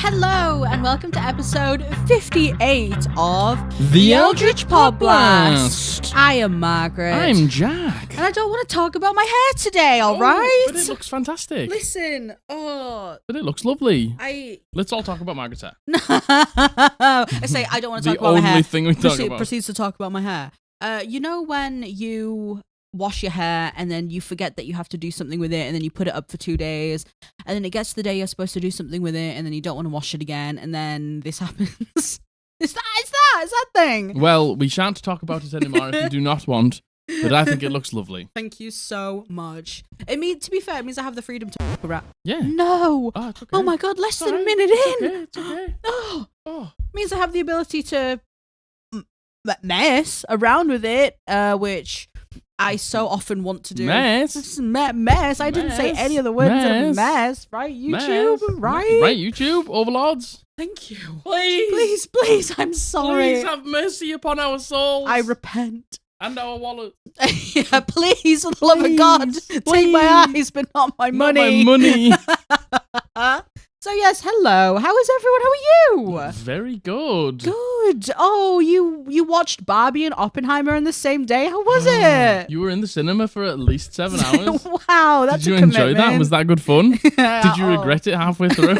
Hello, and welcome to episode 58 of The Eldritch Podblast. I am Margaret. I'm Jack. And I don't want to talk about my hair today, alright? But it looks fantastic. Listen, But it looks lovely. Let's all talk about Margaret's hair. I say I don't want to talk about my hair. The only thing we talk about. Proceeds to talk about my hair. You know when you wash your hair and then you forget that you have to do something with it and then you put it up for 2 days and then it gets to the day you're supposed to do something with it and then you don't want to wash it again and then this happens. It's that thing. Well, we shan't talk about it anymore if you do not want, but I think it looks lovely. Thank you so much. To be fair, it means I have the freedom to fuck around. Yeah. No. Oh, it's okay. Oh my god, less than a minute in. It's okay. No. Oh. It means I have the ability to mess around with it, which I so often want to do. Mess. Mess. I didn't say any of the words of mess. Right, YouTube? Mess. Right? Right, YouTube, overlords. Thank you. Please. Please, I'm sorry. Please have mercy upon our souls. I repent. And our wallet. Yeah, please, for the love of God, take my eyes, but not my money. Not my money. So yes, hello. How is everyone? How are you? Very good. Good. Oh, you watched Barbie and Oppenheimer in the same day. How was it? You were in the cinema for at least 7 hours. Wow, that's Did you a commitment. enjoy that? Was that good fun? Did you regret it halfway through?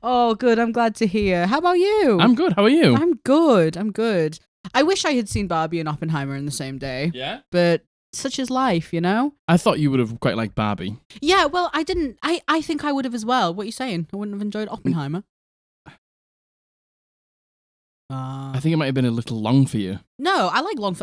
Oh, good. I'm glad to hear. How about you? I'm good. How are you? I'm good. I wish I had seen Barbie and Oppenheimer in the same day. Yeah? But such is life, you know? I thought you would have quite liked Barbie. Yeah, well, I didn't. I think I would have as well. What are you saying? I wouldn't have enjoyed Oppenheimer. I think it might have been a little long for you. No, I like long.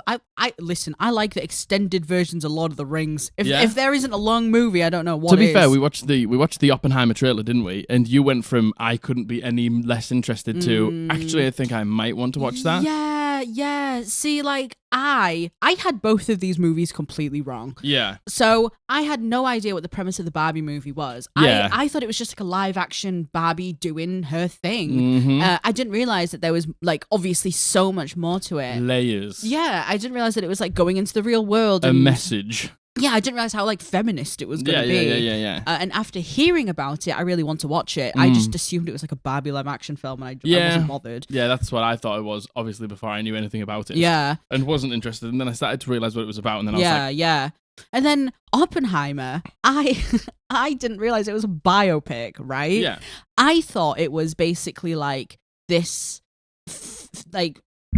Listen. I like the extended versions of Lord of the Rings. If there isn't a long movie, I don't know what. To be fair, we watched the Oppenheimer trailer, didn't we? And you went from I couldn't be any less interested to actually I think I might want to watch that. Yeah. See, like I had both of these movies completely wrong. Yeah. So I had no idea what the premise of the Barbie movie was. Yeah. I thought it was just like a live action Barbie doing her thing. Mm-hmm. I didn't realize that there was like obviously so much more to it. Layers. Yeah, I didn't realize that it was like going into the real world. A message. Yeah, I didn't realize how like feminist it was going to be. Yeah. And after hearing about it, I really want to watch it. I just assumed it was like a Barbie live action film, and I wasn't bothered. Yeah, that's what I thought it was. Obviously, before I knew anything about it. Yeah, and wasn't interested. And then I started to realize what it was about, and then I was like, yeah. And then Oppenheimer, I didn't realize it was a biopic, right? Yeah. I thought it was basically like this,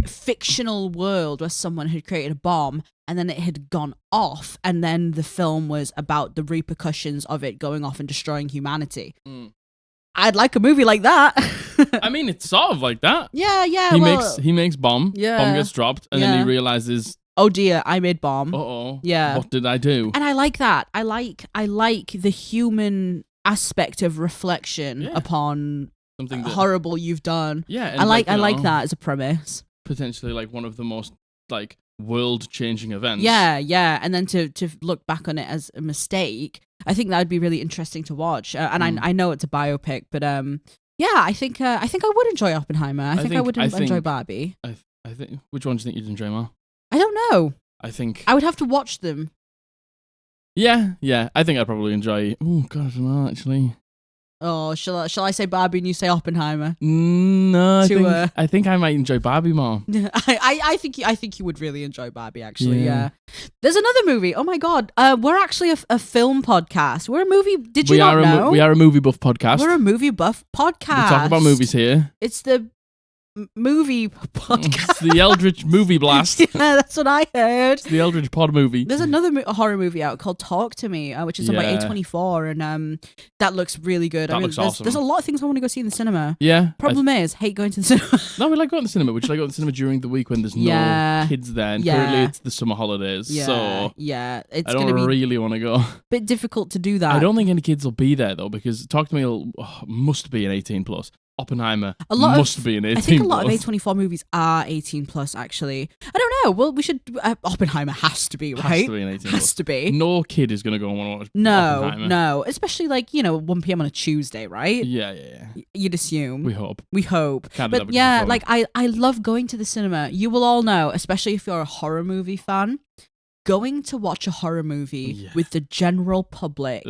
fictional world where someone had created a bomb and then it had gone off, and then the film was about the repercussions of it going off and destroying humanity. I'd like a movie like that. I mean, it's sort of like that. Yeah. He makes bomb. Yeah. Bomb gets dropped, and then he realizes, oh dear, I made bomb. Uh-oh. Yeah. What did I do? And I like that. I like the human aspect of reflection upon something horrible you've done. Yeah. And I like that as a premise. Potentially like one of the most like world-changing events. Yeah. And then to look back on it as a mistake, I think that would be really interesting to watch. And I know it's a biopic, but I think I would enjoy Oppenheimer. I think I would enjoy Barbie. I think. Which one do you think you'd enjoy more? I don't know. I think I would have to watch them. Yeah. I think I'd probably enjoy. Oh God, I don't know actually. Oh, shall I say Barbie and you say Oppenheimer? No, I think I might enjoy Barbie more. I think you would really enjoy Barbie, actually. Yeah. There's another movie. Oh my God, we're actually a film podcast. We're a movie. Did you not know? We are a movie buff podcast. We're a movie buff podcast. We talk about movies here. It's the movie podcast. It's the Eldritch Movie Blast. Yeah, that's what I heard. It's the Eldritch Pod movie. There's another horror movie out called Talk to Me, which is on by A24, and that looks really good. That looks awesome. There's a lot of things I want to go see in the cinema. Yeah. Problem is, hate going to the cinema. No, we like going to the cinema. We just like going to the cinema during the week when there's no kids there. And currently it's the summer holidays. Yeah. So it's I don't really want to go. A bit difficult to do that. I don't think any kids will be there though, because Talk to Me must be an 18 plus. Oppenheimer must be an 18 plus. I think a lot of A24 movies are 18 plus, actually. I don't know. Well, we should... Oppenheimer has to be, right? Has to be an 18 plus. Has to be. No kid is going to go and want to watch Oppenheimer. No. Especially 1 p.m. on a Tuesday, right? Yeah. You'd assume. We hope. But yeah, I love going to the cinema. You will all know, especially if you're a horror movie fan, going to watch a horror movie with the general public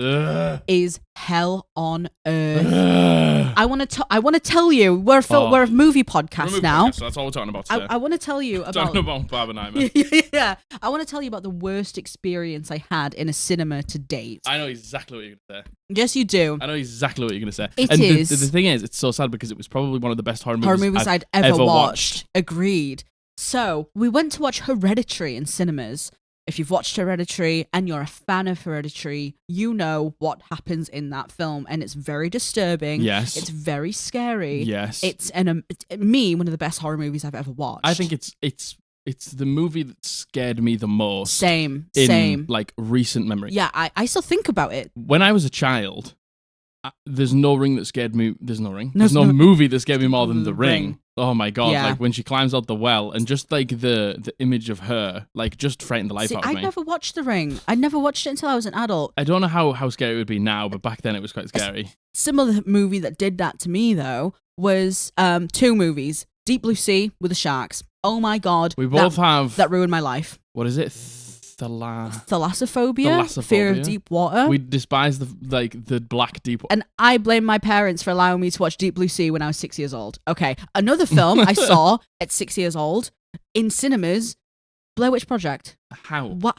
is hell on earth? I want to tell you. We're a movie podcast now. So that's all we're talking about today. I want to tell you about talking about Barbenheimer. Yeah, I want to tell you about the worst experience I had in a cinema to date. I know exactly what you're going to say. Yes, you do. I know exactly what you're going to say. It and is. The thing is, it's so sad because it was probably one of the best horror movies I'd ever watched. Agreed. So we went to watch Hereditary in cinemas. If you've watched Hereditary and you're a fan of Hereditary, you know what happens in that film, and it's very disturbing. Yes. It's very scary. Yes. It's one of the best horror movies I've ever watched. I think it's the movie that scared me the most. Same. Like recent memory. Yeah, I still think about it. When I was a child, there's no ring that scared me. There's no ring. There's no movie that scared me more than The Ring. Oh my god! Yeah. Like when she climbs out the well, and just like the image of her, like just frightened the life out of me. I never watched The Ring. I never watched it until I was an adult. I don't know how scary it would be now, but back then it was quite scary. Similar movie that did that to me though was two movies: Deep Blue Sea with the sharks. Oh my god! We both have that ruined my life. What is it? Thalassophobia, fear of deep water. We despise the black deep water. And I blame my parents for allowing me to watch Deep Blue Sea when I was 6 years old. Okay, another film I saw at 6 years old in cinemas, Blair Witch Project. How? Why?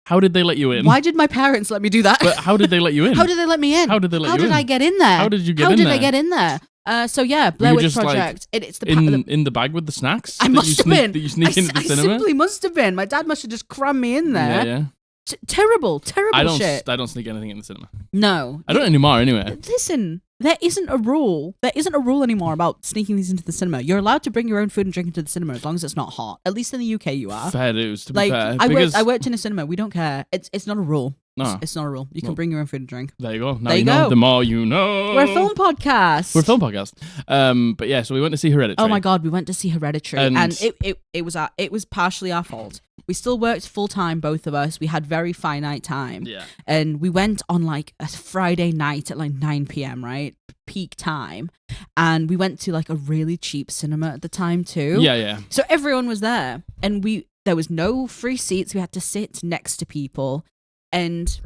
How did they let you in? Why did my parents let me do that? But how did they let you in? How did they let me in? How did they let you in? How did I get in there? How did you get in there? How did I get in there? So yeah, Blair Witch Project. It's in the bag with the snacks. I must have been. Did you sneak into the cinema? I simply must have been. My dad must have just crammed me in there. Yeah. Terrible shit. I don't sneak anything in the cinema. No, I don't anymore. Anyway, listen. There isn't a rule. There isn't a rule anymore about sneaking these into the cinema. You're allowed to bring your own food and drink into the cinema as long as it's not hot. At least in the UK, you are. Fair dues. To be fair, I worked in a cinema. We don't care. It's not a rule. No. It's not a rule. You can bring your own food and drink. There you go. Now there you know. go. The more you know. We're a film podcast. But yeah, so we went to see Hereditary. Oh my god, we went to see Hereditary, and it was partially our fault. We still worked full time, both of us. We had very finite time. Yeah. And we went on like a Friday night at like 9 p.m. right, peak time, and we went to like a really cheap cinema at the time too. Yeah. So everyone was there, and there was no free seats. We had to sit next to people. And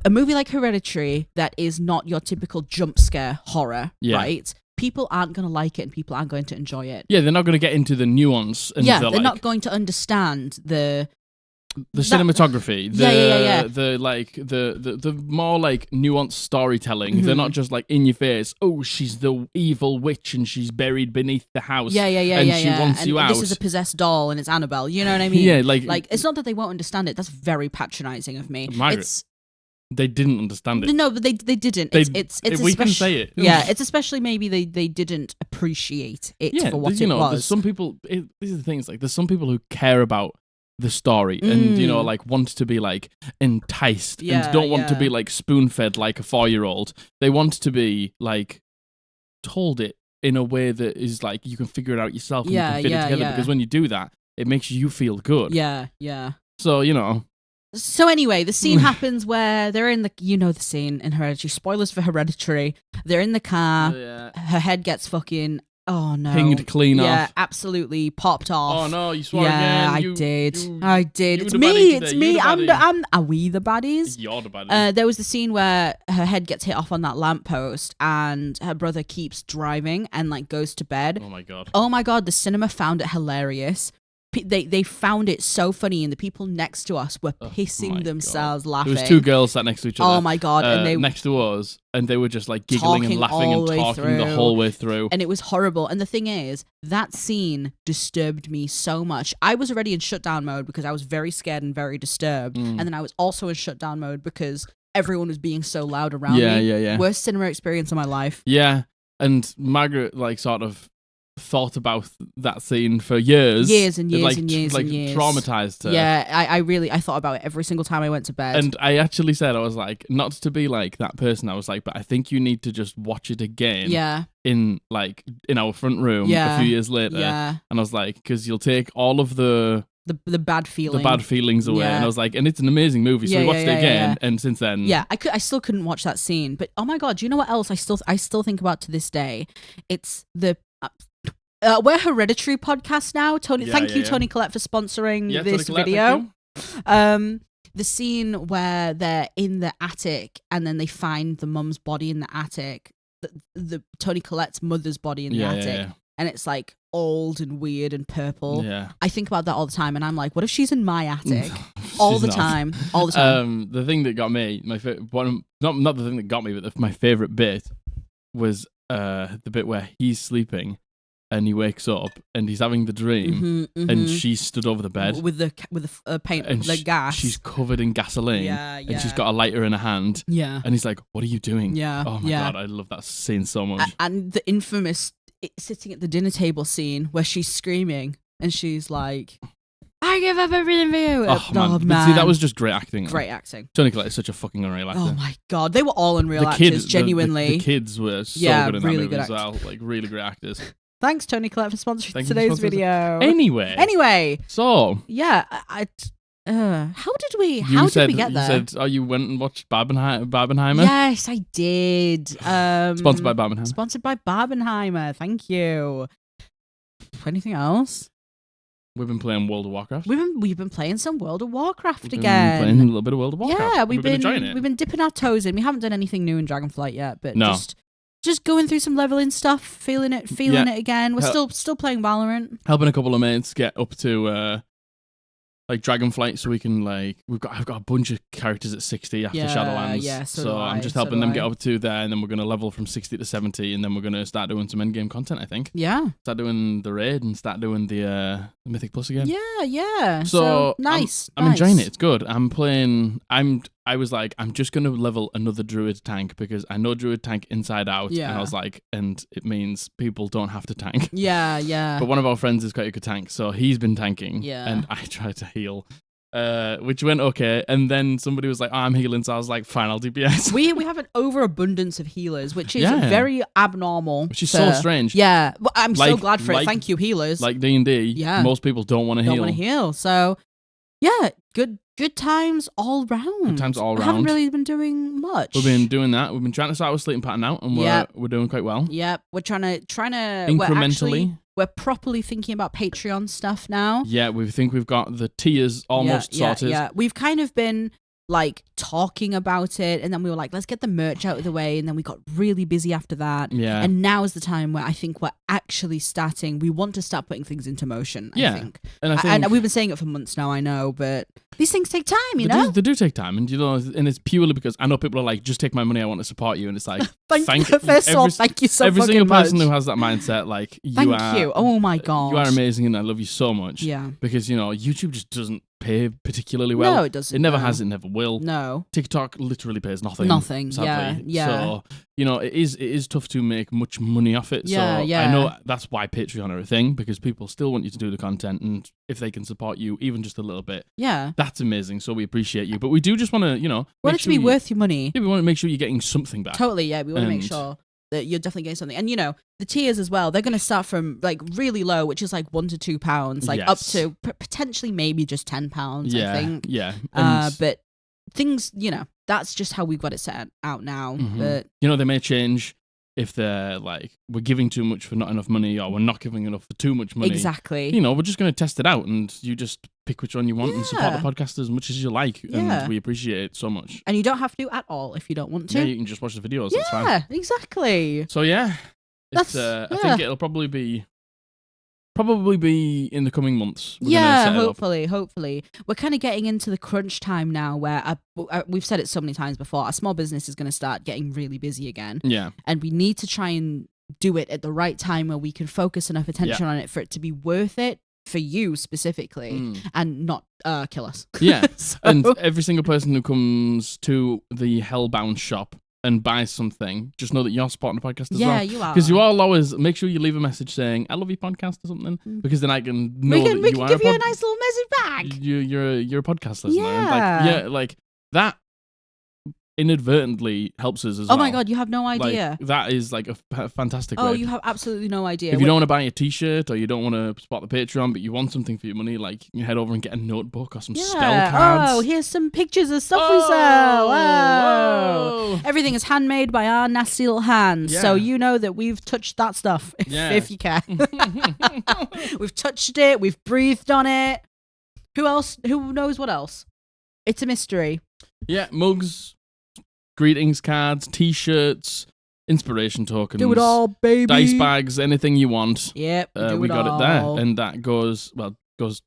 a movie like Hereditary that is not your typical jump scare horror, right? People aren't going to like it and people aren't going to enjoy it. Yeah, they're not going to get into the nuance. And they're not going to understand the cinematography, the more like nuanced storytelling. Mm-hmm. They're not just like in your face. Oh, she's the evil witch and she's buried beneath the house. And she wants you out. This is a possessed doll and it's Annabelle. You know what I mean? Yeah, like it's not that they won't understand it. That's very patronizing of me. Margaret, they didn't understand it. No, but they didn't. It's we can say it. Yeah, it's especially maybe they didn't appreciate it for what it was. There's some people. These are the things. Like, there's some people who care about the story and like want to be like enticed and don't want to be like spoon-fed like a 4-year-old. They want to be like told it in a way that is like you can figure it out yourself and you can fit it together, because when you do that it makes you feel good. Yeah. So anyway, the scene happens where they're in the scene in Hereditary. Spoilers for Hereditary. They're in the car. Her head gets fucking pinged clean off. Yeah, absolutely popped off. Oh no, you swore again. I did. It's me. Are we the baddies? You're the baddie. There was the scene where her head gets hit off on that lamppost and her brother keeps driving and like goes to bed. Oh my god, the cinema found it hilarious. They found it so funny, and the people next to us were pissing themselves laughing. There was 2 girls sat next to each other. Oh my god, and they next to us, and they were just like giggling and laughing and talking the whole way through. And it was horrible. And the thing is, that scene disturbed me so much. I was already in shutdown mode because I was very scared and very disturbed, and then I was also in shutdown mode because everyone was being so loud around me. Yeah. Worst cinema experience of my life. Yeah, and Margaret like sort of thought about that scene for years and years. Traumatized her. Yeah, I thought about it every single time I went to bed. And I actually said, I was like, not to be like that person, I was like, but I think you need to just watch it again. Yeah. In our front room a few years later. Yeah. And I was like, because you'll take all of the bad feeling. The bad feelings away. And I was like, and it's an amazing movie. So we watched it again, and since then. Yeah, I still couldn't watch that scene. But oh my god, do you know what else I still think about to this day? It's the we're Hereditary podcast now. Tony, thank you, Tony Collette, for sponsoring this video. the scene where they're in the attic and then they find the mum's body in the attic, the Toni Collette's mother's body in the attic, and it's like old and weird and purple. Yeah. I think about that all the time, and I'm like, what if she's in my attic? all the time. The thing that got me, not the thing that got me, but my favorite bit was the bit where he's sleeping and he wakes up and he's having the dream, and she stood over the bed with the paint and the gas. She's covered in gasoline, and she's got a lighter in her hand. Yeah, and he's like, "What are you doing?" Yeah, oh my god, I love that scene so much. And the infamous sitting at the dinner table scene where she's screaming and she's like, "I give up everything for you." Oh man. But see, that was just great acting. Great acting. Toni Collette is such a fucking unreal actor. Oh my god, they were all unreal actors. Genuinely, the kids were so good in that movie as well. Like really great actors. Thanks, Toni Collette, for sponsoring today's video. Anyway. So. Yeah, how did we get there? You said, you went and watched Barbenheimer? Yes, I did. Sponsored by Barbenheimer. Sponsored by Barbenheimer. Thank you. Anything else? We've been playing World of Warcraft. We've been playing some World of Warcraft we've again. Been playing a little bit of World of Warcraft. Yeah, we've been enjoying it. We've been dipping our toes in. We haven't done anything new in Dragonflight yet, but no. Just going through some leveling stuff, feeling it again. We're still playing Valorant. Helping a couple of mates get up to like Dragonflight, so we can I've got a bunch of characters at 60 after Shadowlands. Yeah, so I'm just helping them get up to there, and then we're gonna level from 60 to 70, and then we're gonna start doing some endgame content. I think. Yeah. Start doing the raid and start doing the Mythic Plus again. Yeah. So nice. I'm enjoying it. It's good. I was like, I'm just going to level another druid tank because I know druid tank inside out. Yeah. And I was like, and it means people don't have to tank. Yeah. But one of our friends is quite a good tank, so he's been tanking. Yeah. And I tried to heal, which went okay. And then somebody was like, oh, I'm healing. So I was like, fine, I'll DPS. We have an overabundance of healers, which is very abnormal. Which is so strange. Yeah. But I'm so glad for it. Thank you, healers. Like D&D, most people don't want to heal. Don't want to heal. So, yeah, good times all round. Good times all round. I haven't really been doing much. We've been doing that. We've been trying to start with sleeping pattern out, and we're doing quite well. Yep, we're trying to incrementally. We're properly thinking about Patreon stuff now. Yeah, we think we've got the tiers almost sorted. Yeah, we've kind of been like talking about it, and then we were like, let's get the merch out of the way, and then we got really busy after that. Yeah. And now is the time where I think we're actually starting. We want to start putting things into motion. I think. And we've been saying it for months now. I know, but these things take time. You know, they do take time, and and it's purely because I know people are like, just take my money. I want to support you, and it's like, thank you so fucking much. Every single person who has that mindset, like, thank you. Oh my god, you are amazing, and I love you so much. Yeah. Because YouTube just doesn't pay particularly well. No, it doesn't. It never has. It never will. No. TikTok literally pays nothing. Nothing. Sadly. Yeah. So it is tough to make much money off it. Yeah. So I know that's why Patreon are a thing, because people still want you to do the content, and if they can support you even just a little bit, that's amazing. So we appreciate you, but we do just want to want it to be worth your money. Yeah, we want to make sure you're getting something back. Totally. Yeah, we want to make sure that you're definitely getting something. And the tiers as well, they're going to start from like really low, which is like £1 to £2, like up to potentially maybe just £10. I think. Yeah. But things, that's just how we've got it set out now. Mm-hmm. But they may change if they're like, we're giving too much for not enough money, or we're not giving enough for too much money. Exactly. We're just going to test it out, and you just pick which one you want and support the podcast as much as you like. And we appreciate it so much. And you don't have to at all if you don't want to. Yeah, you can just watch the videos. That's fine. Yeah, exactly. So I think it'll probably be in the coming months. Hopefully. We're kind of getting into the crunch time now where we've said it so many times before, our small business is going to start getting really busy again. Yeah. And we need to try and do it at the right time where we can focus enough attention on it for it to be worth it for you specifically and not kill us. Yeah. And every single person who comes to the Hellbound shop and buy something, just know that you're supporting the podcast as well. Yeah, you are. Because you all always make sure you leave a message saying, I love your podcast or something, because then I can know that you are. We can give you a nice little message back. You're a podcast listener. Yeah. And like that inadvertently helps us as well. Oh my god, you have no idea. Like, that is like a fantastic way. Oh, you have absolutely no idea. If you don't want to buy a t-shirt, or you don't want to support the Patreon, but you want something for your money, like you head over and get a notebook or some spell cards. Oh, here's some pictures of stuff we sell. Whoa. Everything is handmade by our nasty little hands. So you know that we've touched that stuff, if you can. We've touched it, we've breathed on it. Who else? Who knows what else? It's a mystery. Yeah, mugs, greetings cards, T-shirts, inspiration tokens. Do it all, baby. Dice bags, anything you want. Yep, we got it there. And that goes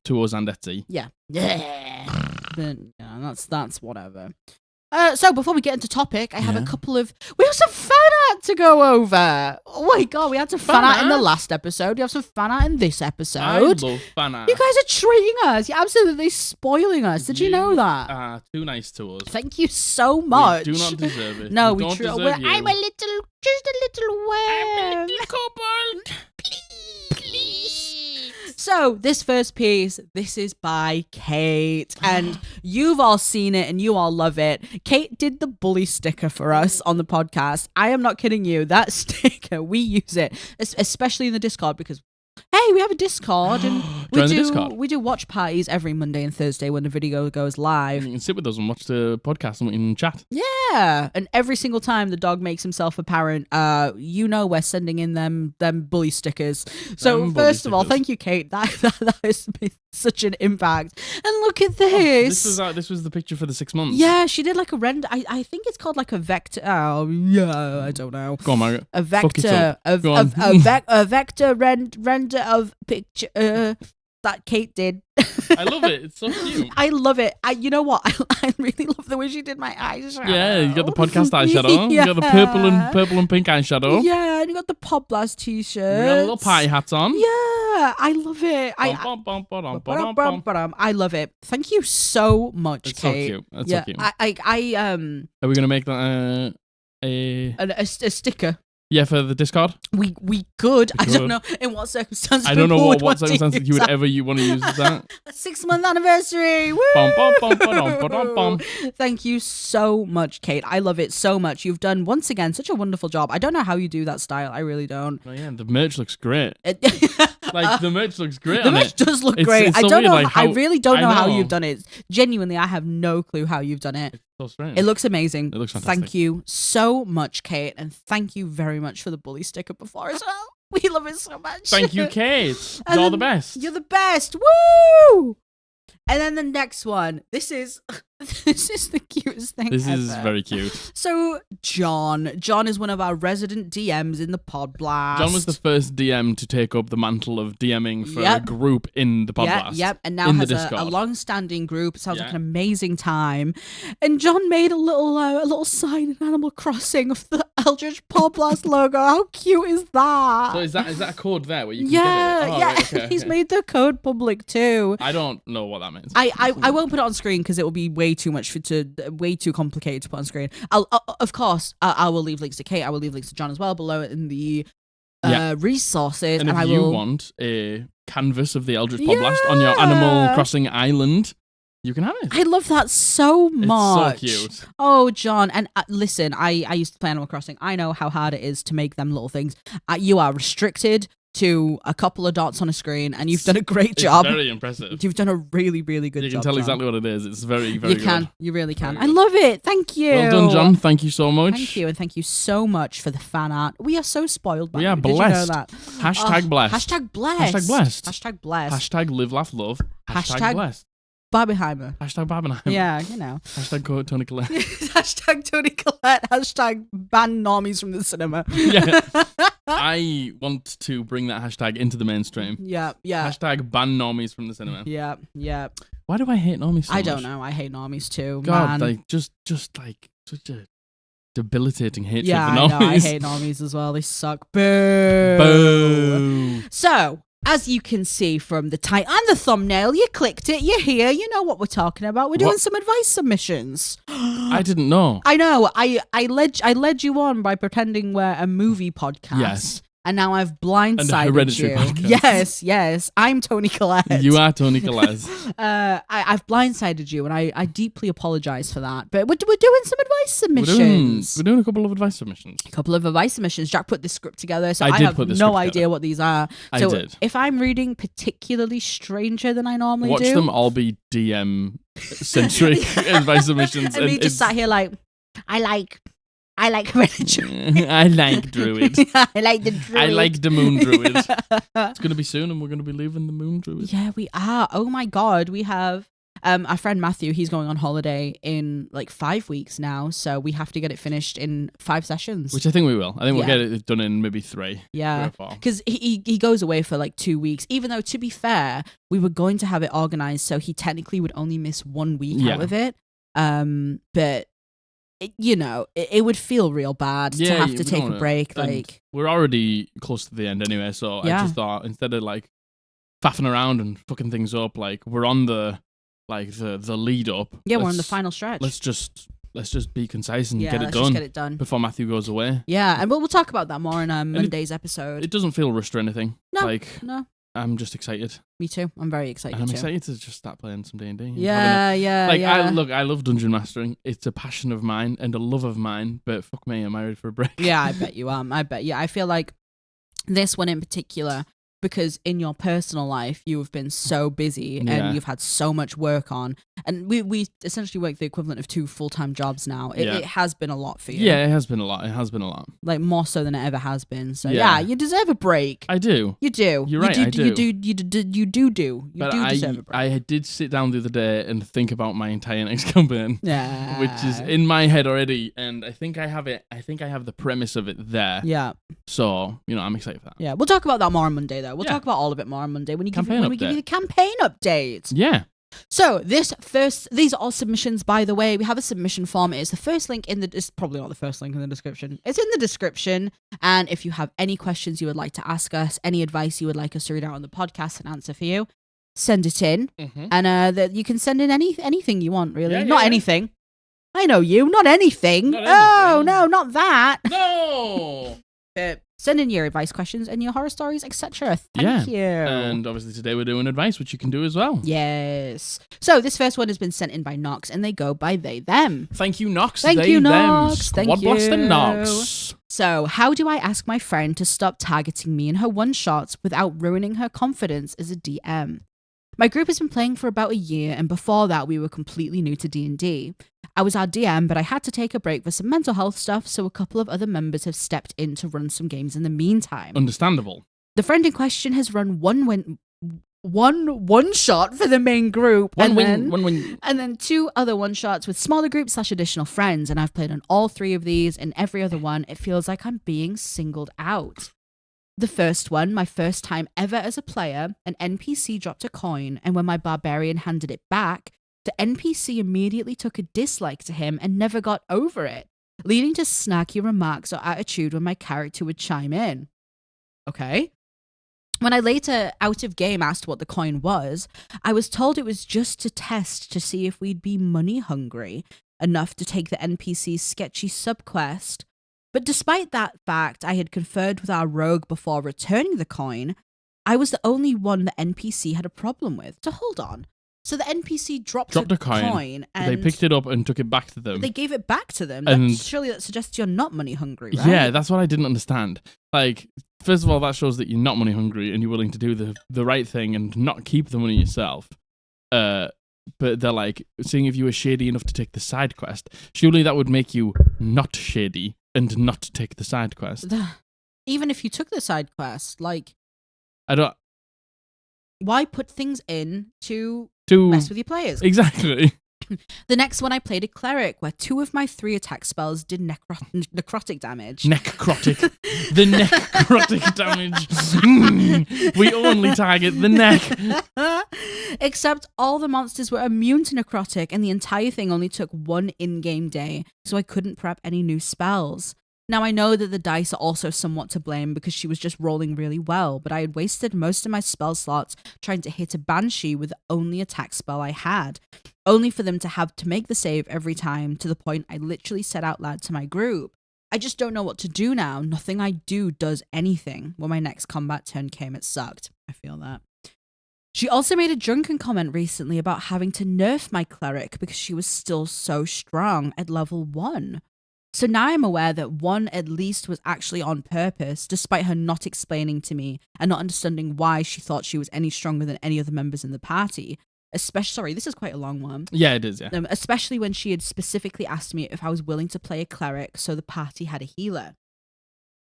to us and Etsy. Yeah. But yeah, that's whatever. So before we get into topic, I have a couple of... We have some fan art to go over. Oh my God, we had some fan art in the last episode. We have some fan art in this episode. I love fan art. You guys are treating us. You're absolutely spoiling us. Did you know that? Too nice to us. Thank you so much. We do not deserve it. No, we don't deserve you. I'm just a little worm. I'm a little kobold. Please. So, this first piece, this is by Kate, and you've all seen it and you all love it. Kate did the bully sticker for us on the podcast. I am not kidding you. That sticker, we use it, especially in the Discord, because hey, we have a Discord and we do watch parties every Monday and Thursday when the video goes live. You can sit with us and watch the podcast and we can chat. Yeah, and every single time the dog makes himself apparent, we're sending in them bully stickers. So first of all, thank you, Kate. That has been such an impact. And look at this. This was the picture for the 6 months. Yeah, she did like a render. I think it's called like a vector. Oh yeah, I don't know. Go on, Margaret. A vector. A vector render of picture that Kate did. I love it. It's so cute. I love it. You know what? I really love the way she did my eyeshadow. Yeah, you got the podcast eyeshadow. Yeah. You got the purple and pink eyeshadow. Yeah, and you got the Podblast t-shirt. You got a little pie hat on. Yeah, I love it. I love it. Thank you so much, it's Kate. So cute. That's so cute. Are we gonna make that a sticker? Yeah, for the Discord. We could. I don't know in what circumstances. I don't know what circumstances you would want to use that. A 6-month anniversary. Woo! Thank you so much, Kate. I love it so much. You've done once again such a wonderful job. I don't know how you do that style. I really don't. Oh yeah, the merch looks great. The merch looks great. The merch does look great. I don't know. I really don't know how you've done it. Genuinely, I have no clue how you've done it. So strange. It looks amazing. It looks fantastic. Thank you so much, Kate, and thank you very much for the bully sticker before as well. We love it so much. Thank you, Kate. You're the best. You're the best. Woo! And then the next one. This is the cutest thing This ever. is very cute. So John is one of our resident DMs in the Podblast. John was the first DM to take up the mantle of DMing for a group in the Podblast. Yep, and now has a long-standing group. It sounds like an amazing time. And John made a little sign in Animal Crossing of the Eldritch Podblast logo. How cute is that? So is that a code there where you can get it? Oh, yeah. Right, okay, He's made the code public too. I don't know what that means. I won't put it on screen because it will be way too much way too complicated to put on screen. Of course, I will leave links to Kate. I will leave links to John as well below in the resources. And if you want a canvas of the Eldritch Podblast on your Animal Crossing island, you can have it. I love that so much. It's so cute. Oh, John. And listen, I used to play Animal Crossing. I know how hard it is to make them little things. You are restricted to a couple of dots on a screen, and you've done a great job. It's very impressive. You've done a really, really good job. You can tell John. exactly what it is. It's very, very good. You can. You really can. I love it. Thank you. Well done, John. Thank you so much. Thank you, and thank you so much for the fan art. We are so spoiled by you. We are blessed. Did you know that? Hashtag blessed. Hashtag blessed. Hashtag blessed. Hashtag blessed. Hashtag live, laugh, love. Hashtag blessed. Barbenheimer. Hashtag Barbenheimer. Yeah, you know. Hashtag Tony Collette. Hashtag Tony Collette. Hashtag ban normies from the cinema. Yeah. I want to bring that hashtag into the mainstream. Yeah. Hashtag ban normies from the cinema. Yeah. Why do I hate normies so much? I don't know. I hate normies too. God, man. like just like such a debilitating hatred yeah, for normies. I know. I hate normies as well. They suck. Boo. Boo. So, as you can see from the title and the thumbnail, you clicked it, you're here, you know what we're talking about. We're doing some advice submissions. I didn't know. I know. I led you on by pretending we're a movie podcast. Yes. And now I've blindsided Hereditary you. podcast. Yes. I'm Tony Collette. You are Tony Collette. I've blindsided you, and I deeply apologize for that. But we're doing some advice submissions. We're doing a couple of advice submissions. A couple of advice submissions. Jack put this script together, so I did have put the no script idea together. what these are. I So did. if I'm reading particularly stranger than I normally Watch do, them all be DM centric advice submissions. and me just sat here like, I like Hereditary. I like Druid. I like the Druid. I like the Moon Druid. It's going to be soon, and we're going to be leaving the Moon Druid. Yeah, we are. Oh my God, we have Our friend Matthew, he's going on holiday in like 5 weeks now, so we have to get it finished in 5 sessions. Which I think we will. I think we'll get it done in maybe 3. Yeah, 3 or 4. because he goes away for like 2 weeks, even though, to be fair, we were going to have it organized so he technically would only miss 1 week out of it. But it would feel real bad to have to take a break. Like, we're already close to the end anyway, so I just thought, instead of like faffing around and fucking things up, like, we're on the lead up. Yeah, we're on the final stretch. Let's just be concise and get it done before Matthew goes away. Yeah, and we'll talk about that more in Monday's episode. It doesn't feel rushed or anything. No. I'm just excited. Me too. I'm very excited. And I'm excited to just start playing some D&D. Yeah. I love dungeon mastering. It's a passion of mine and a love of mine. But fuck me, am I ready for a break? Yeah, I bet you am. I feel like this one in particular, because in your personal life you have been so busy and you've had so much work on, and we essentially work the equivalent of 2 full-time jobs now. It has been a lot for you. Yeah, it has been a lot. Like, more so than it ever has been. So yeah, you deserve a break. I do. You do. You're right. I do. You do deserve a break. I did sit down the other day and think about my entire next campaign. Yeah. Which is in my head already, and I think I have it. I think I have the premise of it there. Yeah. So I'm excited for that. Yeah, we'll talk about that more on Monday, though. We'll talk about all of it more on Monday when we give you the campaign update. Yeah. So these are all submissions, by the way. We have a submission form. It's the first link it's probably not the first link in the description. It's in the description. And if you have any questions you would like to ask us, any advice you would like us to read out on the podcast and answer for you, send it in. Mm-hmm. And you can send in anything you want, really. Not anything. I know you. Not anything. No, not that. No. Send in your advice questions and your horror stories, etc. Thank you. And obviously today we're doing advice, which you can do as well. Yes. So this first one has been sent in by Knox, and they go by they, them. Thank you, Knox. Thank you, Knox. Thank you. Podblast and Knox. So, how do I ask my friend to stop targeting me in her one-shots without ruining her confidence as a DM? My group has been playing for about a year, and before that we were completely new to D&D. I was our DM, but I had to take a break for some mental health stuff, so a couple of other members have stepped in to run some games in the meantime. Understandable. The friend in question has run one shot for the main group, one win. And then 2 other one-shots with smaller groups / additional friends, and I've played on all 3 of these, and every other one, it feels like I'm being singled out. The first one, my first time ever as a player, an NPC dropped a coin, and when my barbarian handed it back, the NPC immediately took a dislike to him and never got over it, leading to snarky remarks or attitude when my character would chime in. Okay. When I later, out of game, asked what the coin was, I was told it was just to test to see if we'd be money hungry enough to take the NPC's sketchy subquest. But despite that fact, I had conferred with our rogue before returning the coin. I was the only one the NPC had a problem with. So hold on. So the NPC dropped a coin and they picked it up and took it back to them. They gave it back to them. And surely that suggests you're not money hungry, right? Yeah, that's what I didn't understand. Like, first of all, that shows that you're not money hungry and you're willing to do the right thing and not keep the money yourself. But they're like, seeing if you were shady enough to take the side quest, surely that would make you not shady and not take the side quest. Even if you took the side quest, like, I don't. Why put things in to mess with your players? Exactly. The next one, I played a cleric where 2 of my 3 attack spells did necrotic damage. Necrotic. The necrotic damage. We only target the neck. Except all the monsters were immune to necrotic, and the entire thing only took 1 in-game day, so I couldn't prep any new spells. Now, I know that the dice are also somewhat to blame because she was just rolling really well, but I had wasted most of my spell slots trying to hit a Banshee with the only attack spell I had, only for them to have to make the save every time, to the point I literally said out loud to my group, I just don't know what to do now. Nothing I do does anything. When my next combat turn came, it sucked. I feel that. She also made a drunken comment recently about having to nerf my cleric because she was still so strong at level 1. So now I'm aware that 1 at least was actually on purpose, despite her not explaining to me and not understanding why she thought she was any stronger than any other members in the party. Sorry, this is quite a long one. Yeah, it is, yeah. Especially when she had specifically asked me if I was willing to play a cleric so the party had a healer.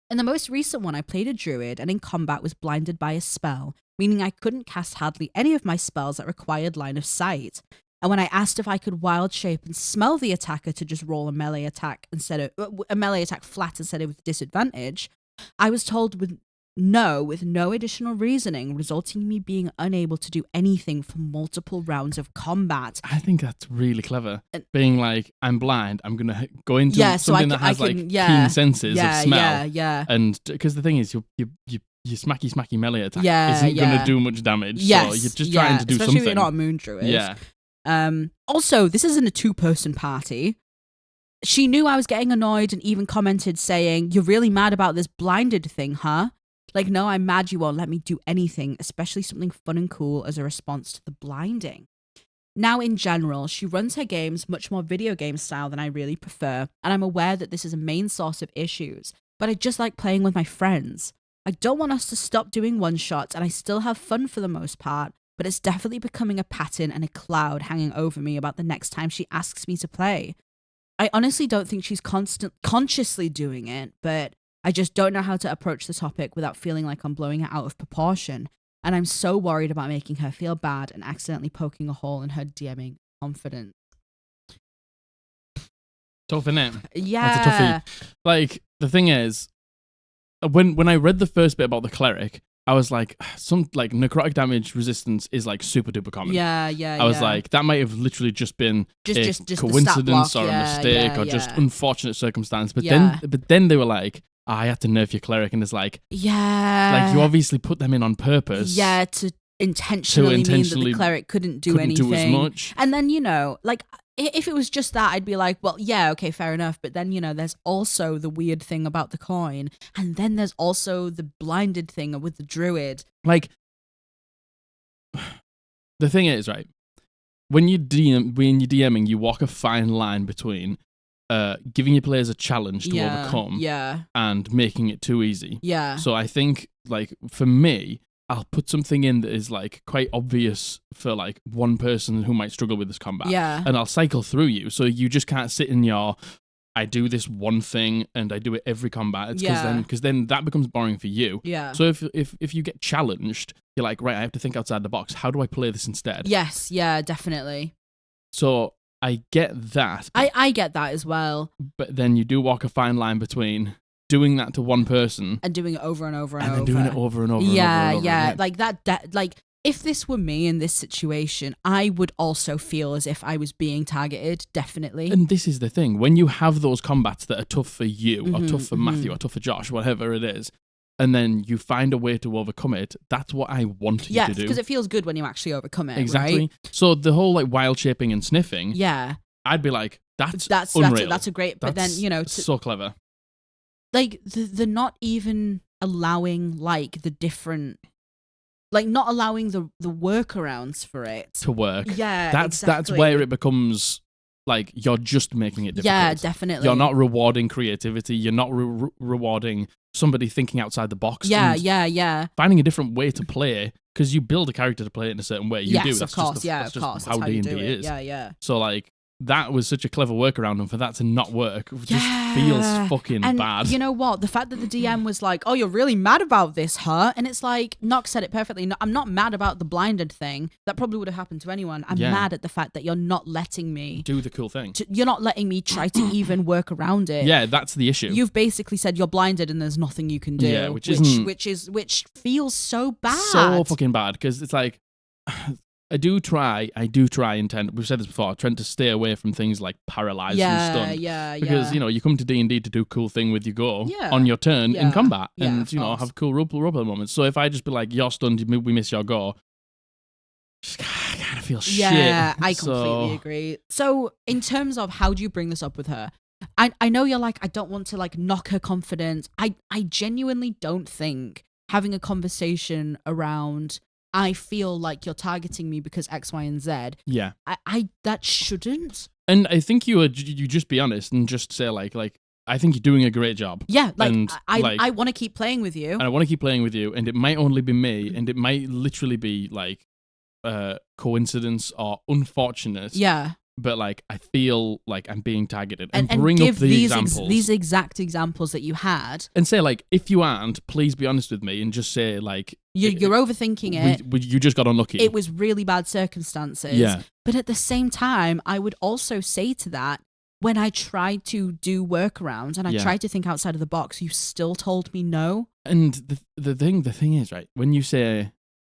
In the most recent one, I played a druid and in combat was blinded by a spell, meaning I couldn't cast hardly any of my spells that required line of sight. And when I asked if I could wild shape and smell the attacker to just roll a melee attack flat instead of with disadvantage, I was told with no additional reasoning, resulting in me being unable to do anything for multiple rounds of combat. I think that's really clever. Being like, I'm blind, I'm going to go into something that has keen senses of smell. Yeah. And because the thing is, your smacky melee attack isn't going to do much damage. Yes, so you're just trying to do especially something. if you're not a moon druid. Yeah. Also, this isn't a 2-person party. She knew I was getting annoyed and even commented saying, "You're really mad about this blinded thing, huh?" Like, no, I'm mad you won't let me do anything, especially something fun and cool as a response to the blinding. Now, in general, she runs her games much more video game style than I really prefer, and I'm aware that this is a main source of issues, but I just like playing with my friends. I don't want us to stop doing one-shots, and I still have fun for the most part, but it's definitely becoming a pattern and a cloud hanging over me about the next time she asks me to play. I honestly don't think she's consciously doing it, but I just don't know how to approach the topic without feeling like I'm blowing it out of proportion. And I'm so worried about making her feel bad and accidentally poking a hole in her DMing confidence. Tough, innit? Yeah. That's a toughie. Like, the thing is, when I read the first bit about the cleric, I was like, some like necrotic damage resistance is like super duper common. Yeah. I was like, that might have literally just been just coincidence or a mistake or just unfortunate circumstance. But then they were like, I had to nerf your cleric, and it's like, like you obviously put them in on purpose. Yeah, to intentionally mean that the cleric couldn't do anything. Do as much. And then, like, if it was just that, I'd be like, well, yeah, okay, fair enough. But then, there's also the weird thing about the coin. And then there's also the blinded thing with the druid. Like, the thing is, right, when you're DMing, you walk a fine line between giving your players a challenge to overcome and making it too easy. Yeah. So I think, like, for me, I'll put something in that is like quite obvious for like one person who might struggle with this combat. Yeah. And I'll cycle through you. So you just can't sit in your, I do this one thing and I do it every combat. It's because then that becomes boring for you. Yeah. So if you get challenged, you're like, right, I have to think outside the box. How do I play this instead? Yes. Yeah, definitely. So I get that. I get that as well. But then you do walk a fine line between doing that to one person and doing it over and over and over. And then doing it over and over yeah, and over. Yeah, again. like that, like, if this were me in this situation, I would also feel as if I was being targeted, definitely. And this is the thing. When you have those combats that are tough for you, or tough for Matthew, or tough for Josh, whatever it is, and then you find a way to overcome it, that's what I want you to do. Because it feels good when you actually overcome it, exactly. Right? So the whole, like, wild shaping and sniffing, I'd be like, that's unreal. That's a great, but then, so clever. Like, the not even allowing, like, the different, like, not allowing the workarounds for it to work. Yeah, that's exactly. where it becomes like you're just making it difficult. Yeah, definitely. You're not rewarding creativity. You're not rewarding somebody thinking outside the box. Yeah. Finding a different way to play, because you build a character to play it in a certain way. You do. That's of course. That's how D&D is. Yeah. So, like, that was such a clever workaround, and for that to not work just feels fucking bad. You know what? The fact that the DM was like, "Oh, you're really mad about this, huh?" And it's like, Knox said it perfectly. No, I'm not mad about the blinded thing. That probably would have happened to anyone. I'm mad at the fact that you're not letting me do the cool thing. You're not letting me try to even work around it. Yeah, that's the issue. You've basically said you're blinded and there's nothing you can do. Yeah, which feels so bad. So fucking bad, because it's like, I do try and tend, we've said this before, trying to stay away from things like paralyzed and stunned. Because, you come to D&D to do a cool thing with your go on your turn in combat and, have cool role-play moments. So if I just be like, you're stunned, we miss your go, just kind of feel shit. Yeah, I completely agree. So in terms of how do you bring this up with her, I know you're like, I don't want to, like, knock her confidence. I genuinely don't think having a conversation around, I feel like you're targeting me because X, Y, and Z. Yeah. I that shouldn't. And I think you just be honest and just say, like, I think you're doing a great job. Yeah, I want to keep playing with you. And I want to keep playing with you, and it might only be me, and it might literally be, like, coincidence or unfortunate. Yeah. but like I feel like I'm being targeted, and bring give up the examples, these exact examples that you had, and say like, if you aren't, please be honest with me, and just say like you're overthinking it. You just got unlucky. It was really bad circumstances. Yeah. But at the same time, I would also say to that, when I tried to do workarounds and I tried to think outside of the box, you still told me no. And the thing is, right, when you say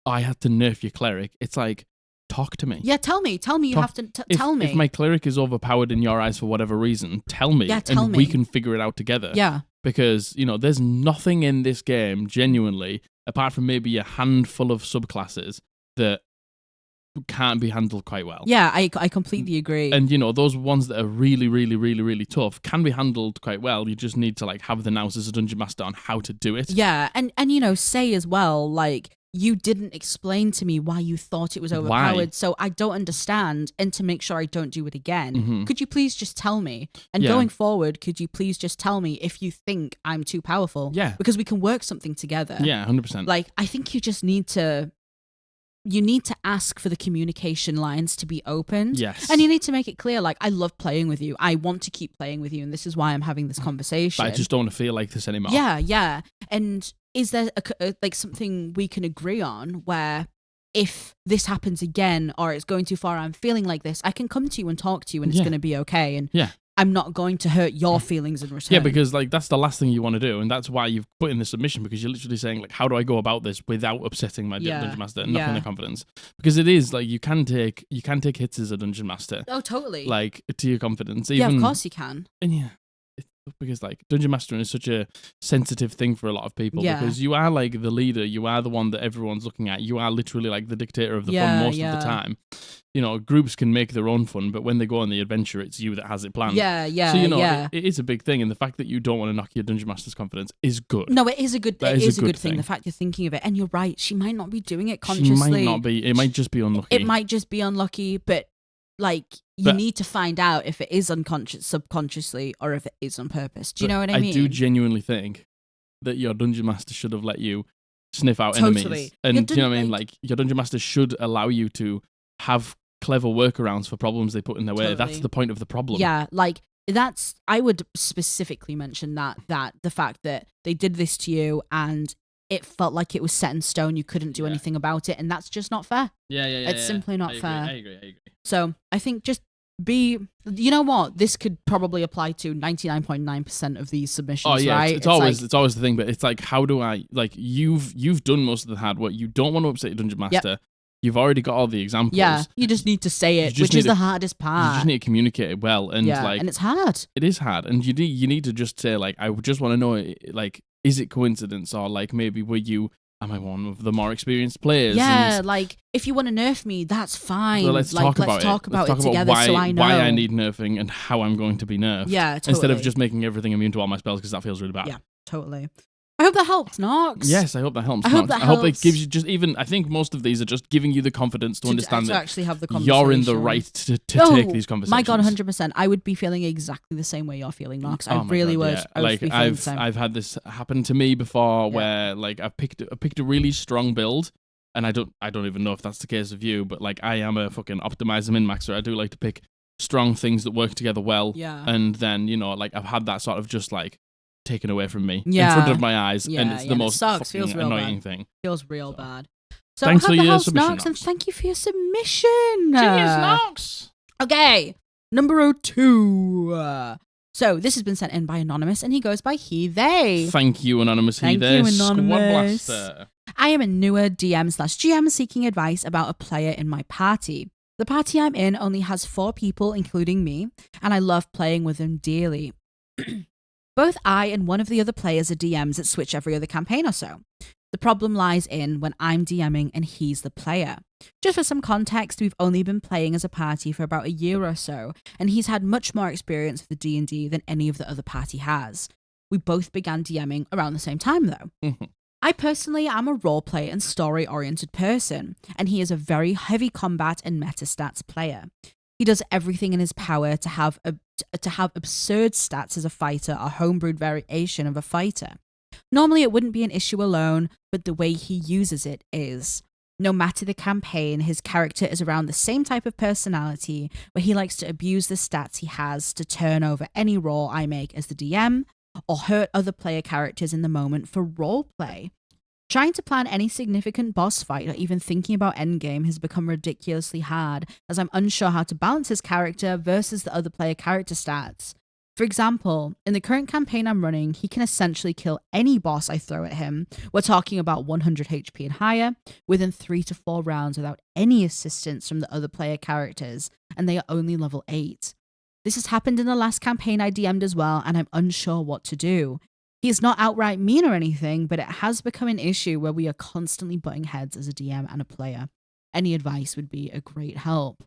I had to nerf your cleric, it's like, talk to me. Yeah, tell me. You have to tell me. If my cleric is overpowered in your eyes for whatever reason, tell me. Yeah, tell me. We can figure it out together. Yeah. Because, there's nothing in this game, genuinely, apart from maybe a handful of subclasses that can't be handled quite well. Yeah, I completely agree. And, those ones that are really, really, really, really tough can be handled quite well. You just need to, like, have the nous as a dungeon master on how to do it. Yeah, and say as well, like, you didn't explain to me why you thought it was overpowered, so I don't understand, and to make sure I don't do it again, could you please just tell me? And going forward, could you please just tell me if you think I'm too powerful? Yeah. Because we can work something together. Yeah, 100%. Like, I think you just need to... You need to ask for the communication lines to be opened. Yes. And you need to make it clear, like, I love playing with you. I want to keep playing with you, and this is why I'm having this conversation. But I just don't want to feel like this anymore. Yeah. And is there like something we can agree on where if this happens again or it's going too far, I'm feeling like this, I can come to you and talk to you and it's going to be okay. And I'm not going to hurt your feelings in return. Yeah, because like that's the last thing you want to do, and that's why you've put in the submission, because you're literally saying like, how do I go about this without upsetting my dungeon master and knocking their confidence? Because it is like you can take hits as a dungeon master. Oh, totally. Like to your confidence. Yeah, of course you can. And because like dungeon mastering is such a sensitive thing for a lot of people, because you are like the leader, you are the one that everyone's looking at, you are literally like the dictator of the fun most of the time. Groups can make their own fun, but when they go on the adventure, it's you that has it planned. So it is a big thing, and the fact that you don't want to knock your dungeon master's confidence is good. No, it is a good thing. The fact you're thinking of it, and you're right, she might not be doing it consciously. She might not be. It might just be unlucky. It might just be unlucky, but like you need to find out if it is unconscious, subconsciously, or if it is on purpose. Do you know what I mean? I do genuinely think that your dungeon master should have let you sniff out enemies, and do you know what I mean? Like your dungeon master should allow you to have clever workarounds for problems they put in their way. That's the point of the problem. Yeah, like I would specifically mention that the fact that they did this to you and it felt like it was set in stone, you couldn't do anything about it, and that's just not fair. It's simply not fair. I agree. So I think just you know what, this could probably apply to 99.9% of these submissions. Right? It's always the thing, but it's like, how do I, like, you've done most of the hard work. You don't want to upset your dungeon master. You've already got all the examples. Yeah, you just need to say it, which is the hardest part. You just need to communicate it well, and and it's hard. It is hard, and you need to just say, like, I just want to know, like, is it coincidence, or like maybe am I one of the more experienced players? Yeah, like if you want to nerf me, that's fine. Well, let's talk about it together, why, so I know why I need nerfing and how I'm going to be nerfed. Yeah, totally. Instead of just making everything immune to all my spells, because that feels really bad. Yeah, totally. I hope that helped, Knox. Yes, I hope that helps. I hope it gives you just even. I think most of these are just giving you the confidence to understand that actually have the conversation. You're in the right to take these conversations. My God, 100%. I would be feeling exactly the same way you're feeling, Knox. I really would. Yeah. Like I've had this happen to me before, where like I picked a really strong build, and I don't even know if that's the case of you, but like I am a fucking optimizer min-maxer. I do like to pick strong things that work together well. Yeah. And then like I've had that sort of just like taken away from me in front of my eyes, and it's the most fucking annoying thing. Feels real bad. So thanks for your submission, Knox, and thank you for your submission. Cheers, Knox. Okay, number 2. So this has been sent in by Anonymous, and he goes by he, they. Thank you, Anonymous. Thank you, Anonymous. Squad I am a newer DM/GM seeking advice about a player in my party. The party I'm in only has 4 people, including me, and I love playing with them dearly. Both I and one of the other players are DMs that switch every other campaign or so. The problem lies in when I'm DMing and he's the player. Just for some context, we've only been playing as a party for about a year or so, and he's had much more experience with the D&D than any of the other party has. We both began DMing around the same time, though. Mm-hmm. I personally am a roleplay and story-oriented person, and he is a very heavy combat and meta stats player. He does everything in his power to have absurd stats as a fighter or homebrewed variation of a fighter. Normally it wouldn't be an issue alone, but the way he uses it is. No matter the campaign, his character is around the same type of personality where he likes to abuse the stats he has to turn over any roll I make as the DM or hurt other player characters in the moment for roleplay. Trying to plan any significant boss fight or even thinking about endgame has become ridiculously hard, as I'm unsure how to balance his character versus the other player character stats. For example, in the current campaign I'm running, he can essentially kill any boss I throw at him. We're talking about 100 HP and higher, within 3 to 4 rounds without any assistance from the other player characters, and they are only level 8. This has happened in the last campaign I DM'd as well, and I'm unsure what to do. He is not outright mean or anything, but it has become an issue where we are constantly butting heads as a DM and a player. Any advice would be a great help.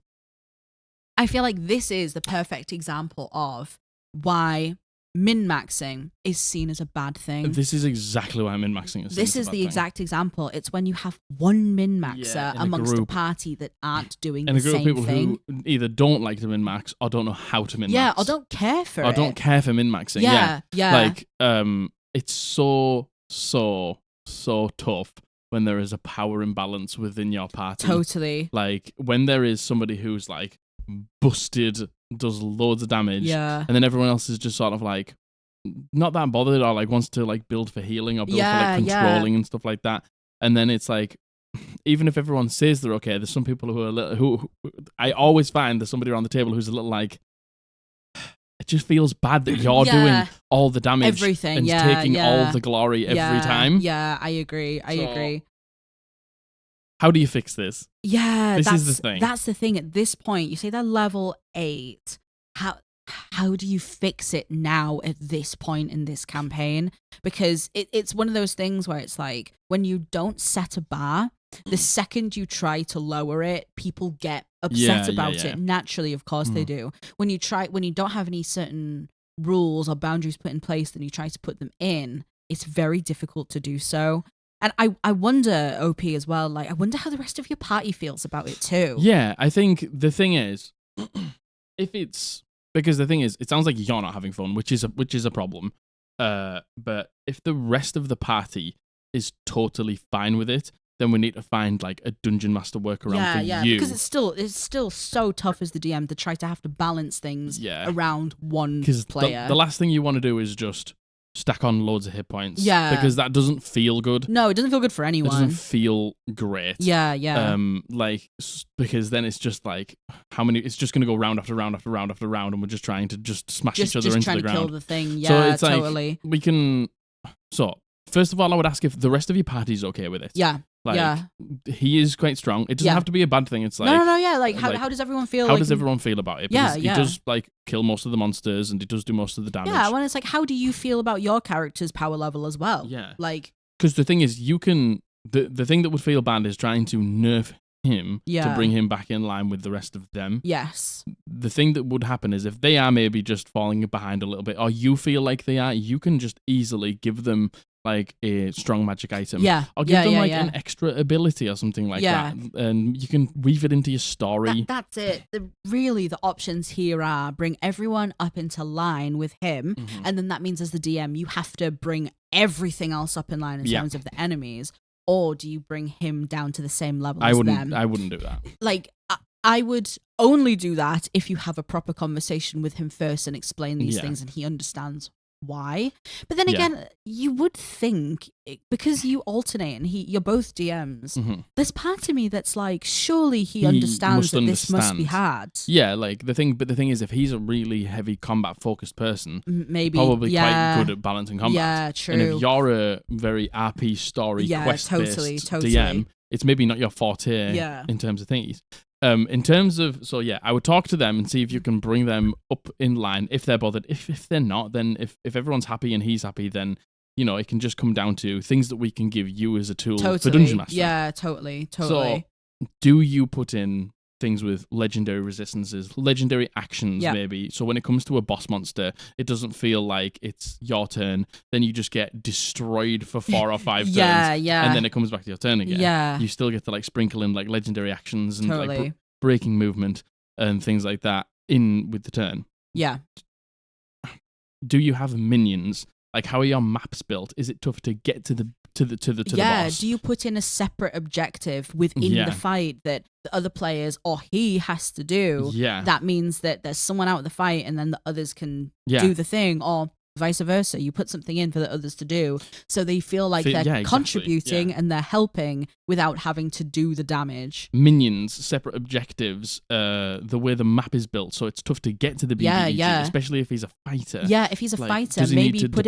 I feel like this is the perfect example of why min-maxing is seen as a bad thing. This is exactly why min-maxing is seen This as a is bad the thing. exact example. It's when you have one min-maxer amongst a party that aren't doing the same thing. And a group of people who either don't like to min-max or don't know how to min-max. Yeah, or don't care for it. Or don't care for min-maxing. Yeah. Like, it's so tough when there is a power imbalance within your party. Totally. Like, when there is somebody who's, like, busted, does loads of damage, and then everyone else is just sort of, like, not that bothered or, like, wants to, like, build for healing or build for, like, controlling and stuff like that. And then it's, like, even if everyone says they're okay, there's some people who are a little, who I always find there's somebody around the table who's a little, like, it just feels bad that you're doing all the damage, everything, and taking all the glory every time. Yeah, I agree. I agree. How do you fix this? Yeah, this is the thing. That's the thing. At this point, you say they're level 8. How do you fix it now at this point in this campaign? Because it's one of those things where it's like when you don't set a bar, the second you try to lower it, people get upset about it. Naturally, of course they do. When you don't have any certain rules or boundaries put in place, then you try to put them in, it's very difficult to do so. And I wonder, OP, as well, like, I wonder how the rest of your party feels about it too. Yeah, I think the thing is, because the thing is, it sounds like you're not having fun, which is a problem. But if the rest of the party is totally fine with it, then we need to find, like, a dungeon master workaround for you. Yeah, because it's still so tough as the DM to try to have to balance things around one player. The last thing you want to do is just stack on loads of hit points. Yeah. Because that doesn't feel good. No, it doesn't feel good for anyone. It doesn't feel great. Yeah. Like, because then it's just like, how many, it's just going to go round after round after round after round, and we're just trying to smash each other into the ground. Just trying to kill the thing. Yeah, so it's totally. So, first of all, I would ask if the rest of your party's okay with it. Yeah. Like, he is quite strong. It doesn't have to be a bad thing. It's like... No, yeah. Like, how does everyone feel? How does everyone feel about it? Because he does, like, kill most of the monsters, and he does do most of the damage. Yeah, when it's like, how do you feel about your character's power level as well? Yeah. Like... Because the thing is, you can... The thing that would feel bad is trying to nerf him to bring him back in line with the rest of them. Yes. The thing that would happen is if they are maybe just falling behind a little bit, or you feel like they are, you can just easily give them, like, a strong magic item. Yeah. Or give them, like, an extra ability or something like that. And you can weave it into your story. That's it. Really, the options here are bring everyone up into line with him. Mm-hmm. And then that means as the DM, you have to bring everything else up in line in terms of the enemies. Or do you bring him down to the same level as them? I wouldn't do that. Like, I would only do that if you have a proper conversation with him first and explain these things and he understands why. But then again, you would think, because you alternate and you're both DMs, there's part of me that's like, surely he understands that this must be hard. Yeah, like, the thing is, if he's a really heavy combat focused person, maybe probably quite good at balancing combat. Yeah, true. And if you're a very RP story quest based DM, it's maybe not your forte in terms of things. In terms of, I would talk to them and see if you can bring them up in line if they're bothered. If they're not, then if everyone's happy and he's happy, then, you know, it can just come down to things that we can give you as a tool for Dungeon Master. Yeah, totally. So, do you put in things with legendary resistances, legendary actions maybe? So when it comes to a boss monster, it doesn't feel like it's your turn. Then you just get destroyed for 4 or 5 turns. And then it comes back to your turn again. Yeah. You still get to, like, sprinkle in, like, legendary actions and like breaking movement and things like that in with the turn. Yeah. Do you have minions? Like, how are your maps built? Is it tough to get to the the boss. Do you put in a separate objective within the fight that the other players or he has to do? Yeah. That means that there's someone out of the fight and then the others can do the thing, or vice versa. You put something in for the others to do, so they feel like they're contributing and they're helping without having to do the damage. Minions, separate objectives, the way the map is built, so it's tough to get to the BBEG, especially if he's a fighter. Yeah, if he's a fighter, maybe put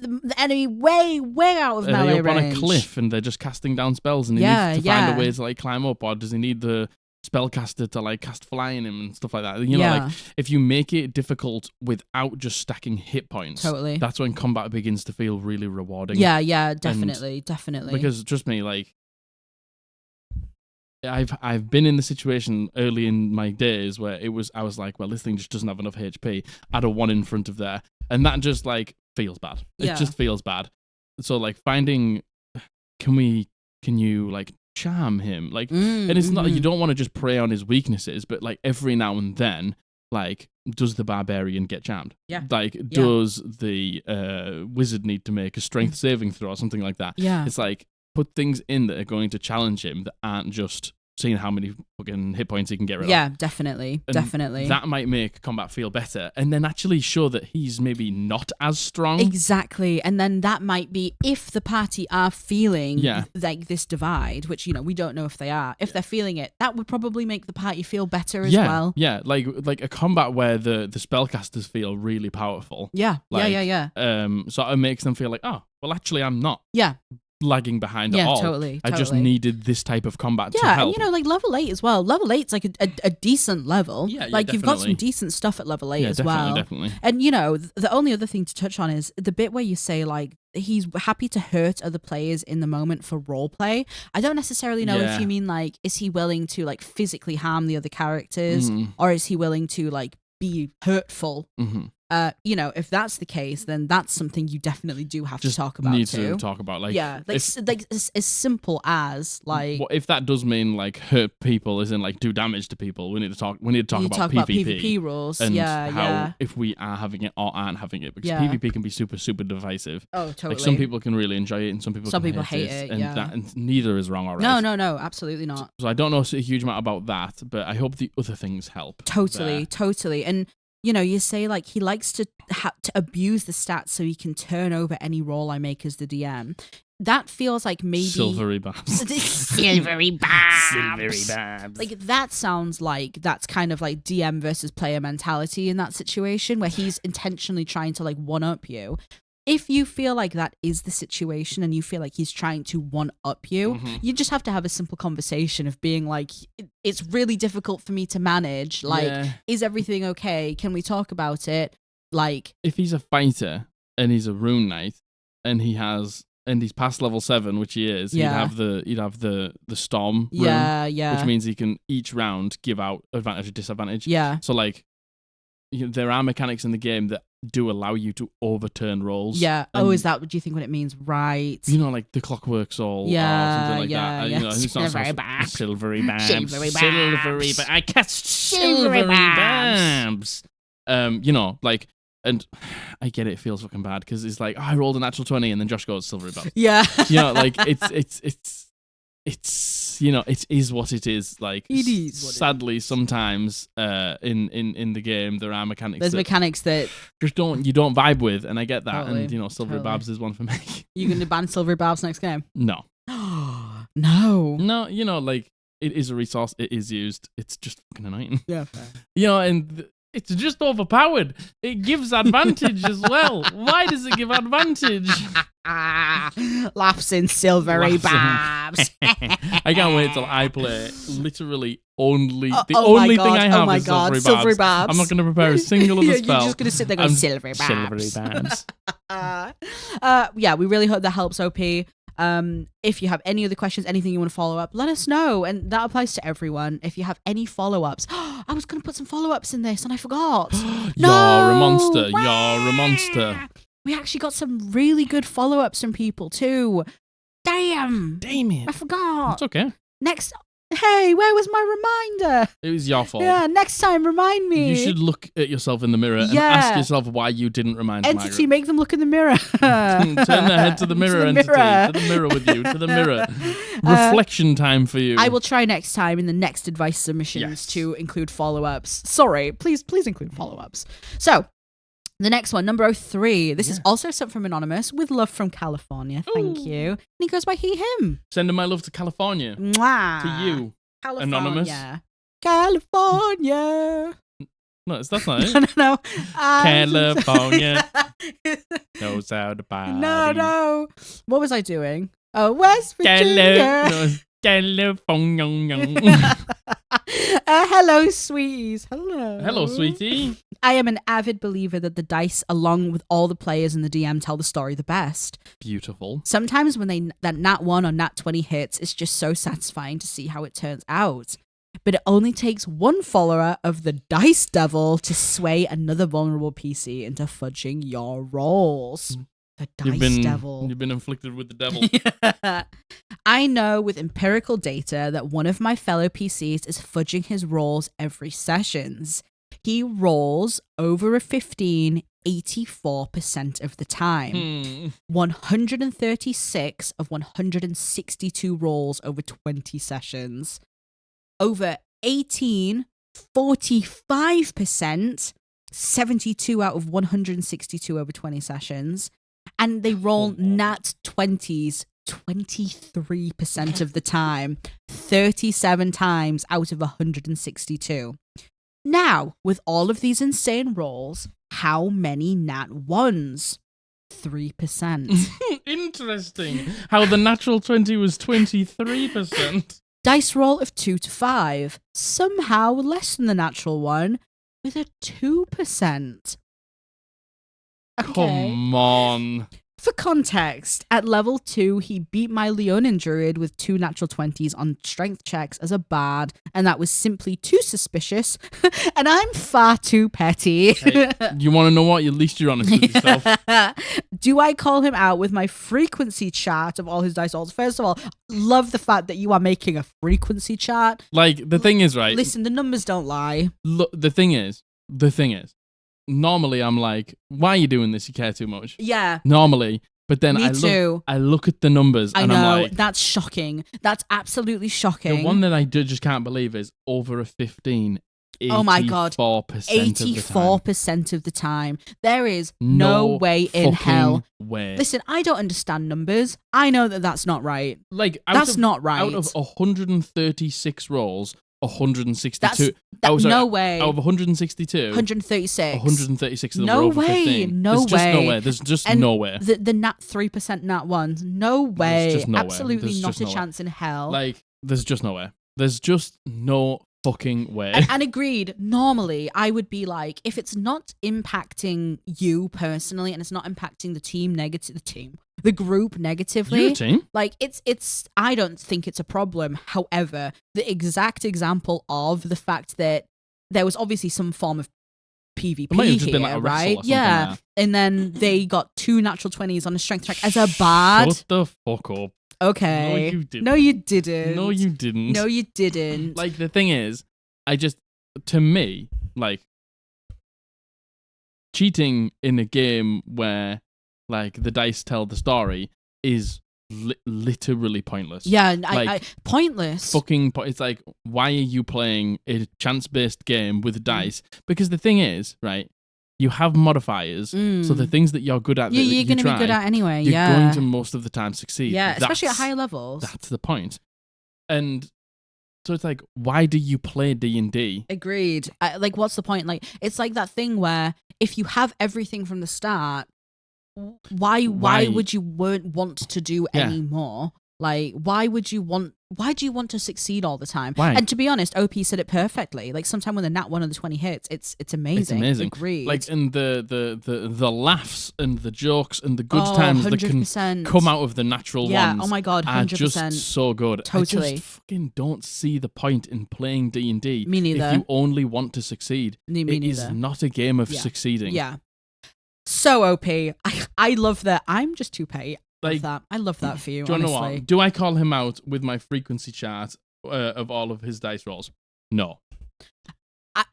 the enemy way out of melee range. Up on a cliff and they're just casting down spells and he needs to find a way to like climb up, or does he need the spellcaster to like cast flying him and stuff like that? You know, like if you make it difficult without just stacking hit points, that's when combat begins to feel really rewarding. Yeah, definitely. Because trust me, like I've been in the situation early in my days where I was like, well, this thing just doesn't have enough HP. Add a 1 in front of there, and that just like feels bad. It just feels bad. So like finding, can you like charm him, like, and it's not, you don't want to just prey on his weaknesses, but like every now and then, like, does the barbarian get charmed? Does the wizard need to make a strength saving throw or something like that? It's like, put things in that are going to challenge him that aren't just seeing how many fucking hit points he can get rid of. Definitely. That might make combat feel better, and then actually show that he's maybe not as strong. Exactly, and then that might be, if the party are feeling like this divide, which, you know, we don't know if they are. If they're feeling it, that would probably make the party feel better as well. Yeah, like a combat where the spellcasters feel really powerful. Sort of makes them feel like, oh, well, actually, I'm not. Lagging behind at all. Totally. I just needed this type of combat to help. And, you know, like level 8 as well. Level 8's like a decent level. Like, you've got some decent stuff at level 8 as well. Definitely. And, you know, the only other thing to touch on is the bit where you say, like, he's happy to hurt other players in the moment for roleplay. I don't necessarily know if you mean, like, is he willing to, like, physically harm the other characters, or is he willing to, like, be hurtful? You know, if that's the case, then that's something you definitely do have to talk about. To talk about, like, as simple as, like, if that does mean like hurt people, as in like do damage to people, we need to talk about PvP rules, and how if we are having it or aren't having it, because PvP can be super divisive. Oh, totally. Like, some people can really enjoy it and some people hate it, and neither is wrong or right. No, absolutely not. So I don't know a huge amount about that, but I hope the other things help. Totally. And, you know, you say, like, he likes to abuse the stats so he can turn over any role I make as the DM. That feels like maybe... Silvery Babs. Silvery Babs. Like, that sounds like that's kind of like DM versus player mentality in that situation, where he's intentionally trying to, like, one-up you. If you feel like that is the situation and you feel like he's trying to one-up you, you just have to have a simple conversation of being like, it's really difficult for me to manage. Like, is everything okay? Can we talk about it? Like, if he's a fighter and he's a rune knight and he's past level 7, which he is, he'd have the storm rune, which means he can each round give out advantage or disadvantage. So, like, there are mechanics in the game that do allow you to overturn rolls. Is that what you think what it means? Right. You know, like the Clockwork Soul or something like that. You know, Silvery Babs. Silvery Babs. I cast Silvery Babs. You know, like, and I get it feels fucking bad because it's like, oh, I rolled a natural 20 and then Josh goes Silvery Babs. You know, like, it's you know, it is what it is. Like, it is what sadly it is. Sometimes in the game there are mechanics. There's mechanics that just you don't vibe with, and I get that. Totally. And, you know, Silvery Babs is one for me. You gonna ban Silvery Babs next game? No. No, you know, like, it is a resource, it is used, it's just fucking annoying. Yeah, fair. You know, and it's just overpowered. It gives advantage as well. Why does it give advantage? Laughs in Silvery Babs. I can't wait till I play literally only the only thing I have is Silvery Babs. I'm not going to prepare a single other spell. You're just going to sit there going Silvery Babs. Silvery Babs. Yeah, we really hope that helps, OP. If you have any other questions, anything you want to follow up, let us know. And that applies to everyone. If you have any follow-ups, I was going to put some follow-ups in this and I forgot. You're a monster. You're a monster. We actually got some really good follow-ups from people too. Damn it. I forgot. It's okay. Next Hey, where was my reminder? It was your fault. Yeah, next time, remind me. You should look at yourself in the mirror and ask yourself why you didn't remind Entity, Margaret. make them look in the mirror. Turn their head to the mirror, Entity. To the mirror with you. To the mirror. Reflection time for you. I will try next time in the next advice submissions to include follow-ups. Sorry, please include follow-ups. So, the next one, number 03. This is also sent from Anonymous with love from California. Thank you. And he goes by he, him. Sending my love to California. Mwah. To you. California. Anonymous. California. No, that's not it. No. California knows how to party. No. What was I doing? Oh, West Virginia. California. Hello, sweeties. Hello, sweetie. I am an avid believer that the dice, along with all the players and the DM, tell the story the best. Beautiful. Sometimes when that nat 1 or nat 20 hits, it's just so satisfying to see how it turns out. But it only takes one follower of the Dice Devil to sway another vulnerable PC into fudging your rolls. The Dice Devil. You've been inflicted with the devil. I know with empirical data that one of my fellow PCs is fudging his rolls every sessions. He rolls over a 15 84% of the time. 136 of 162 rolls over 20 sessions. Over 18, 45%, 72 out of 162 over 20 sessions. And they roll nat 20s 23% of the time, 37 times out of 162. Now, with all of these insane rolls, how many nat 1s? 3%. Interesting. How the natural 20 was 23%. Dice roll of 2 to 5, somehow less than the natural one, with a 2%. Okay. Come on. For context, at level 2, he beat my Leonin Druid with 2 natural 20s on strength checks as a bard, and that was simply too suspicious, and I'm far too petty. Hey, you want to know what? At least you're honest with yourself. Do I call him out with my frequency chart of all his dice rolls? First of all, love the fact that you are making a frequency chart. Like, the thing is, right? Listen, the numbers don't lie. Look, the thing is, normally I'm like, why are you doing this? You care too much. Yeah. Normally. But then I look at the numbers and I'm like, that's shocking. That's absolutely shocking. The one that I just can't believe is over a 15. Oh my God. 84% of the time. There is no way in hell. Listen, I don't understand numbers. I know that that's not right. Like, that's not right. Out of 136 rolls, 162. No way. Out of 162. 136. 136 of them no were over way. 15. No way. There's just and nowhere. The nat 3% nat 1s. No way. There's just nowhere. Absolutely There's not just a nowhere. chance in hell. Like, there's just nowhere. There's just no fucking way. And agreed, normally I would be like, if it's not impacting you personally and it's not impacting the group negatively, Your team? like it's I don't think it's a problem. However, the exact example of the fact that there was obviously some form of PvP here, like right? Yeah. And then they got 2 natural 20s on a strength check as a bard. Shut the fuck up. Okay. No, you didn't. No, you didn't. No, you didn't. No, you didn't. Like, the thing is, to me, like, cheating in a game where, like, the dice tell the story is literally pointless. Yeah, like, pointless. It's like, why are you playing a chance-based game with dice? Because the thing is, right, you have modifiers, so the things that you're good at, you're going to be good at anyway. You're going to most of the time succeed. Yeah, especially at higher levels. That's the point. And so it's like, why do you play D&D? Agreed. Like, what's the point? Like, it's like that thing where if you have everything from the start, why would you want to do any more? Like, why do you want to succeed all the time? Why? And to be honest, OP said it perfectly. Like, sometime when the nat 1 of the 20 hits, it's amazing. It's amazing. Agreed. Like, and the laughs and the jokes and the good times 100%. that can come out of the natural ones. Yeah, oh my God, 100%. Are just so good. Totally. I just fucking don't see the point in playing D&D. Me neither. If you only want to succeed. Me it neither. is not a game of succeeding. Yeah. So OP. I love that. I'm just too petty. Like, I love that for you. Do you know what? Do I call him out with my frequency chart of all of his dice rolls? No.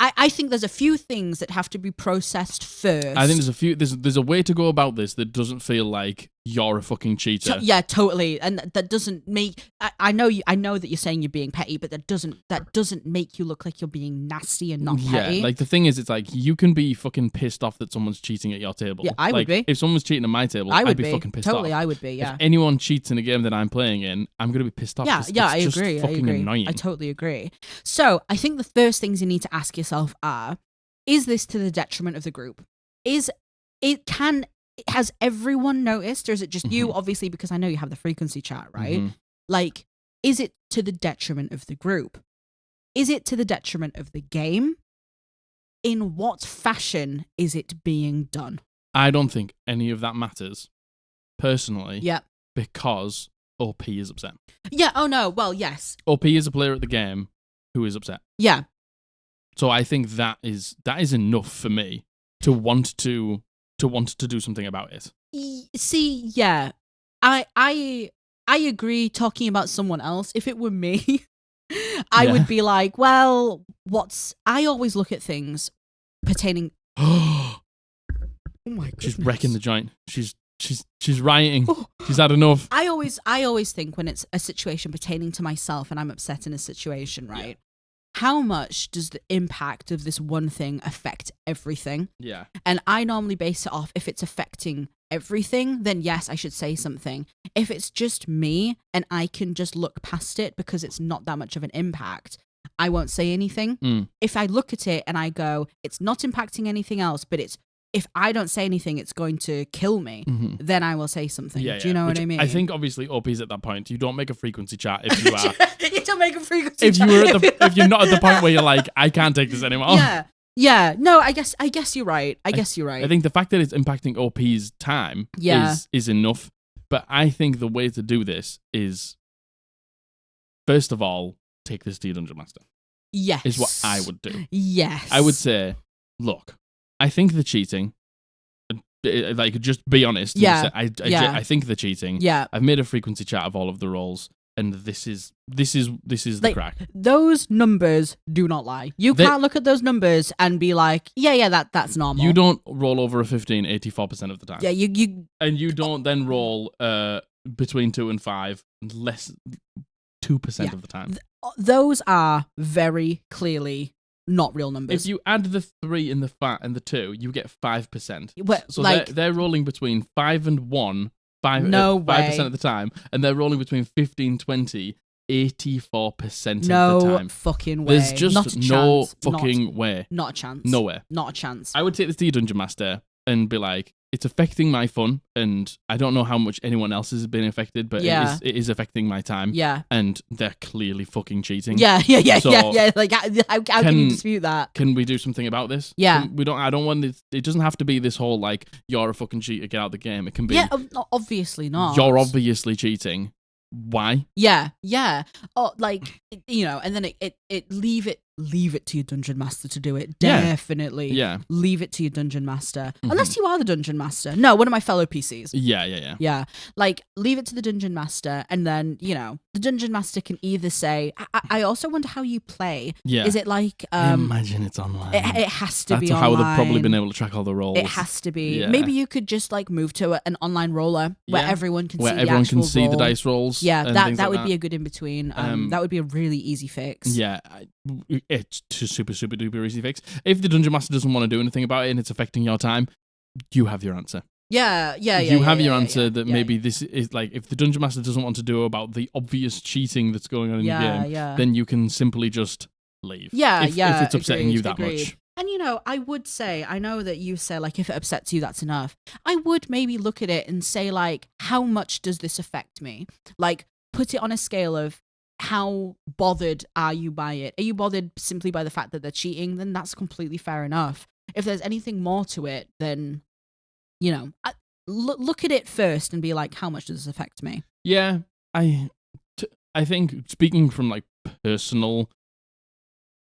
I think there's a few things that have to be processed first. I think there's a way to go about this that doesn't feel like you're a fucking cheater. Yeah, totally, and that doesn't make. I know that you're saying you're being petty, but that doesn't make you look like you're being nasty and not petty. Yeah, like the thing is, it's like you can be fucking pissed off that someone's cheating at your table. Yeah, I would be. If someone was cheating at my table, I'd be fucking pissed off. Totally, I would be. Yeah. If anyone cheats in a game that I'm playing in, I'm gonna be pissed off. Yeah, I agree. Fucking annoying. I totally agree. So I think the first things you need to ask yourself are: is this to the detriment of the group? Has everyone noticed, or is it just you? Obviously, because I know you have the frequency chat, right? Like, is it to the detriment of the group? Is it to the detriment of the game? In what fashion is it being done? I don't think any of that matters, personally. Yeah. Because OP is upset. Yeah. Oh no. Well, yes. OP is a player at the game who is upset. Yeah. So I think that is enough for me to want to do something about it. See, yeah, I agree. Talking about someone else, if it were me, I would be like, well, I always look at things pertaining. Oh my goodness. She's wrecking the joint. She's rioting. She's had enough. I always think when it's a situation pertaining to myself and I'm upset in a situation, right? Yeah. How much does the impact of this one thing affect everything? Yeah. And I normally base it off, if it's affecting everything, then yes, I should say something. If it's just me and I can just look past it because it's not that much of an impact, I won't say anything. If I look at it and I go, it's not impacting anything else, but if I don't say anything, it's going to kill me, then I will say something. Yeah, Do you know what I mean? I think obviously OP's at that point. You don't make a frequency chat if you are. You don't make a frequency chat. If you're not at the point where you're like, I can't take this anymore. Yeah. Yeah. No, I guess you're right. I guess you're right. I think the fact that it's impacting OP's time is enough. But I think the way to do this is, first of all, take this to your Dungeon Master. Yes. Is what I would do. Yes. I would say, look, I think they're cheating. Like, just be honest. Yeah. I think they're cheating. Yeah. I've made a frequency chat of all of the rolls, and this is the crack. Those numbers do not lie. You can't look at those numbers and be like, that's normal. You don't roll over a 15 84% of the time. Yeah, you and you don't then roll between 2 and 5 less 2% of the time. Those are very clearly not real numbers. If you add the 3 and the 2, you get 5%. So like, they're rolling between 5 and 1, 5% of the time, and they're rolling between 15, 20, 84% of the no time. Fucking way. There's just no fucking way. Not a chance. Nowhere. Not a chance. I would take this to your Dungeon Master and be like, it's affecting my fun, and I don't know how much anyone else has been affected, but it is affecting my time. Yeah. And they're clearly fucking cheating. Yeah. Like, how can you dispute that? Can we do something about this? Yeah. I don't want it. It doesn't have to be this whole, like, you're a fucking cheater, get out the game. It can be. Yeah, obviously not. You're obviously cheating. Why? Yeah. Oh, like, and then it leave it to your Dungeon Master to do it. Definitely. Yeah. Leave it to your Dungeon Master. Unless you are the Dungeon Master. No, one of my fellow PCs. Yeah. Like, leave it to the Dungeon Master, and then, the Dungeon Master can either say, I also wonder how you play. Yeah. Is it like... I imagine it's online. It has to be That's online. how they've probably been able to track all the rolls. It has to be. Yeah. Maybe you could just, like, move to an online roller where everyone can see the dice rolls. Yeah, that would be a good in-between. That would be a really easy fix. Yeah, it's super duper easy fix. If the Dungeon Master doesn't want to do anything about it and it's affecting your time, you have your answer. Yeah. You have your answer that maybe this is like, if the Dungeon Master doesn't want to do about the obvious cheating that's going on in the game, then you can simply just leave. If it's upsetting you that much. And I would say, I know that you say, like, if it upsets you, that's enough. I would maybe look at it and say, like, how much does this affect me? Like, put it on a scale of how bothered are you by it? Are you bothered simply by the fact that they're cheating? Then that's completely fair enough. If there's anything more to it, then, look at it first and be like, how much does this affect me? Yeah, I think, speaking from, like, personal...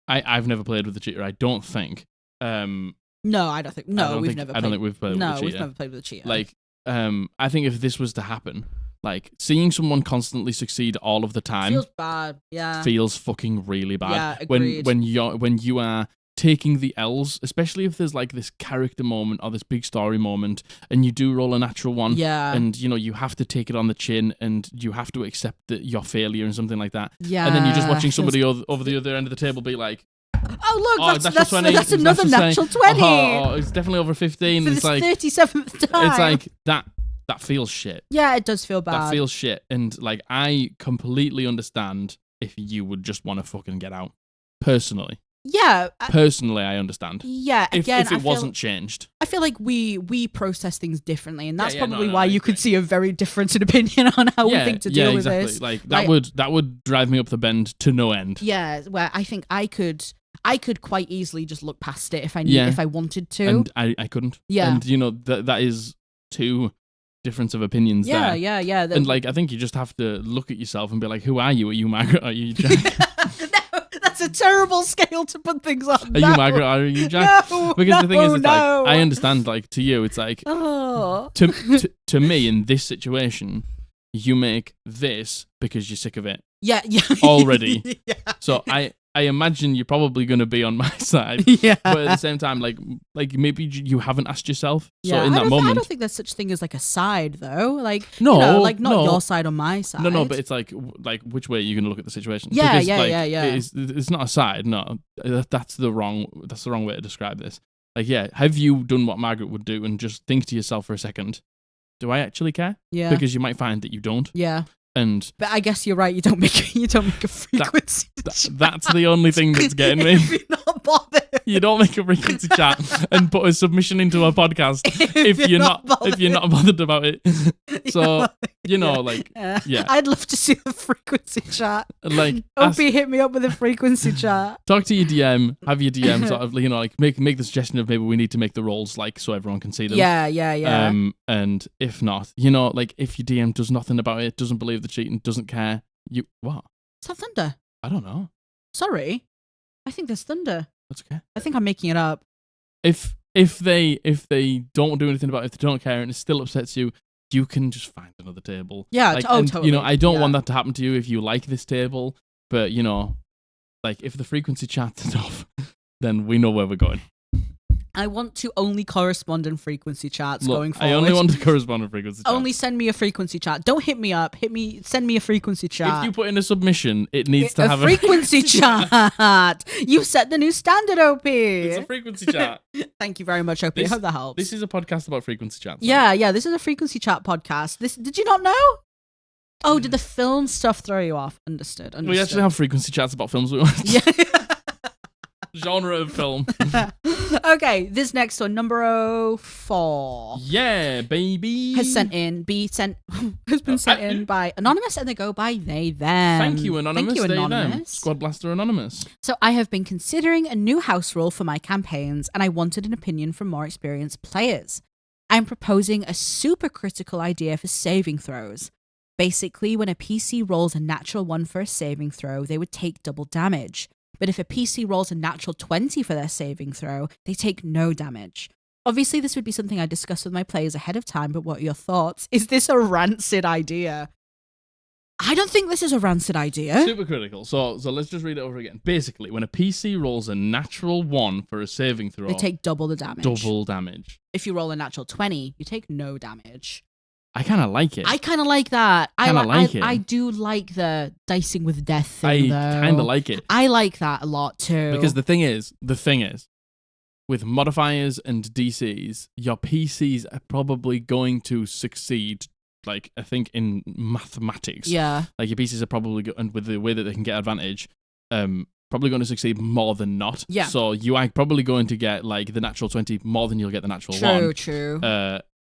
I've never played with a cheater, I don't think. No, I don't think... No, we've never played... I don't think we've played with a cheater. No, we've never played with a cheater. Like, I think if this was to happen, Like seeing someone constantly succeed all of the time feels bad. Yeah, feels fucking really bad. Yeah, agreed. When you are taking the L's, especially if there's like this character moment or this big story moment, and you do roll a natural one, Yeah. and you know you have to take it on the chin, and you have to accept that your failure and something like that. Yeah. And then you're just watching somebody over the other end of the table be like, oh look, that's 20. that's another natural 20 Oh, it's definitely over 15. for It's this like 37th time. it's like that feels shit. Yeah, it does feel bad. That feels shit. And like I completely understand if you would just want to fucking get out. Personally. Yeah. Personally, I understand. Yeah, again, if it wasn't changed. I feel like we process things differently, and that's Yeah, probably no, why I you agree. could see a very difference in opinion on how we think to deal with exactly. this. Like that would drive me up the bend to no end. Yeah, where I think I could quite easily just look past it if I wanted to. And I couldn't. Yeah. And you know that is two difference of opinions there. Yeah. And like I think you just have to look at yourself and be like, who are you? Are you Margaret? Are you Jack? No, that's a terrible scale to put things on. Are you Margaret? Or are you Jack? No, because the thing is, it's like no. I understand. Like to you, it's like to me in this situation, you make this because you're sick of it. Yeah. Already. Yeah. So I imagine you're probably going to be on my side. Yeah. But at the same time, like maybe you haven't asked yourself. So Yeah, in that moment, I don't think there's such thing as like a side though. Like No, you know, like not no. your side or my side. no, but it's like which way are you going to look at the situation? Yeah, because, yeah, like, yeah. It's not a side. No, that's the wrong way to describe this. Like, yeah, have you done what Margaret would do and just think to yourself for a second? Do I actually care? Yeah. Because you might find that you don't. Yeah. And But I guess you're right. You don't make a frequency. that's the only thing that's getting me. If you're not bothered. You don't make a frequency chat and put a submission into a podcast if you're not bothered about it. So you know, like yeah, I'd love to see the frequency chat. like Opie, hit me up with a frequency chat. talk to your DM, have your DM sort of, you know, like make the suggestion of maybe we need to make the rolls like so everyone can see them. Yeah. And if not, you know, like if your DM does nothing about it, doesn't believe the cheating, doesn't care, you what? Is that thunder? I don't know. Sorry, I think there's thunder. That's okay. I think I'm making it up. If they don't do anything about it, if they don't care and it still upsets you, you can just find another table. Yeah. Like, Totally. You know, I don't want that to happen to you if you like this table, but you know, like if the frequency chat's enough, then we know where we're going. I want to only correspond in frequency chats Look, going forward. I only want to correspond with frequency chat. Only send me a frequency chat. Don't hit me up. Send me a frequency chat. If you put in a submission, it needs to a have frequency chat. You've set the new standard, OP. It's a frequency chat. Thank you very much, OP. I hope that helps. This is a podcast about frequency chats. Yeah. This is a frequency chat podcast. Did you not know? Oh, did the film stuff throw you off? Understood. We actually have frequency chats about films we watch. Yeah. Genre of film. Okay, this next one, number 4. Yeah, baby. Has been sent in by Anonymous, and they go by they, them. Thank you, Anonymous. Thank you, They, Anonymous. them. Squad Blaster Anonymous. So I have been considering a new house rule for my campaigns, and I wanted an opinion from more experienced players. I'm proposing a super critical idea for saving throws. Basically, when a PC rolls a natural 1 for a saving throw, they would take double damage. But if a PC rolls a natural 20 for their saving throw, they take no damage. Obviously, this would be something I discussed with my players ahead of time, but what are your thoughts? Is this a rancid idea? I don't think this is a rancid idea. Super critical. So let's just read it over again. Basically, when a PC rolls a natural 1 for a saving throw, They take double the damage. double damage. If you roll a natural 20, you take no damage. I kind of like it. I kind of like that. it. I do like the dicing with death thing, I kind of like it. I like that a lot too. Because the thing is, with modifiers and DCs, your PCs are probably going to succeed, like, I think, in mathematics. Yeah. Like, your PCs are probably, and with the way that they can get advantage, probably going to succeed more than not. Yeah. So you are probably going to get, like, the natural 20 more than you'll get the natural 1. True.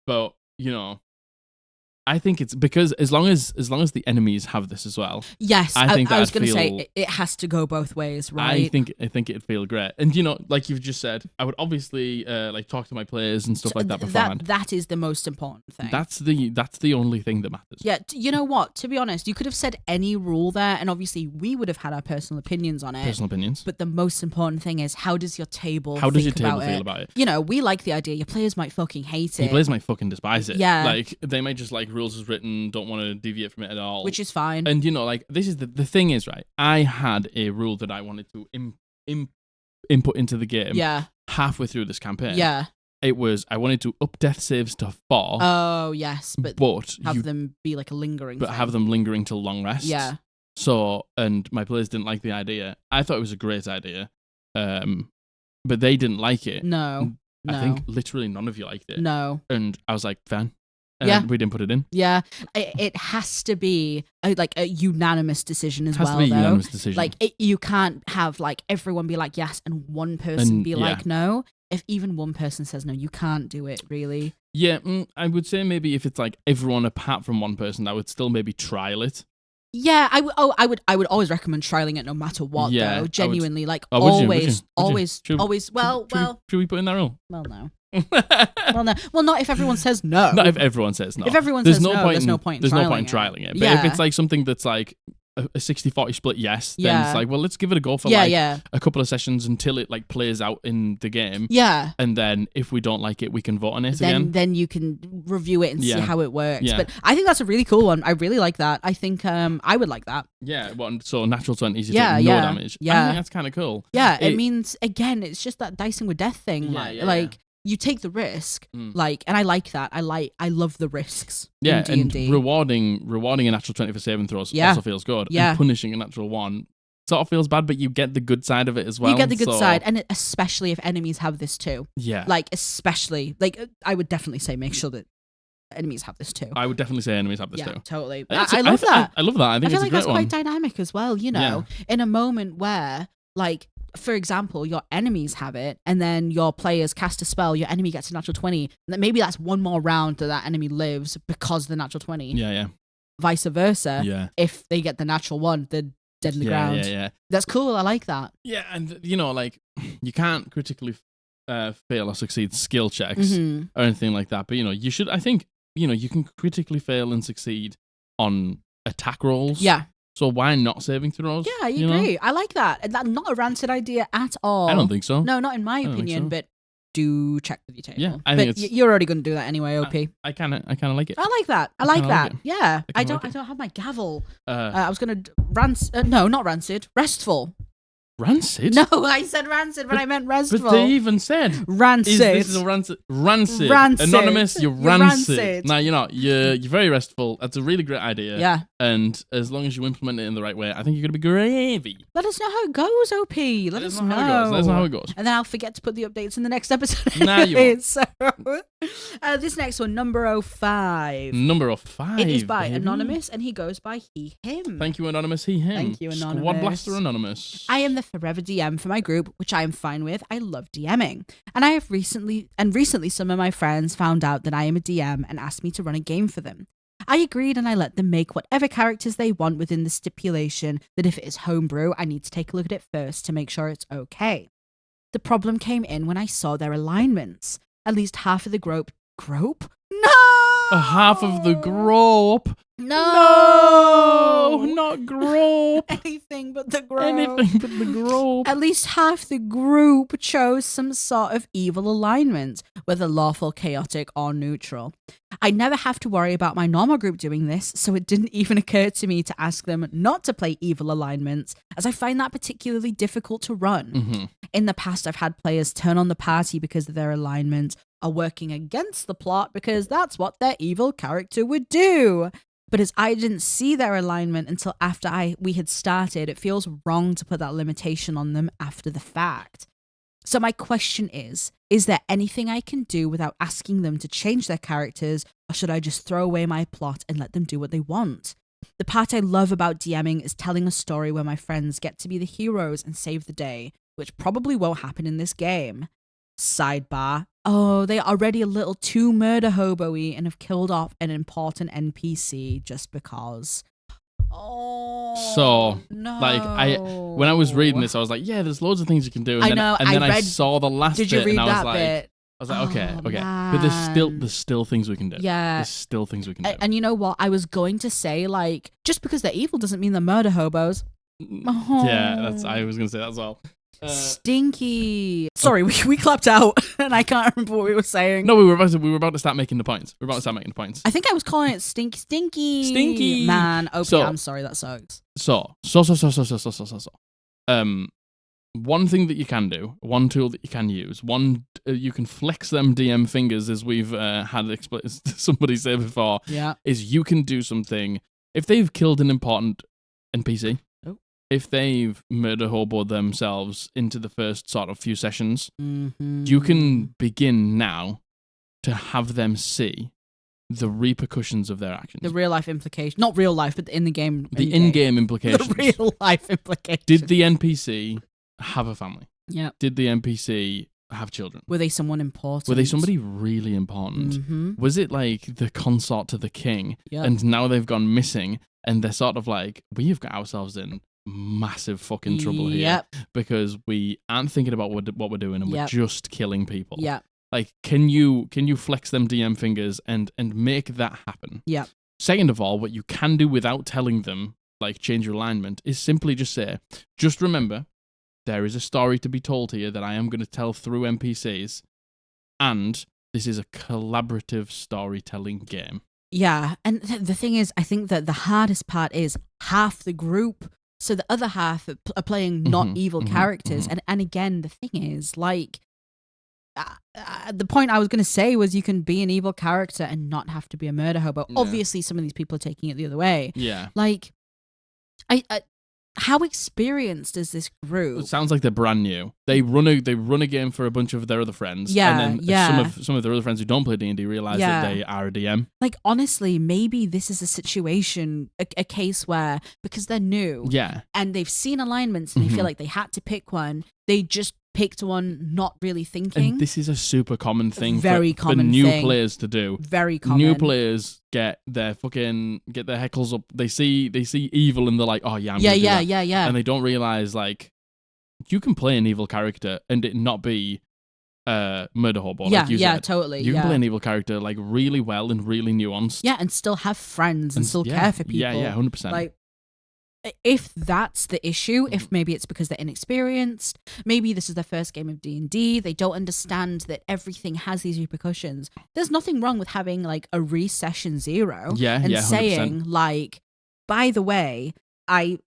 But, you know, I think it's because as long as the enemies have this as well. Yes, I think I was going to say it has to go both ways, right? I think it'd feel great, and you know, like you've just said, I would obviously like talk to my players and stuff like that beforehand. That is the most important thing. That's the only thing that matters. Yeah, you know what? To be honest, you could have said any rule there, and obviously we would have had our personal opinions on it. Personal opinions. But the most important thing is how does your table? How does your feel about it? You know, we like the idea. Your players might fucking hate it. Your players might fucking despise it. Yeah. Like they might just like rules as written, don't want to deviate from it at all. Which is fine. And, like, this is the thing is, right, I had a rule that I wanted to input into the game halfway through this campaign. Yeah. It was, I wanted to up death saves to 4. Oh, yes. But have them be like a lingering But thing. have them lingering till long rests. Yeah. So, and my players didn't like the idea. I thought it was a great idea. But they didn't like it. No. I think literally none of you liked it. No. And I was like, fine. And we didn't put it in. Yeah. It has to be a unanimous decision as well, It has to be a though. unanimous decision. Like, you can't have, like, everyone be like, yes, and one person be like, no. If even one person says no, you can't do it, really. Yeah, I would say maybe if it's like everyone apart from one person, I would still maybe trial it. Yeah, I would always recommend trialing it no matter what, though. Genuinely, always. Should we put in that rule? Well, no. Well, not if everyone says no. Not if everyone says no. If everyone says no, there's no point in trialing it. But if it's like something that's like a 60-40 split, yes, then it's like, well, let's give it a go for a couple of sessions until it like plays out in the game. Yeah. And then if we don't like it, we can vote on it again. Then you can review it and see how it works. Yeah. But I think that's a really cool one. I really like that. I think I would like that. Yeah, so natural 20s, you take no damage. Yeah. I think that's kind of cool. Yeah, it means, again, it's just that dicing with death thing. You take the risk, and I like that. I love the risks. Yeah, in D&D. And rewarding a natural 20 for saving throws also feels good. Yeah. And punishing a natural 1 sort of feels bad, but you get the good side of it as well. You get the good side, and especially if enemies have this too. Yeah. Like, especially, like, I would definitely say make sure that enemies have this too. I would definitely say enemies have this too. Yeah, totally. I love that. I love that. I think feel it's like a great that's quite dynamic as well, in a moment where, like, for example, your enemies have it, and then your players cast a spell, your enemy gets a natural 20, and then maybe that's one more round that enemy lives because of the natural 20. Yeah. Vice versa. If they get the natural 1, they're dead in the ground. Yeah. That's cool. I like that. Yeah, and, like, you can't critically fail or succeed skill checks or anything like that, but, you should, I think, you can critically fail and succeed on attack rolls. Yeah. So why not saving throws? Yeah, I agree. I like that. And that's not a rancid idea at all. I don't think so. No, not in my opinion, but do check with your table. Yeah, I think you're already going to do that anyway, OP. I kind of like it. I like that. I like that. Yeah. I don't have my gavel. I was going to not rancid. Restful. Rancid? No, I said rancid, but I meant restful. But they even said rancid. This is a rancid. Anonymous, you're rancid. No, you're not. You're very restful. That's a really great idea. Yeah. And as long as you implement it in the right way, I think you're going to be gravy. Let us know how it goes, OP. Let us know. Let us know how it goes. And then I'll forget to put the updates in the next episode. Nah, you won't. So, this next one, number 05. Number 05. It is by Anonymous, and he goes by he, him. Thank you, Anonymous. He, him. Thank you, Anonymous. Squad Blaster Anonymous. I am the forever DM for my group, which I am fine with. I love DMing. And I have recently some of my friends found out that I am a DM and asked me to run a game for them. I agreed, and I let them make whatever characters they want within the stipulation that if it is homebrew, I need to take a look at it first to make sure it's okay. The problem came in when I saw their alignments. At least half of the group. No! Half of the group. No, not group. Anything but the group. Anything but the group. At least half the group chose some sort of evil alignment, whether lawful, chaotic, or neutral. I never have to worry about my normal group doing this, so it didn't even occur to me to ask them not to play evil alignments, as I find that particularly difficult to run. Mm-hmm. In the past, I've had players turn on the party because of their alignment, are working against the plot because that's what their evil character would do. But as I didn't see their alignment until after we had started, it feels wrong to put that limitation on them after the fact. So my question is there anything I can do without asking them to change their characters, or should I just throw away my plot and let them do what they want? The part I love about DMing is telling a story where my friends get to be the heroes and save the day, which probably won't happen in this game. Sidebar. Oh, they are already a little too murder hobo-y and have killed off an important NPC just because. Oh, so, no. Like, when I was reading this, I was like, yeah, there's loads of things you can do. And then I saw the last bit, and I was like, okay. Man. But there's still things we can do. Yeah. There's still things we can do. And you know what? I was going to say, like, just because they're evil doesn't mean they're murder hobos. Yeah, I was going to say that as well. Stinky. Sorry, we clapped out, and I can't remember what we were saying. No, we were about to start making the points. I think I was calling it stinky. Stinky. Man, okay, So- I'm sorry, that sucks. So. One thing that you can do, one tool that you can use, you can flex them DM fingers, as we've had somebody say before, Yeah. is you can do something. If they've killed an important NPC, if they've murder hoboed themselves into the first sort of few sessions, you can begin now to have them see the repercussions of their actions. The real life implication. Not real life, but in the game. The in-game implications. The real life implications. Did the NPC have a family? Yeah. Did the NPC have children? Were they someone important? Were they somebody really important? Mm-hmm. Was it like the consort to the king? Yeah. And now they've gone missing, and they're sort of like, we've got ourselves in massive fucking trouble here because we aren't thinking about what we're doing, and we're just killing people. Yeah. Like, can you flex them DM fingers and make that happen? Yeah. Second of all, what you can do without telling them, like, change your alignment, is simply just say, just remember, there is a story to be told here that I am going to tell through NPCs, and this is a collaborative storytelling game. Yeah, and the thing is, I think that the hardest part is half the group, so the other half are playing not evil characters. And again, the thing is, like, the point I was going to say was you can be an evil character and not have to be a murder hobo. Yeah. Obviously, some of these people are taking it the other way. Yeah. Like, how experienced is this group? It sounds like they're brand new. They run a game for a bunch of their other friends. Yeah, and then some of their other friends who don't play D&D realize that they are a DM. Like, honestly, maybe this is a situation, a case where, because they're new and they've seen alignments and they feel like they had to pick one, they just picked one not really thinking. And this is a super common thing for new players to do. Very common. New players get their heckles up. They see evil and they're like, oh yeah, I'm gonna do that. And they don't realize, like, you can play an evil character and it not be murder hobo. Like you said. Totally. You can play an evil character like really well and really nuanced. Yeah, and still have friends and still care for people. Yeah, 100%. Like, if that's the issue, if maybe it's because they're inexperienced, maybe this is their first game of D&D, they don't understand that everything has these repercussions. There's nothing wrong with having, like, a re-session 0 and saying, 100%. Like, by the way,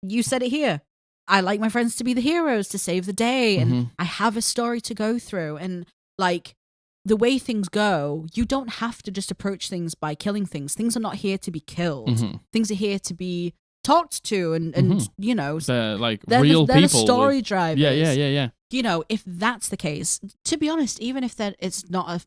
you said it here, I like my friends to be the heroes, to save the day, and I have a story to go through, and, like, the way things go, you don't have to just approach things by killing things. Things are not here to be killed. Things are here to be talked to, and you know, they're like they're real they're people. The story drivers. Yeah. You know, if that's the case, to be honest, even if it's not a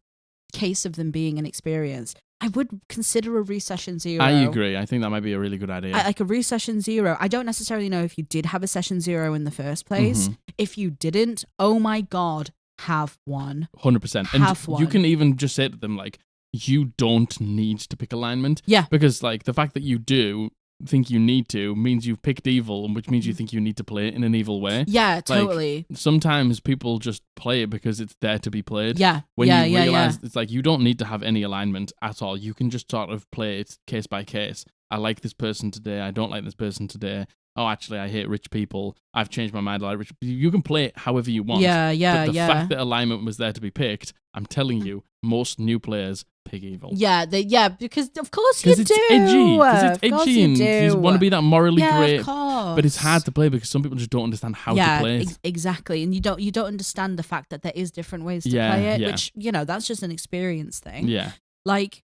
case of them being inexperienced, I would consider a re-session 0. I agree. I think that might be a really good idea. Like a re-session 0. I don't necessarily know if you did have a session 0 in the first place. If you didn't, oh my God, have one. 100%. Have and one. You can even just say to them, like, you don't need to pick alignment. Yeah. Because, like, the fact that you do think you need to means you've picked evil, which means you think you need to play it in an evil way. Yeah, totally. Like, sometimes people just play it because it's there to be played. Yeah. When you realize it's like you don't need to have any alignment at all. You can just sort of play it case by case. I like this person today. I don't like this person today. Oh, actually, I hate rich people. I've changed my mind. I like rich. You can play it however you want. Yeah. But the fact that alignment was there to be picked, I'm telling you, most new players pick evil. Yeah, because of course you do. Because it's edgy. Because it's edgy, and you want to be that morally great. Of course. But it's hard to play because some people just don't understand how to play it. Exactly, and you don't understand the fact that there is different ways to play it, which, you know, that's just an experience thing. Yeah. Like,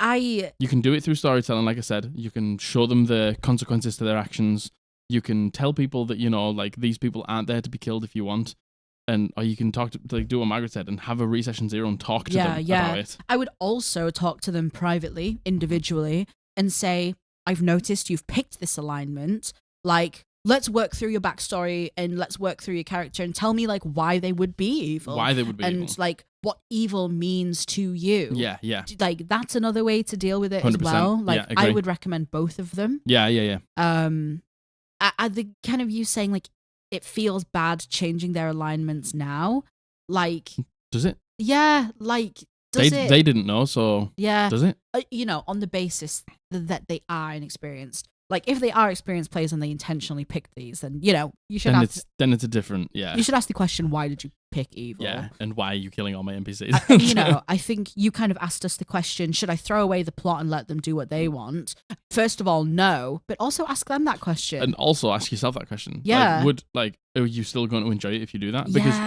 you can do it through storytelling, like I said. You can show them the consequences to their actions. You can tell people that, you know, like, these people aren't there to be killed if you want. Or you can talk to, like, do what Margaret said, and have a re-session 0 and talk to them about it. I would also talk to them privately, individually, and say, I've noticed you've picked this alignment. Like, let's work through your backstory and let's work through your character and tell me, like, why they would be evil. And, like, what evil means to you. Yeah. Like, that's another way to deal with it 100%. as well. Like, Yeah, I would recommend both of them. Yeah. The kind of you saying, like, it feels bad changing their alignments now. Like, does it? Yeah, like, does it? They didn't know, so yeah. Does it? You know, on the basis that they are inexperienced. Like, if they are experienced players and they intentionally pick these, then, you should then it's a different, you should ask the question, why did you pick evil? Yeah, and why are you killing all my NPCs? I think you kind of asked us the question, should I throw away the plot and let them do what they want? First of all, no, but also ask them that question. And also ask yourself that question. Yeah. Are you still going to enjoy it if you do that? Because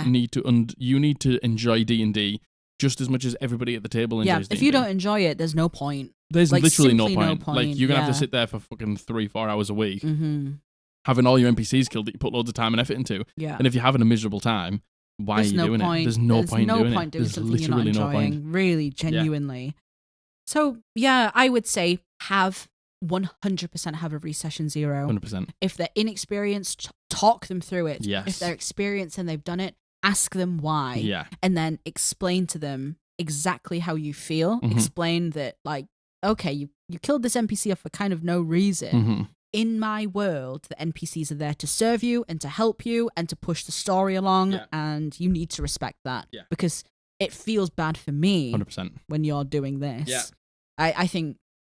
you need to enjoy D&D just as much as everybody at the table enjoys D&D. If you don't enjoy it, there's no point. There's literally no no point. Like, you're going to have to sit there for fucking 3-4 hours a week, having all your NPCs killed that you put loads of time and effort into. Yeah. And if you're having a miserable time, why are you doing it? There's no point doing it. There's something you're not enjoying, really, genuinely. Yeah. So, yeah, I would say 100% have a recession 0. 100%. If they're inexperienced, talk them through it. Yes. If they're experienced and they've done it, ask them why. Yeah. And then explain to them exactly how you feel. Explain that, like, okay, you killed this NPC off for kind of no reason. In my world, the NPCs are there to serve you and to help you and to push the story along, and you need to respect that because it feels bad for me 100%. when you're doing this. Yeah. I think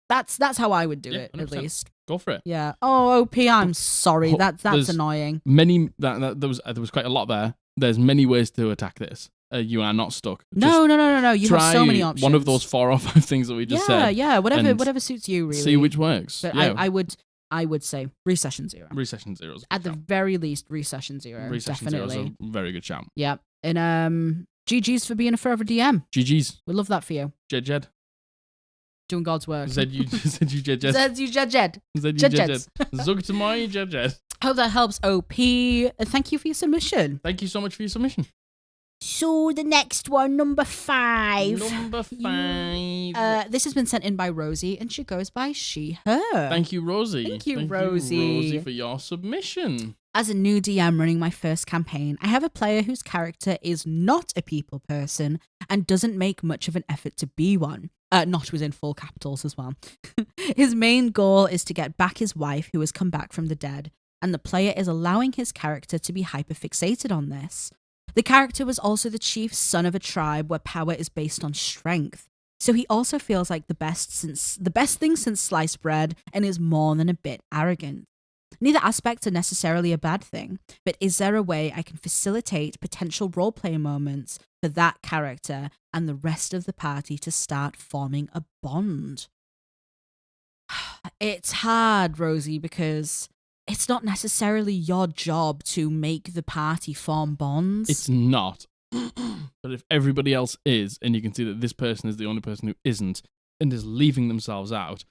that's how I would do it, 100%. at least. Go for it. Yeah. Oh, OP, I'm sorry. That's annoying. There was quite a lot there. There's many ways to attack this. You are not stuck. No. You have so many options. One of those 4 or 5 things that we just said. Yeah. Whatever suits you, really. See which works. But I would say recession 0. Recession 0. At the very least, recession 0. Recession definitely. 0 is a very good shout. Yeah. And GG's for being a forever DM. GG's. We love that for you. Jed. Doing God's work. Zed you Jed. Zed you Jed. Zed you Jed. Zug to my Jed. Hope that helps, OP. Thank you for your submission. Thank you so much for your submission. So the next one, number 5. Number 5. This has been sent in by Rosie, and she goes by she, her. Thank you, Rosie. Thank you, Rosie. Rosie, for your submission. As a new DM running my first campaign, I have a player whose character is not a people person and doesn't make much of an effort to be one. Not was in full capitals as well. His main goal is to get back his wife who has come back from the dead, and the player is allowing his character to be hyperfixated on this. The character was also the chief son of a tribe where power is based on strength, so he also feels like the best thing since sliced bread and is more than a bit arrogant. Neither aspects are necessarily a bad thing, but is there a way I can facilitate potential roleplay moments for that character and the rest of the party to start forming a bond? It's hard, Rosie, because it's not necessarily your job to make the party form bonds. It's not. But if everybody else is, and you can see that this person is the only person who isn't, and is leaving themselves out,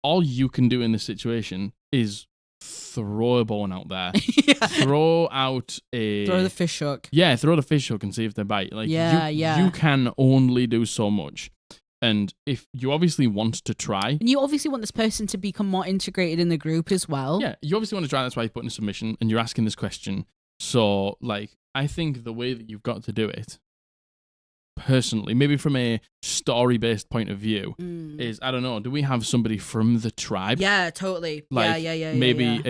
all you can do in this situation is throw a bone out there. Throw the fish hook. Yeah, throw the fish hook and see if they bite. Like, you can only do so much. And if you obviously want to try... And you obviously want this person to become more integrated in the group as well. Yeah, you obviously want to try. That's why you're putting a submission and you're asking this question. So, like, I think the way that you've got to do it, personally, maybe from a story-based point of view, is, I don't know, do we have somebody from the tribe? Yeah, totally. Like, maybe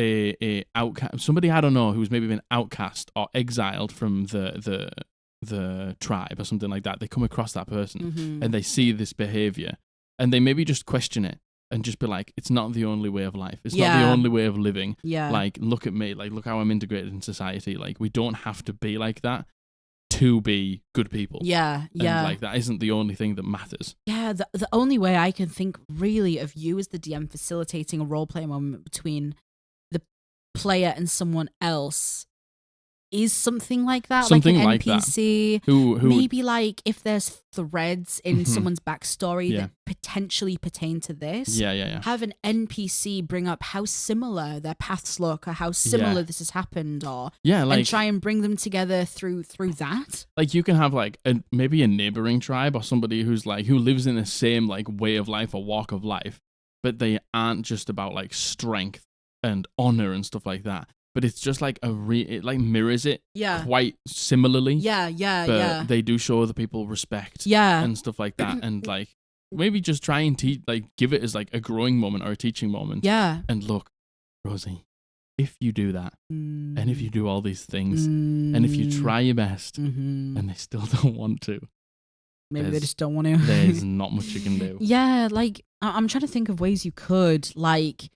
a outcast, somebody, I don't know, who's maybe been outcast or exiled from the tribe or something like that. They come across that person and they see this behavior and they maybe just question it and just be like, it's not the only way of life. It's not the only way of living. Yeah. Like, look at me. Like, look how I'm integrated in society. Like, we don't have to be like that to be good people. Yeah. And, like, that isn't the only thing that matters. Yeah. The only way I can think really of you as the DM facilitating a roleplay moment between the player and someone else is something like that, something like an like NPC. That. Who maybe like if there's threads in someone's backstory that potentially pertain to this. Yeah. Have an NPC bring up how similar their paths look, or how similar this has happened, or and try and bring them together through that. Like, you can have like maybe a neighboring tribe or somebody who's like who lives in the same like way of life or walk of life, but they aren't just about like strength and honor and stuff like that. But it's just like it like mirrors it quite similarly. But they do show other people respect and stuff like that. And like maybe just try and give it as like a growing moment or a teaching moment. Yeah. And look, Rosie, if you do that and if you do all these things and if you try your best and they still don't want to. Maybe they just don't want to. There's not much you can do. Yeah, like, I'm trying to think of ways you could, like,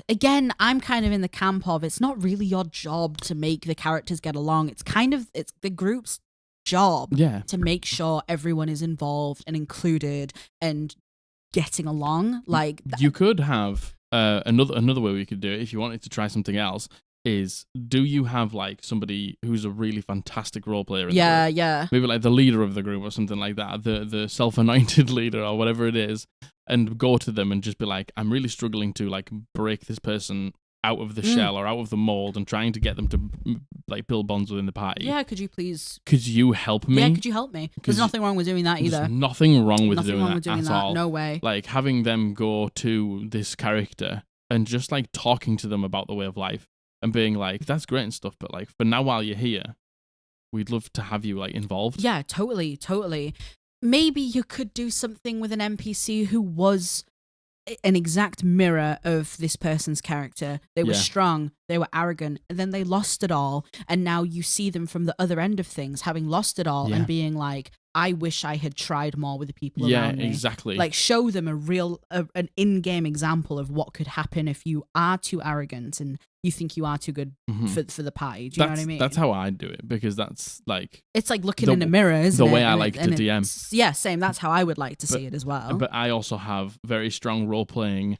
again, I'm kind of in the camp of it's not really your job to make the characters get along. It's the group's job to make sure everyone is involved and included and getting along. Like, you could have another way we could do it if you wanted to try something else. Is do you have like somebody who's a really fantastic role player in the group? Yeah. Maybe like the leader of the group or something like that, the self-anointed leader or whatever it is, and go to them and just be like, I'm really struggling to like break this person out of the shell or out of the mold and trying to get them to like build bonds within the party. Yeah, could you please? Could you help me? Yeah, could you help me? There's nothing wrong with doing that either. There's nothing wrong with nothing doing wrong that with doing at that. all. No way. Like having them go to this character and just like talking to them about the way of life and being like, that's great and stuff, but like for now while you're here, we'd love to have you like involved. Yeah, totally. Maybe you could do something with an NPC who was an exact mirror of this person's character. They were strong, they were arrogant, and then they lost it all. And now you see them from the other end of things, having lost it all and being like, I wish I had tried more with the people around me. Yeah, exactly. Like, show them an in-game example of what could happen if you are too arrogant and you think you are too good for the party. Do you know what I mean? That's how I do it, because that's like... It's like looking in a mirror, isn't it? The way I like to DM. Yeah, same. That's how I would like to see it as well. But I also have very strong role-playing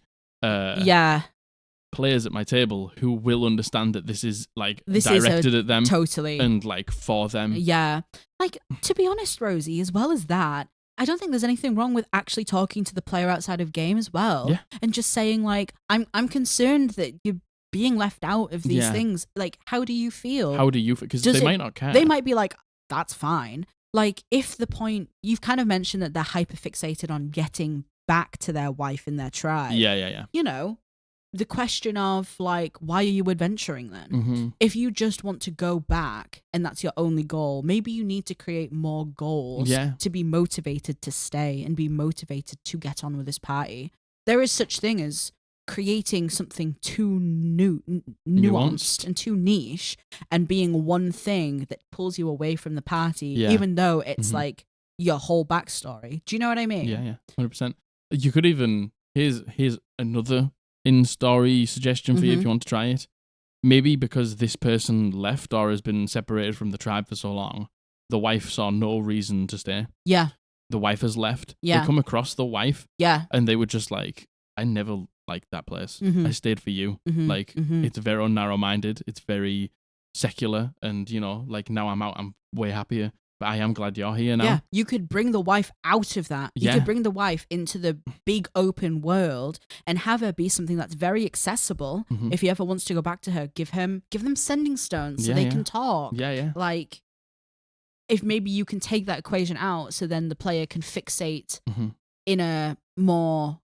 players at my table who will understand that this is like directed at them. Totally. And like for them. Yeah. Like, to be honest, Rosie, as well as that, I don't think there's anything wrong with actually talking to the player outside of game as well. Yeah. And just saying like, I'm concerned that you're being left out of these things. Like, how do you feel? How do you feel? Because they might not care. They might be like, that's fine. Like, if the point, you've kind of mentioned that they're hyper-fixated on getting back to their wife in their tribe. Yeah. You know, the question of like, why are you adventuring then? If you just want to go back and that's your only goal, maybe you need to create more goals to be motivated to stay and be motivated to get on with this party. There is such thing as creating something too nuanced and too niche and being one thing that pulls you away from the party, even though it's like your whole backstory. Do you know what I mean? Yeah, 100%. You could even, here's another in-story suggestion for you if you want to try it. Maybe because this person left or has been separated from the tribe for so long, the wife saw no reason to stay. Yeah. The wife has left. Yeah. They come across the wife. Yeah. And they were just like, I never liked that place. I stayed for you. Like, it's very narrow-minded. It's very secular. And, you know, like now I'm out, I'm way happier. But I am glad you're here now. Yeah, you could bring the wife out of that. You could bring the wife into the big open world and have her be something that's very accessible. If he ever wants to go back to her, give them sending stones so they can talk. Yeah. Like, if maybe you can take that equation out so then the player can fixate in a more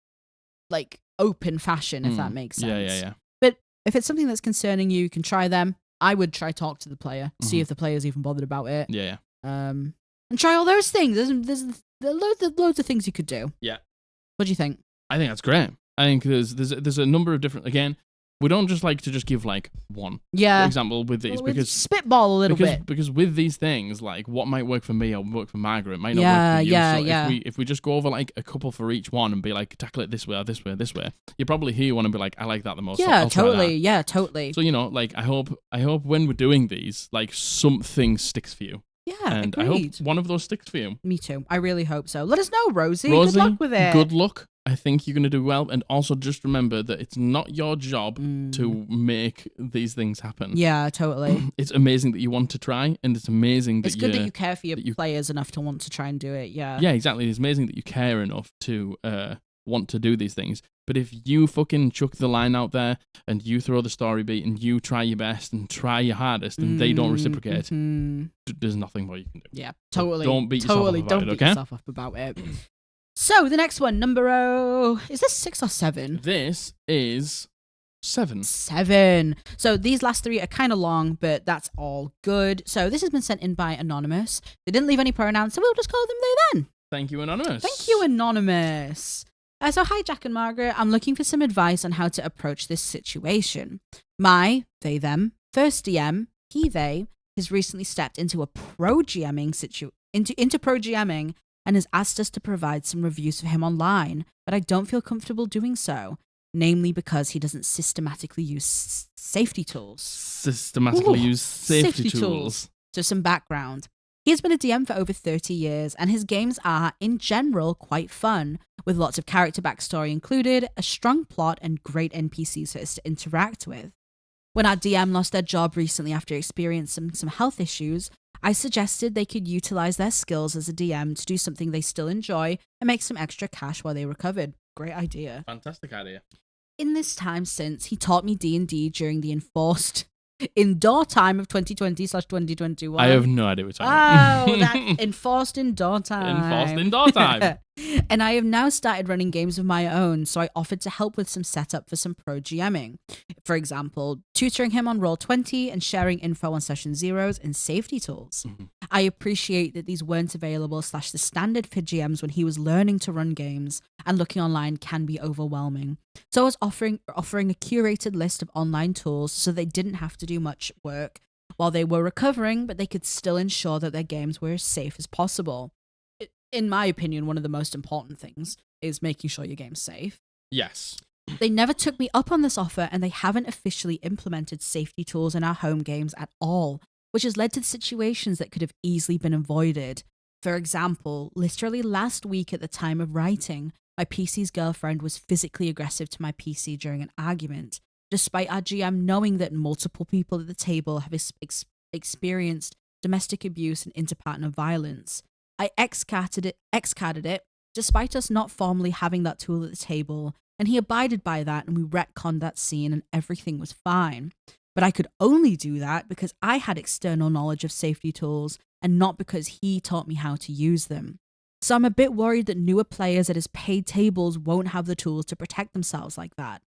like open fashion, if that makes sense. Yeah. But if it's something that's concerning you, you can try them. I would try talk to the player, see if the player's even bothered about it. Yeah. And try all those things. There's loads of things you could do. Yeah. What do you think? I think that's great. I think there's a number of different. Again, we don't just like to just give like one. Yeah. For example, with these because spitball a little bit. Because with these things, like what might work for me or work for Margaret might not work for you. So if we just go over like a couple for each one and be like, tackle it this way or this way, you probably hear one and be like, I like that the most. Yeah, so totally. Yeah, totally. So you know, like I hope when we're doing these, like something sticks for you. Yeah, and agreed. I hope one of those sticks for you. Me too. I really hope so. Let us know, Rosie. Good luck with it. Good luck. I think you're going to do well. And also just remember that it's not your job to make these things happen. Yeah, totally. It's amazing that you want to try, and it's amazing that it's good that you care for your players enough to want to try and do it. Yeah. Yeah, exactly. It's amazing that you care enough to want to do these things. But if you fucking chuck the line out there and you throw the story beat and you try your best and try your hardest and they don't reciprocate, there's nothing more you can do. Yeah, totally. So don't beat yourself up about it, okay? Yourself up about it. So the next one, is this 6 or 7? This is 7. 7. So these last 3 are kind of long, but that's all good. So this has been sent in by Anonymous. They didn't leave any pronouns, so we'll just call them they then. Thank you, Anonymous. Thank you, Anonymous. So hi, Jack and Margaret. I'm looking for some advice on how to approach this situation. My, they, them, first DM, he, they, has recently stepped into a pro-GMing into pro-GMing and has asked us to provide some reviews for him online, but I don't feel comfortable doing so, namely because he doesn't systematically use safety tools. Safety tools. So some background. He has been a DM for over 30 years, and his games are, in general, quite fun, with lots of character backstory included, a strong plot, and great NPCs for us to interact with. When our DM lost their job recently after experiencing some health issues, I suggested they could utilize their skills as a DM to do something they still enjoy and make some extra cash while they recovered. Great idea. Fantastic idea. In this time since, he taught me D&D during the enforced indoor time of 2020/2021. I have no idea what you're talking about. Oh, that's enforced indoor time. Enforced indoor time. And I have now started running games of my own, so I offered to help with some setup for some pro GMing. For example, tutoring him on Roll20 and sharing info on session zeros and safety tools. Mm-hmm. I appreciate that these weren't available / the standard for GMs when he was learning to run games, and looking online can be overwhelming. So I was offering a curated list of online tools so they didn't have to do much work while they were recovering, but they could still ensure that their games were as safe as possible. In my opinion, one of the most important things is making sure your game's safe. Yes. They never took me up on this offer, and they haven't officially implemented safety tools in our home games at all, which has led to situations that could have easily been avoided. For example, literally last week at the time of writing, my PC's girlfriend was physically aggressive to my PC during an argument, despite our GM knowing that multiple people at the table have experienced domestic abuse and interpartner violence. I X-carded it, despite us not formally having that tool at the table, and he abided by that, and we retconned that scene, and everything was fine. But I could only do that because I had external knowledge of safety tools, and not because he taught me how to use them. So I'm a bit worried that newer players at his paid tables won't have the tools to protect themselves like that.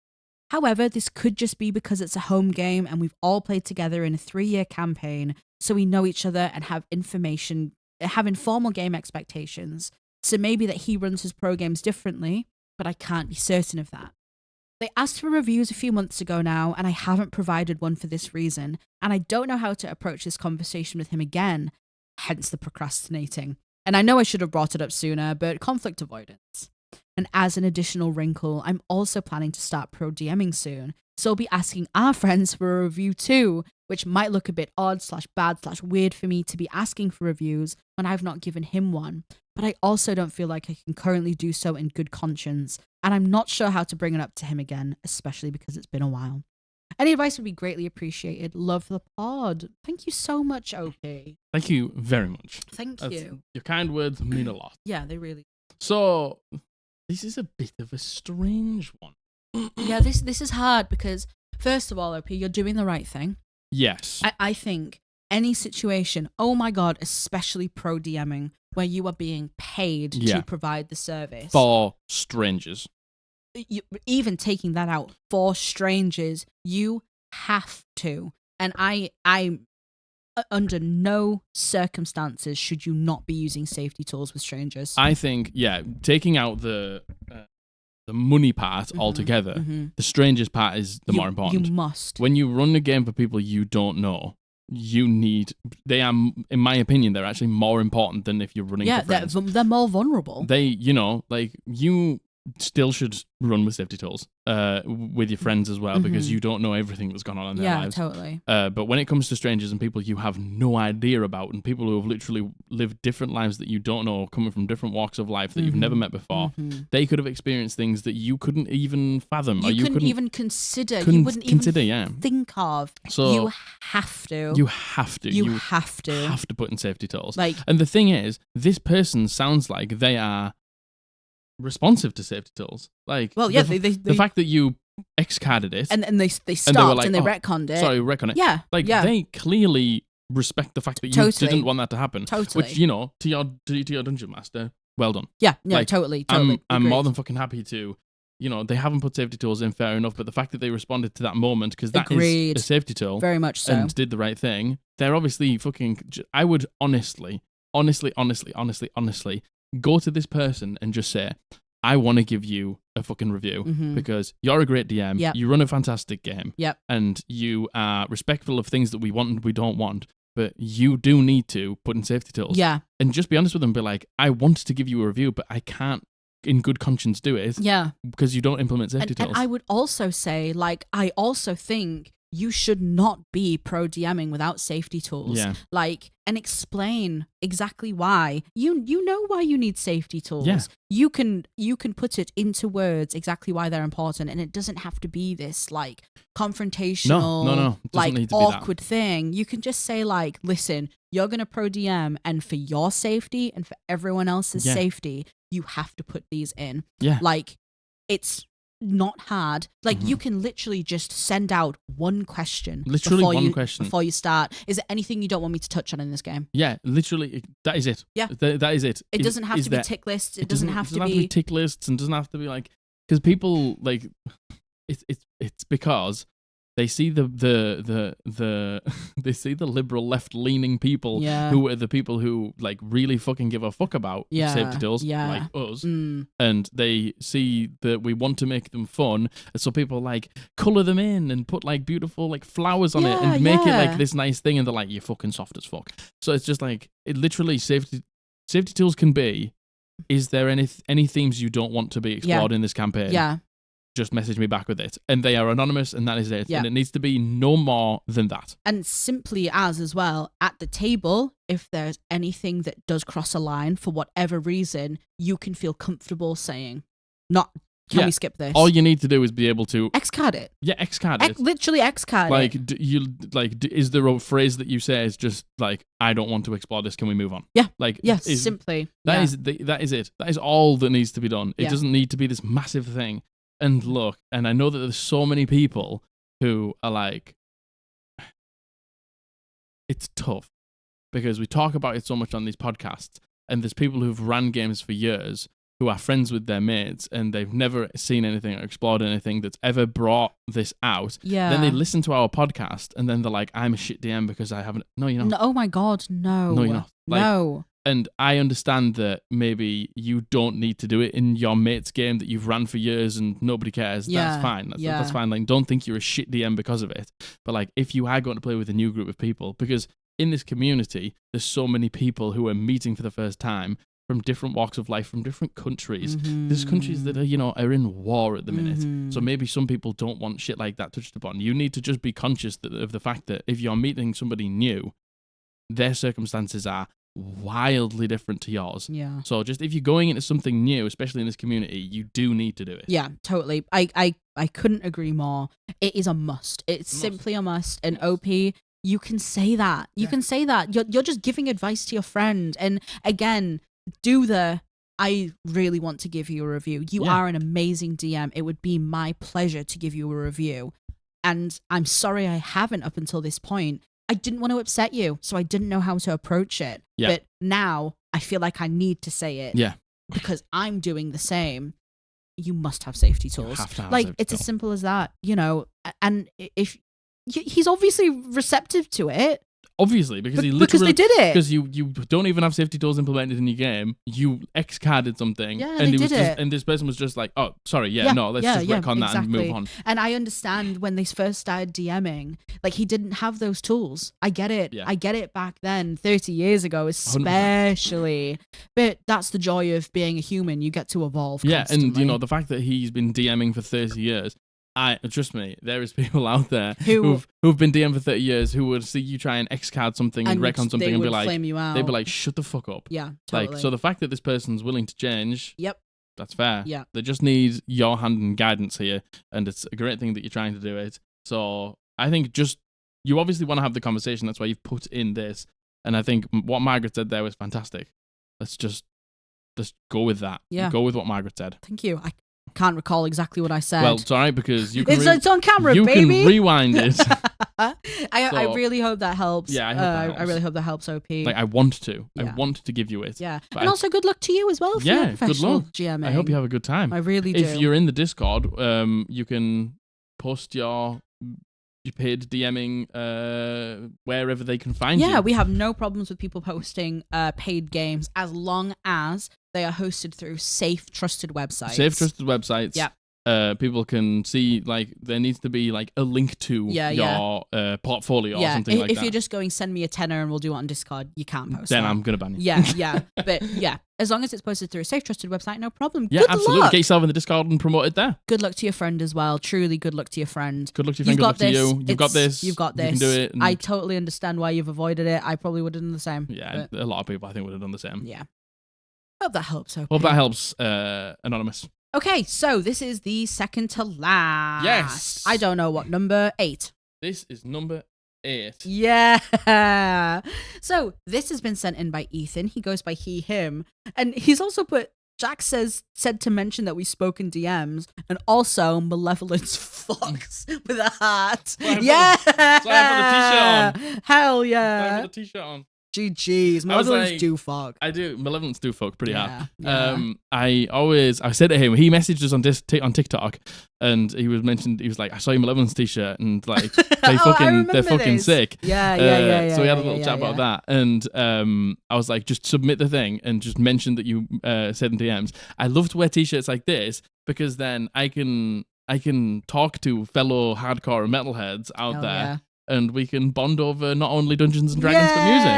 However, this could just be because it's a home game and we've all played together in a 3-year campaign, so we know each other and have informal game expectations. So maybe that he runs his pro games differently, but I can't be certain of that. They asked for reviews a few months ago now, and I haven't provided one for this reason, and I don't know how to approach this conversation with him again, hence the procrastinating. And I know I should have brought it up sooner, but conflict avoidance. And as an additional wrinkle, I'm also planning to start pro DMing soon, so I'll be asking our friends for a review too, which might look a bit odd / bad / weird for me to be asking for reviews when I've not given him one. But I also don't feel like I can currently do so in good conscience, and I'm not sure how to bring it up to him again, especially because it's been a while. Any advice would be greatly appreciated. Love the pod. Thank you so much, OP. Thank you very much. Thank you. Your kind words mean a lot. Yeah, they really. So, this is a bit of a strange one. Yeah, this is hard because, first of all, OP, you're doing the right thing. Yes. I think any situation, oh my God, especially pro DMing, where you are being paid to provide the service. For strangers. Even taking that out, for strangers, you have to. And I'm under no circumstances should you not be using safety tools with strangers. I think, taking out the money part altogether, the strangers part is the more important. You must. When you run a game for people you don't know, they are, in my opinion, they're actually more important than if you're running for friends. They're more vulnerable. You still should run with safety tools with your friends as well, because you don't know everything that's gone on in their lives. Yeah, totally. But when it comes to strangers and people you have no idea about, and people who have literally lived different lives that you don't know, coming from different walks of life that you've never met before, they could have experienced things that you couldn't even fathom. You couldn't even consider. You wouldn't even think of. So you have to. You have to. You have to. Have to put in safety tools. And the thing is, this person sounds like they are responsive to safety tools. The fact that you X-carded it and they stopped and they retconned it. Sorry, retconned it. Yeah. They clearly respect the fact that you didn't want that to happen. Totally. Which, to your dungeon master, well done. Yeah, totally. I'm more than fucking happy to. They haven't put safety tools in, fair enough, but the fact that they responded to that moment, because that is a safety tool, very much so, and did the right thing, they're obviously fucking. I would honestly go to this person and just say, I want to give you a fucking review because you're a great DM, you run a fantastic game, and you are respectful of things that we want and we don't want. but you do need to put in safety tools. Yeah. And just be honest with them. Be like, I want to give you a review, but I can't in good conscience do it. Yeah. Because you don't implement safety tools. And I would also say, like, I also think you should not be pro DMing without safety tools. Yeah. Like, and explain exactly why. You know why you need safety tools. Yeah. You can put it into words exactly why they're important, and it doesn't have to be this like confrontational, No. It doesn't like need to be awkward thing. You can just say like, listen, you're gonna pro DM, and for your safety and for everyone else's safety, you have to put these in. Yeah. Like, it's not hard. Like, you can literally just send out one question. Literally question. Before you start. Is there anything you don't want me to touch on in this game? Yeah, literally, that is it. Yeah. That is it. It doesn't have to be tick lists. It doesn't have to be tick lists, and doesn't have to be like, because people, like, it's because they see the they see the liberal left leaning people who are the people who like really fucking give a fuck about safety tools like us, and they see that we want to make them fun, and so people like color them in and put like beautiful like flowers on it and make it like this nice thing, and they're like, you're fucking soft as fuck. So it's just like, it literally safety tools can be, is there any themes you don't want to be explored in this campaign? Yeah. Just message me back with it. And they are anonymous, and that is it. Yeah. And it needs to be no more than that. And simply as well, at the table, if there's anything that does cross a line for whatever reason, you can feel comfortable saying, can we skip this? All you need to do is be able to X-card it. Yeah, X-card it. Literally X-card it. Is there a phrase that you say is just like, I don't want to explore this, can we move on? Yeah. Like, simply. That is it. That is all that needs to be done. It Yeah. doesn't need to be this massive thing. And look, and I know that there's so many people who are like, it's tough because we talk about it so much on these podcasts, and there's people who've ran games for years who are friends with their mates, and they've never seen anything or explored anything that's ever brought this out. Yeah. Then they listen to our podcast, and then they're like, I'm a shit DM because I haven't. No, you're not. No, oh my God, no. No, you're not. Like, no. And I understand that maybe you don't need to do it in your mate's game that you've ran for years and nobody cares. Yeah. That's fine. That's fine. Like, don't think you're a shit DM because of it. But like, if you are going to play with a new group of people, because in this community, there's so many people who are meeting for the first time from different walks of life, from different countries. Mm-hmm. There's countries that are in war at the minute. So maybe some people don't want shit like that touched upon. You need to just be conscious of the fact that if you're meeting somebody new, their circumstances are wildly different to yours. Yeah. So just if you're going into something new, especially in this community, you do need to do it. Yeah, totally. I couldn't agree more. It is a must. It's simply a must. And OP, you can say that. You can say that. You're just giving advice to your friend. And again, I really want to give you a review. You are an amazing DM. It would be my pleasure to give you a review. And I'm sorry I haven't up until this point. I didn't want to upset you, so I didn't know how to approach it. Yeah. But now I feel like I need to say it. Yeah. Because I'm doing the same. You must have safety tools. You have to have like, safety it's tools. as simple as that, and if he's obviously receptive to it. Obviously, because he literally... Because they did it. Because you don't even have safety tools implemented in your game. You X-carded something. Yeah, and they did it. And this person was just like, oh, sorry, let's just retcon that and move on. And I understand when they first started DMing, like, he didn't have those tools. I get it. Yeah. I get it back then, 30 years ago especially. 100%. But that's the joy of being a human. You get to evolve constantly. And, the fact that he's been DMing for 30 years... trust me, there is people out there who've been DM for 30 years who would see you try and X-card something and retcon something and be like, flame you out. They'd be like, shut the fuck up. Yeah, totally. Like, so the fact that this person's willing to change, that's fair. Yeah. They just need your hand and guidance here, and it's a great thing that you're trying to do it. So I think you obviously want to have the conversation. That's why you've put in this, and I think what Margaret said there was fantastic. Let's go with that. Yeah. Go with what Margaret said. Thank you. I can't recall exactly what I said. Well, it's all right because you can it's on camera, you baby. You can rewind it. I really hope that helps. Yeah, I hope that helps. I really hope that helps, OP. Like, I want to. Yeah. I want to give you it. Yeah. And also good luck to you as well for your professional good luck. GMing. I hope you have a good time. I really do. If you're in the Discord, you can post your paid DMing wherever they can find you. Yeah, we have no problems with people posting paid games as long as they are hosted through safe, trusted websites. Safe, trusted websites. Yeah. people can see, like, there needs to be like a link to your portfolio or something like that. If you're just going, send me a tenner and we'll do it on Discord, you can't post then that. I'm gonna ban you. Yeah. But yeah, as long as it's posted through a safe, trusted website, no problem. Yeah, good absolutely. Luck. Get yourself in the Discord and promote it there. Good luck to your friend as well. Truly, good luck to your friend. Good luck to your friend. Good luck to you. You've got this. You've got this. You can do it. I totally understand why you've avoided it. I probably would have done the same. Yeah, a lot of people I think would have done the same. Yeah. Hope that helps. Okay. Hope that helps, Anonymous. Okay, so this is the second to last. Yes. I don't know what number 8. This is number 8. Yeah. So this has been sent in by Ethan. He goes by he, him. And he's also put, Jack said to mention that we spoke in DMs and also Malevolence Fox with a heart. So I have a t-shirt on. Hell yeah. I have a t-shirt on. GG's. Malevolence do fuck. I do. Malevolence do fuck pretty hard. Yeah. I said to him, he messaged us on TikTok, and he was like, I saw your Malevolence t-shirt, and like they're fucking sick. Yeah. So we had a little chat about that, and I was like, just submit the thing and just mention that you said in DMs. I love to wear t-shirts like this because then I can talk to fellow hardcore and metalheads out there. Yeah. And we can bond over not only Dungeons and Dragons but music.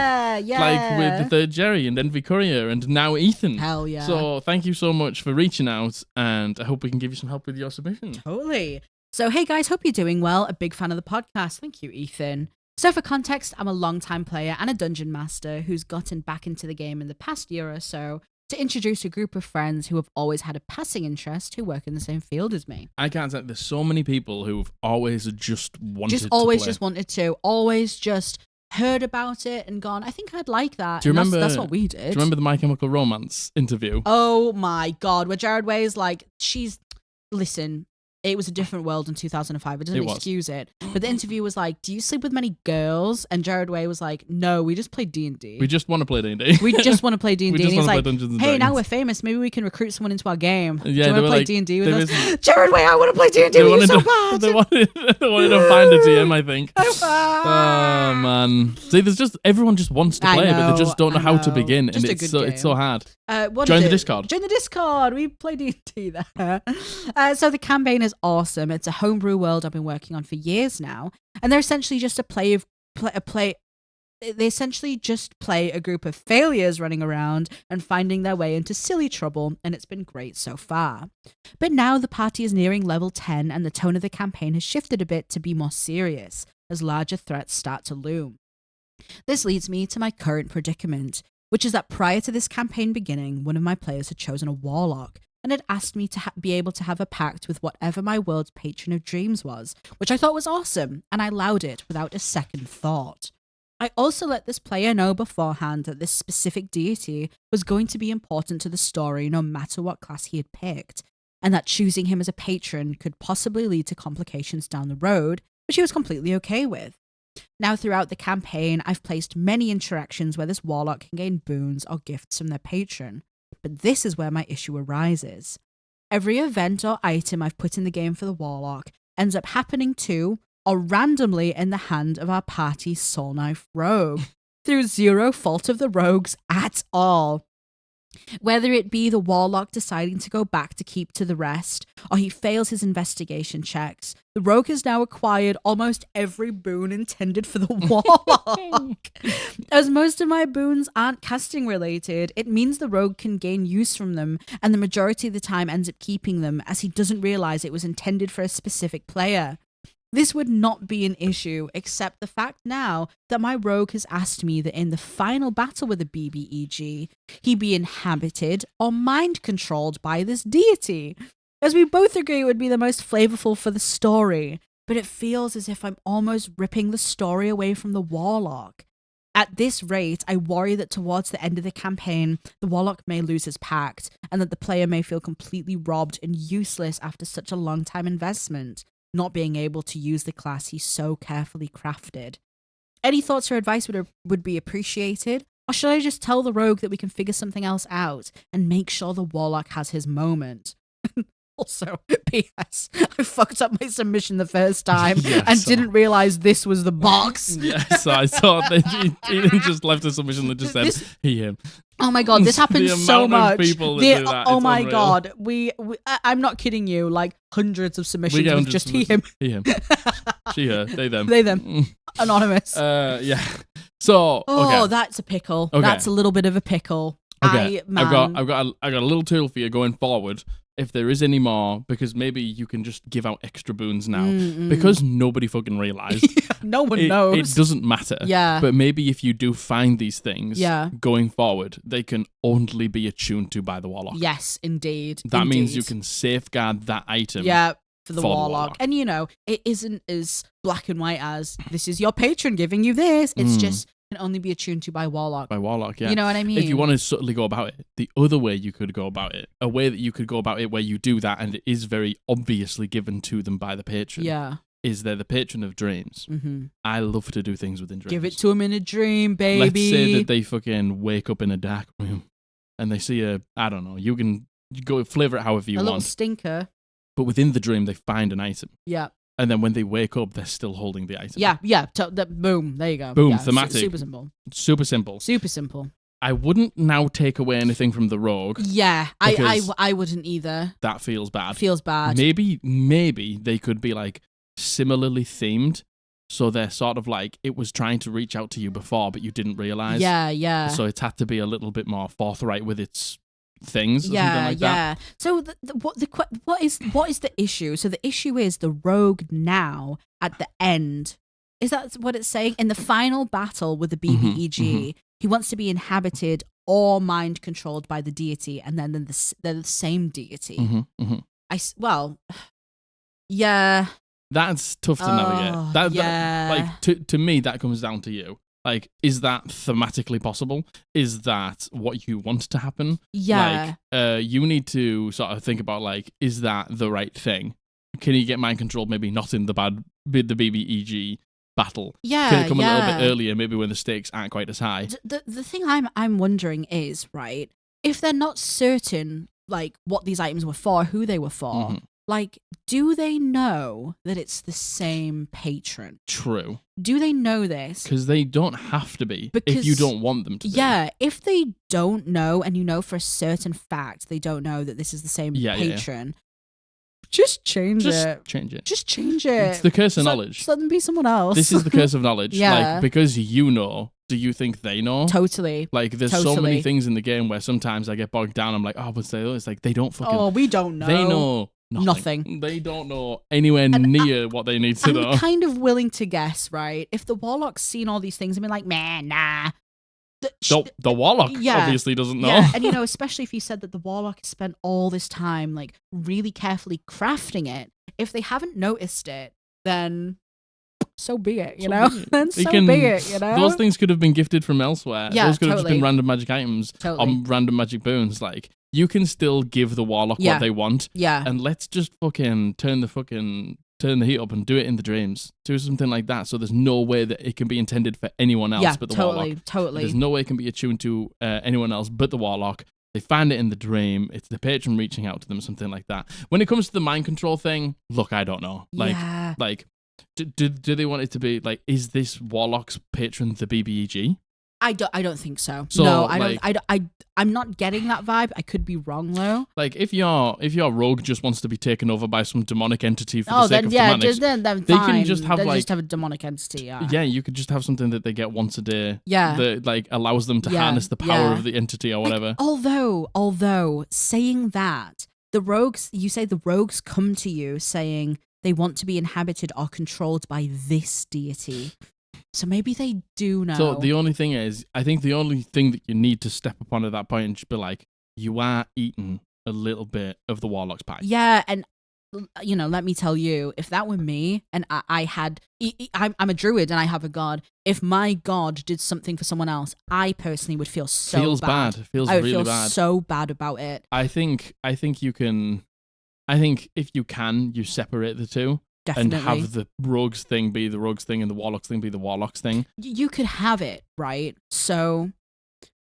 Yeah. Like with the third Jerry and Envy Courier and now Ethan. Hell yeah. So thank you so much for reaching out, and I hope we can give you some help with your submission. Totally. So hey guys, hope you're doing well. A big fan of the podcast. Thank you, Ethan. So for context, I'm a long-time player and a dungeon master who's gotten back into the game in the past year or so to introduce a group of friends who have always had a passing interest who work in the same field as me. I can't say there's so many people who've always just wanted to always just heard about it and gone, I think I'd like that. Do you remember? That's what we did. Do you remember the My Chemical Romance interview? Oh my God, where Jared Way is like, listen, it was a different world in 2005. It doesn't excuse it. But the interview was like, do you sleep with many girls? And Jared Way was like, no, we just play D&D. We just want to play D&D. We just want to play D&D. And he's like, Dungeons and hey, Dragons. now we're famous. Maybe we can recruit someone into our game. Yeah, do you want to play D&D with us? Was... Jared Way, I want to play D&D with you so bad. They wanted to find a DM, I think. Oh, man. See, everyone just wants to play, but they just don't know how to begin. Just and it's so hard. Join the Discord. Join the Discord. We play D&D there. So the campaign is awesome. It's a homebrew world I've been working on for years now, and they're essentially just They essentially just play a group of failures running around and finding their way into silly trouble, and it's been great so far. But now the party is nearing level 10, and the tone of the campaign has shifted a bit to be more serious as larger threats start to loom. This leads me to my current predicament, which is that prior to this campaign beginning, one of my players had chosen a warlock and had asked me to be able to have a pact with whatever my world's patron of dreams was, which I thought was awesome, and I allowed it without a second thought. I also let this player know beforehand that this specific deity was going to be important to the story no matter what class he had picked, and that choosing him as a patron could possibly lead to complications down the road, which he was completely okay with. Now, throughout the campaign, I've placed many interactions where this warlock can gain boons or gifts from their patron, but this is where my issue arises. Every event or item I've put in the game for the warlock ends up happening to, or randomly in the hand of our party's soul knife rogue, through zero fault of the rogues at all. Whether it be the warlock deciding to go back to keep to the rest, or he fails his investigation checks, the rogue has now acquired almost every boon intended for the warlock. As most of my boons aren't casting related, it means the rogue can gain use from them, and the majority of the time ends up keeping them, as he doesn't realize it was intended for a specific player. This would not be an issue, except the fact now that my rogue has asked me that in the final battle with the BBEG, he be inhabited or mind-controlled by this deity, as we both agree it would be the most flavorful for the story, but it feels as if I'm almost ripping the story away from the warlock. At this rate, I worry that towards the end of the campaign, the warlock may lose his pact, and that the player may feel completely robbed and useless after such a long-time investment, not being able to use the class he so carefully crafted. Any thoughts or advice would be appreciated, or should I just tell the rogue that we can figure something else out and make sure the warlock has his moment? Also, P.S. I fucked up my submission the first time didn't realize this was the box. Yes, I thought that he didn't just left a submission that just said he, him. Oh my god, this happens The so amount of much. people that do that, oh it's my unreal. god, I'm not kidding you. Like hundreds of submissions We get with hundreds just of he, him, He, him. She, her. They, them. they, them, anonymous. Yeah. So, okay. That's a pickle. Okay. That's a little bit of a pickle. Okay. Man, I've got a little tool for you going forward. If there is any more, because maybe you can just give out extra boons now. Because nobody fucking realised. No one knows. It doesn't matter. Yeah. But maybe if you do find these things Yeah. going forward, they can only be attuned to by the warlock. Yes, indeed. That means you can safeguard that item. Yeah, for the warlock. And you know, it isn't as black and white as this is your patron giving you this. It's just can only be attuned to by warlock. By warlock, yeah. You know what I mean? If you want to subtly go about it, the other way you could go about it, a way that you could go about it where you do that and it is very obviously given to them by the patron, is they're the patron of dreams. Mm-hmm. I love to do things within dreams. Give it to them in a dream, baby. Let's say that they fucking wake up in a dark room and they see I don't know, you can go flavor it however you want. A little stinker. But within the dream, they find an item. Yeah. And then when they wake up, they're still holding the item. Yeah. Boom. There you go. Boom. Thematic. Super simple. Super simple. Super simple. I wouldn't now take away anything from the rogue. Yeah, I wouldn't either. That feels bad. Feels bad. Maybe they could be like similarly themed. So they're sort of like, it was trying to reach out to you before, but you didn't realize. Yeah. So it's had to be a little bit more forthright with its things or something like that. So what is the issue? So the issue is the rogue now at the end. Is that what it's saying? In the final battle with the BBEG, he wants to be inhabited or mind controlled by the deity, and then they're the same deity. Yeah. That's tough to navigate. That, to me, that comes down to you. Like, is that thematically possible? Is that what you want to happen? Yeah. Like, you need to sort of think about, like, is that the right thing? Can you get mind controlled maybe not in the BBEG battle? Yeah. Can it come a little bit earlier, maybe when the stakes aren't quite as high? The thing I'm wondering is, right, if they're not certain, like, what these items were for, who they were for, like, do they know that it's the same patron? True. Do they know this? Because they don't have to be if you don't want them to be. Yeah, if they don't know, and you know for a certain fact they don't know that this is the same patron, just change it. Just change it. It's the curse of knowledge. Just let them be someone else. This is the curse of knowledge. Yeah. Like, because you know, do you think they know? Totally. Like, there's so many things in the game where sometimes I get bogged down. I'm like, it's like they don't fucking... Oh, we don't know. They know nothing. They don't know anywhere near what they need to know. I'm kind of willing to guess, right? If the warlock's seen all these things and been like, man, nah. The warlock obviously doesn't know. Yeah, and you know, especially if you said that the warlock has spent all this time, like, really carefully crafting it. If they haven't noticed it, then so be it, you know? Then so be it, you know? Those things could have been gifted from elsewhere. Yeah, those could have just been random magic items or random magic boons. Like, you can still give the warlock what they want. Yeah. And let's just fucking turn the heat up and do it in the dreams. Do something like that. So there's no way that it can be intended for anyone else but the warlock. Totally. There's no way it can be attuned to anyone else but the warlock. They find it in the dream. It's the patron reaching out to them, something like that. When it comes to the mind control thing, look, I don't know. Like, do they want it to be like, is this warlock's patron the BBEG? I don't think so. No, I'm not getting that vibe. I could be wrong though. Like, if your rogue just wants to be taken over by some demonic entity for the sake of thematics, then they can just have just have a demonic entity. Yeah, you could just have something that they get once a day. Yeah, that like allows them to harness the power of the entity or whatever. Like, although saying that, the rogues come to you saying they want to be inhabited or controlled by this deity. So maybe they do know. So the only thing is, I think the only thing that you need to step upon at that point and just be like, you are eating a little bit of the warlock's pie. Yeah, and you know, let me tell you, if that were me and I'm a druid and I have a god, if my god did something for someone else, I personally would feel so bad. Feels I would really feel bad. so bad about it. I think you can. I think if you can, you separate the two. Definitely. And have the rogue's thing be the rogue's thing and the warlock's thing be the warlock's thing. You could have it, right? So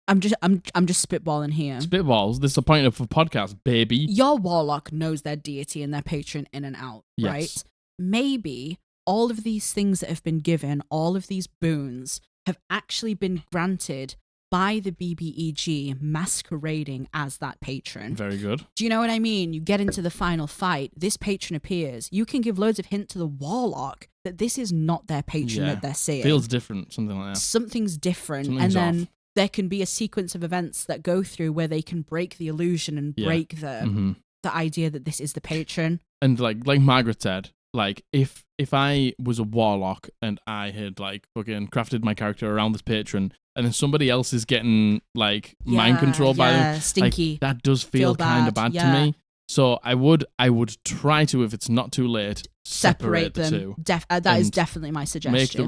I'm just spitballing here. Spitballs. This is the point of a podcast, baby. Your warlock knows their deity and their patron in and out, right? Maybe all of these things that have been given, all of these boons, have actually been granted by the BBEG masquerading as that patron. Very good. Do you know what I mean? You get into the final fight, this patron appears. You can give loads of hint to the warlock that this is not their patron that they're seeing. Feels different, something like that. Something's different. Something's and then off. there can be a sequence of events that go through where they can break the illusion and break the idea that this is the patron. And like Margaret said, like if I was a warlock and I had like fucking crafted my character around this patron, and then somebody else is getting like mind controlled by them, stinky. Like, that does feel kind of bad to me. So I would try to, if it's not too late, separate the two. That is definitely my suggestion. Make the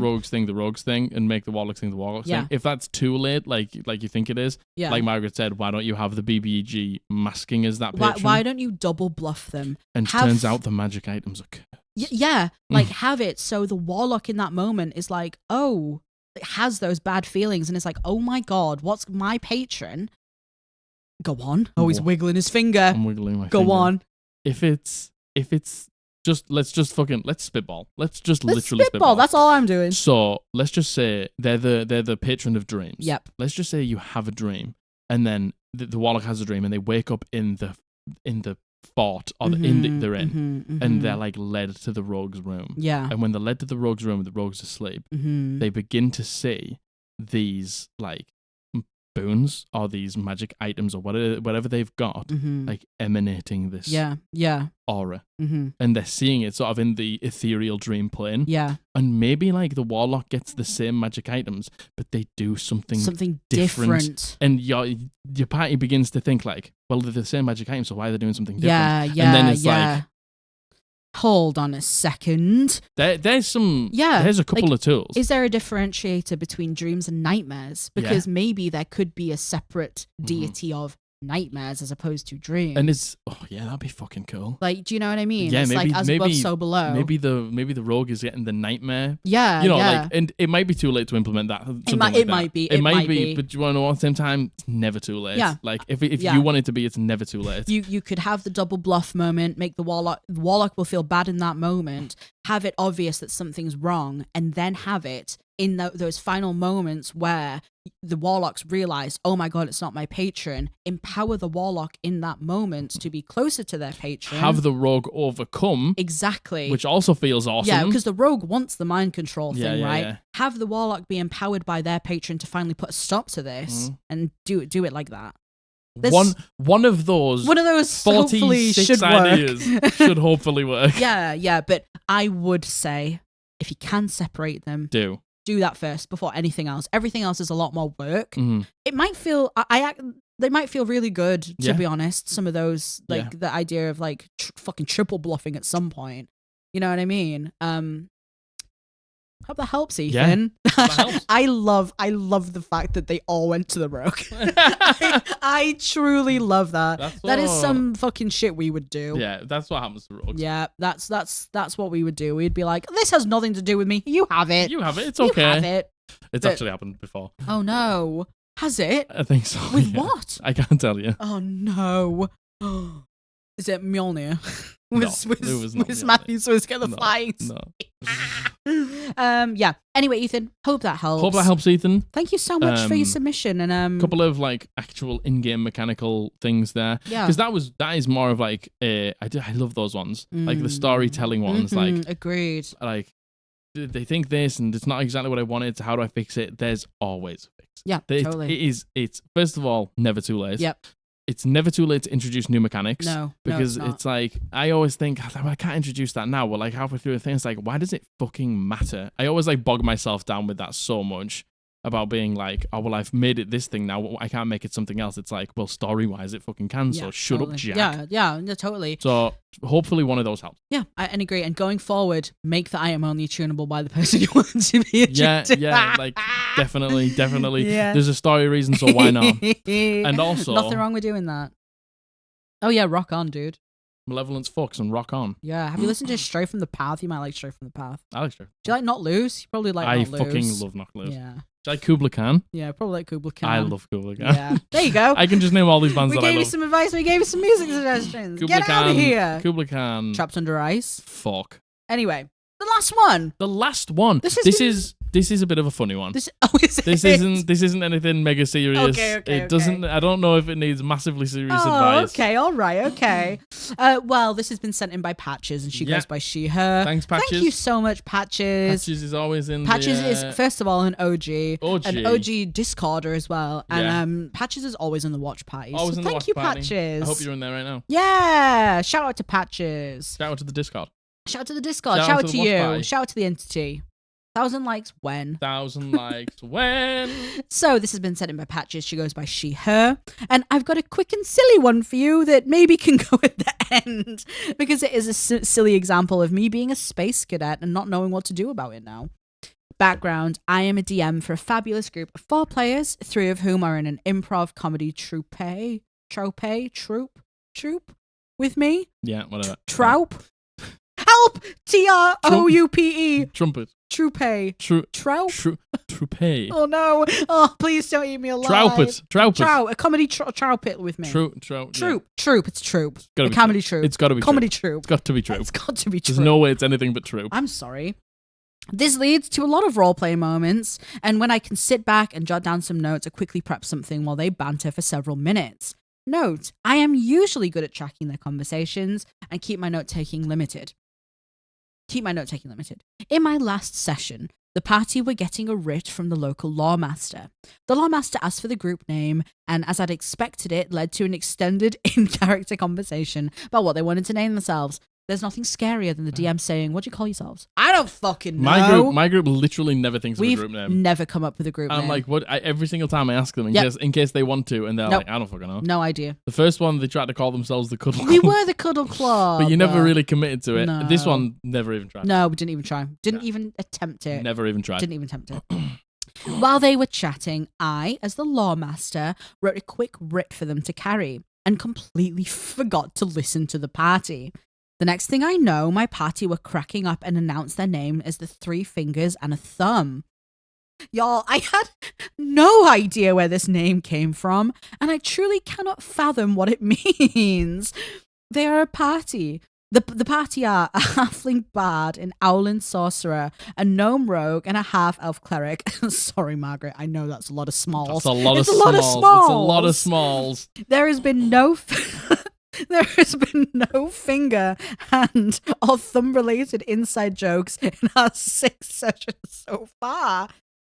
rogues thing and make the warlocks thing the warlocks thing. If that's too late, like you think it is, like Margaret said, why don't you have the BBEG masking as that patron? Why don't you double bluff them? And turns out the magic items are cursed. Like have it so the warlock in that moment is like, oh, it has those bad feelings and it's like, oh my god, what's my patron? Go on. Oh, he's wiggling his finger. I'm wiggling my finger. Go on. If it's just let's spitball. Let's literally spitball. That's all I'm doing. So let's just say they're the patron of dreams. Yep. Let's just say you have a dream, and then the warlock has a dream, and they wake up in the fort or the inn that they're in, and they're like led to the rogue's room. Yeah. And when they're led to the rogue's room, the rogue's asleep. They begin to see these like boons or these magic items or whatever they've got, like emanating this aura, and they're seeing it sort of in the ethereal dream plane. And maybe like the warlock gets the same magic items, but they do something different. And your party begins to think like, well, they're the same magic items, so why are they doing something different? And then it's like, hold on a second. There's a couple of tools. Is there a differentiator between dreams and nightmares? Because maybe there could be a separate deity of nightmares as opposed to dreams. And it's that'd be fucking cool. Like, do you know what I mean? Yeah, it's maybe, like as above, so below. Maybe the rogue is getting the nightmare. Yeah, like, and it might be too late to implement that. It might be. It might be. But you want to know, at the same time, it's never too late. Yeah. Like if you want it to be, it's never too late. You could have the double bluff moment, make the warlock will feel bad in that moment, have it obvious that something's wrong, and then have it in those final moments where the warlocks realize, oh my god, it's not my patron. Empower the warlock in that moment to be closer to their patron. Have the rogue overcome. Exactly. Which also feels awesome. Yeah, because the rogue wants the mind control thing, right? Yeah. Have the warlock be empowered by their patron to finally put a stop to this and do it like that. One of those 46 ideas should hopefully work. Yeah, but I would say if you can separate them, do that first before anything else. Everything else is a lot more work. It might feel they might feel really good, to be honest. Some of those, like the idea of like fucking triple bluffing at some point. You know what I mean? Hope that helps, Ethan. Yeah, that helps. I love the fact that they all went to the rogue. I truly love that. That is some fucking shit we would do. Yeah, that's what happens to rogues. Yeah, that's what we would do. We'd be like, this has nothing to do with me. You have it. It's okay. You have it. It's actually happened before. Oh no. Has it? I think so. With what? I can't tell you. Oh no. Is it Mjolnir? Was Matthew supposed to get the flying? No. Yeah. Anyway, Ethan, hope that helps. Hope that helps, Ethan. Thank you so much for your submission. And a couple of like actual in-game mechanical things there. Yeah. Because that is more of like I love those ones. Like the storytelling ones. Like agreed. Like they think this and it's not exactly what I wanted, so how do I fix it? There's always a fix. Yeah, totally. It's first of all never too late. Yep. It's never too late to introduce new mechanics. No, because it's not. It's like, I always think, I can't introduce that now. We're like halfway through the thing. It's like, why does it fucking matter? I always like bog myself down with that so much about being like, oh, well, I've made it this thing now. I can't make it something else. It's like, well, story-wise, it fucking can. So shut up, Jack. Yeah, totally. So hopefully one of those helps. Yeah, I agree. And going forward, make the item only tunable by the person you want to be attracted. Yeah, like definitely. Yeah. There's a story reason, so why not? And also, nothing wrong with doing that. Oh yeah, rock on, dude. Malevolence fucks and rock on. Yeah, have you listened to Stray from the Path? You might like Stray from the Path. I like Stray. Do you like Not Loose? You probably like Not Loose. I fucking love Not Loose. Yeah. Do you like Kubla Khan? Yeah, probably like Kubla Khan. I love Kubla Khan. Yeah, there you go. I can just name all these bands that I love. We gave you some advice. We gave you some music suggestions. Get out of here. Kubla Khan. Trapped Under Ice. Fuck. Anyway, the last one. The last one. This This is a bit of a funny one. This isn't anything mega serious. Okay. Doesn't. I don't know if it needs massively serious advice. Okay, all right, okay. Well, this has been sent in by Patches, and she goes by she, her. Thanks, Patches. Thank you so much, Patches. Patches is always in. Patches is first of all an OG, an OG Discorder as well, and Patches is always in the watch party. Always so in the thank watch you, party. Patches. I hope you're in there right now. Yeah, shout out to Patches. Shout out to the Discord. Shout out to the Discord. Shout out to you. Shout out to the entity. 1,000 likes when? 1,000 likes when? So this has been sent in by Patches. She goes by she, her. And I've got a quick and silly one for you that maybe can go at the end because it is a silly example of me being a space cadet and not knowing what to do about it now. Background, I am a DM for a fabulous group of 4 players, 3 of whom are in an improv comedy troupe with me. Yeah, whatever. Troupe. Help! Troupe. Trumpet. Troupe. Troupe. Oh no! Oh, please don't eat me alive. Troupet. A comedy troupe with me. Troop. It's troupe. A comedy troupe. It's got to be comedy troupe. troupe. It's got to be troupe. It's got to be troupe. There's no way it's anything but troupe. I'm sorry. This leads to a lot of roleplay moments, and when I can sit back and jot down some notes or quickly prep something while they banter for several minutes. Note, I am usually good at tracking their conversations and keep my note-taking limited. In my last session, the party were getting a writ from the local lawmaster. The lawmaster asked for the group name, and as I'd expected it, led to an extended in-character conversation about what they wanted to name themselves. There's nothing scarier than the DM saying, "What do you call yourselves?" I don't fucking know. My group literally never thinks of a group name. We've never come up with a group name. I'm like, what? Every single time I ask them in case they want to, and they're like, I don't fucking know. No idea. The first one, they tried to call themselves the Cuddle Club. We were the Cuddle Club. But you never really committed to it. No. This one, never even tried. No, we didn't even try. Didn't even attempt it. Never even tried. Didn't even attempt it. While they were chatting, I, as the lawmaster, wrote a quick writ for them to carry and completely forgot to listen to the party. The next thing I know, my party were cracking up and announced their name as the 3 fingers and a thumb. Y'all, I had no idea where this name came from, and I truly cannot fathom what it means. They are a party. The party are a halfling bard, an owlin sorcerer, a gnome rogue, and a half-elf cleric. Sorry, Margaret, I know that's a lot of smalls. It's a lot of smalls. There has been no... There has been no finger, hand, or thumb-related inside jokes in our 6 sessions so far.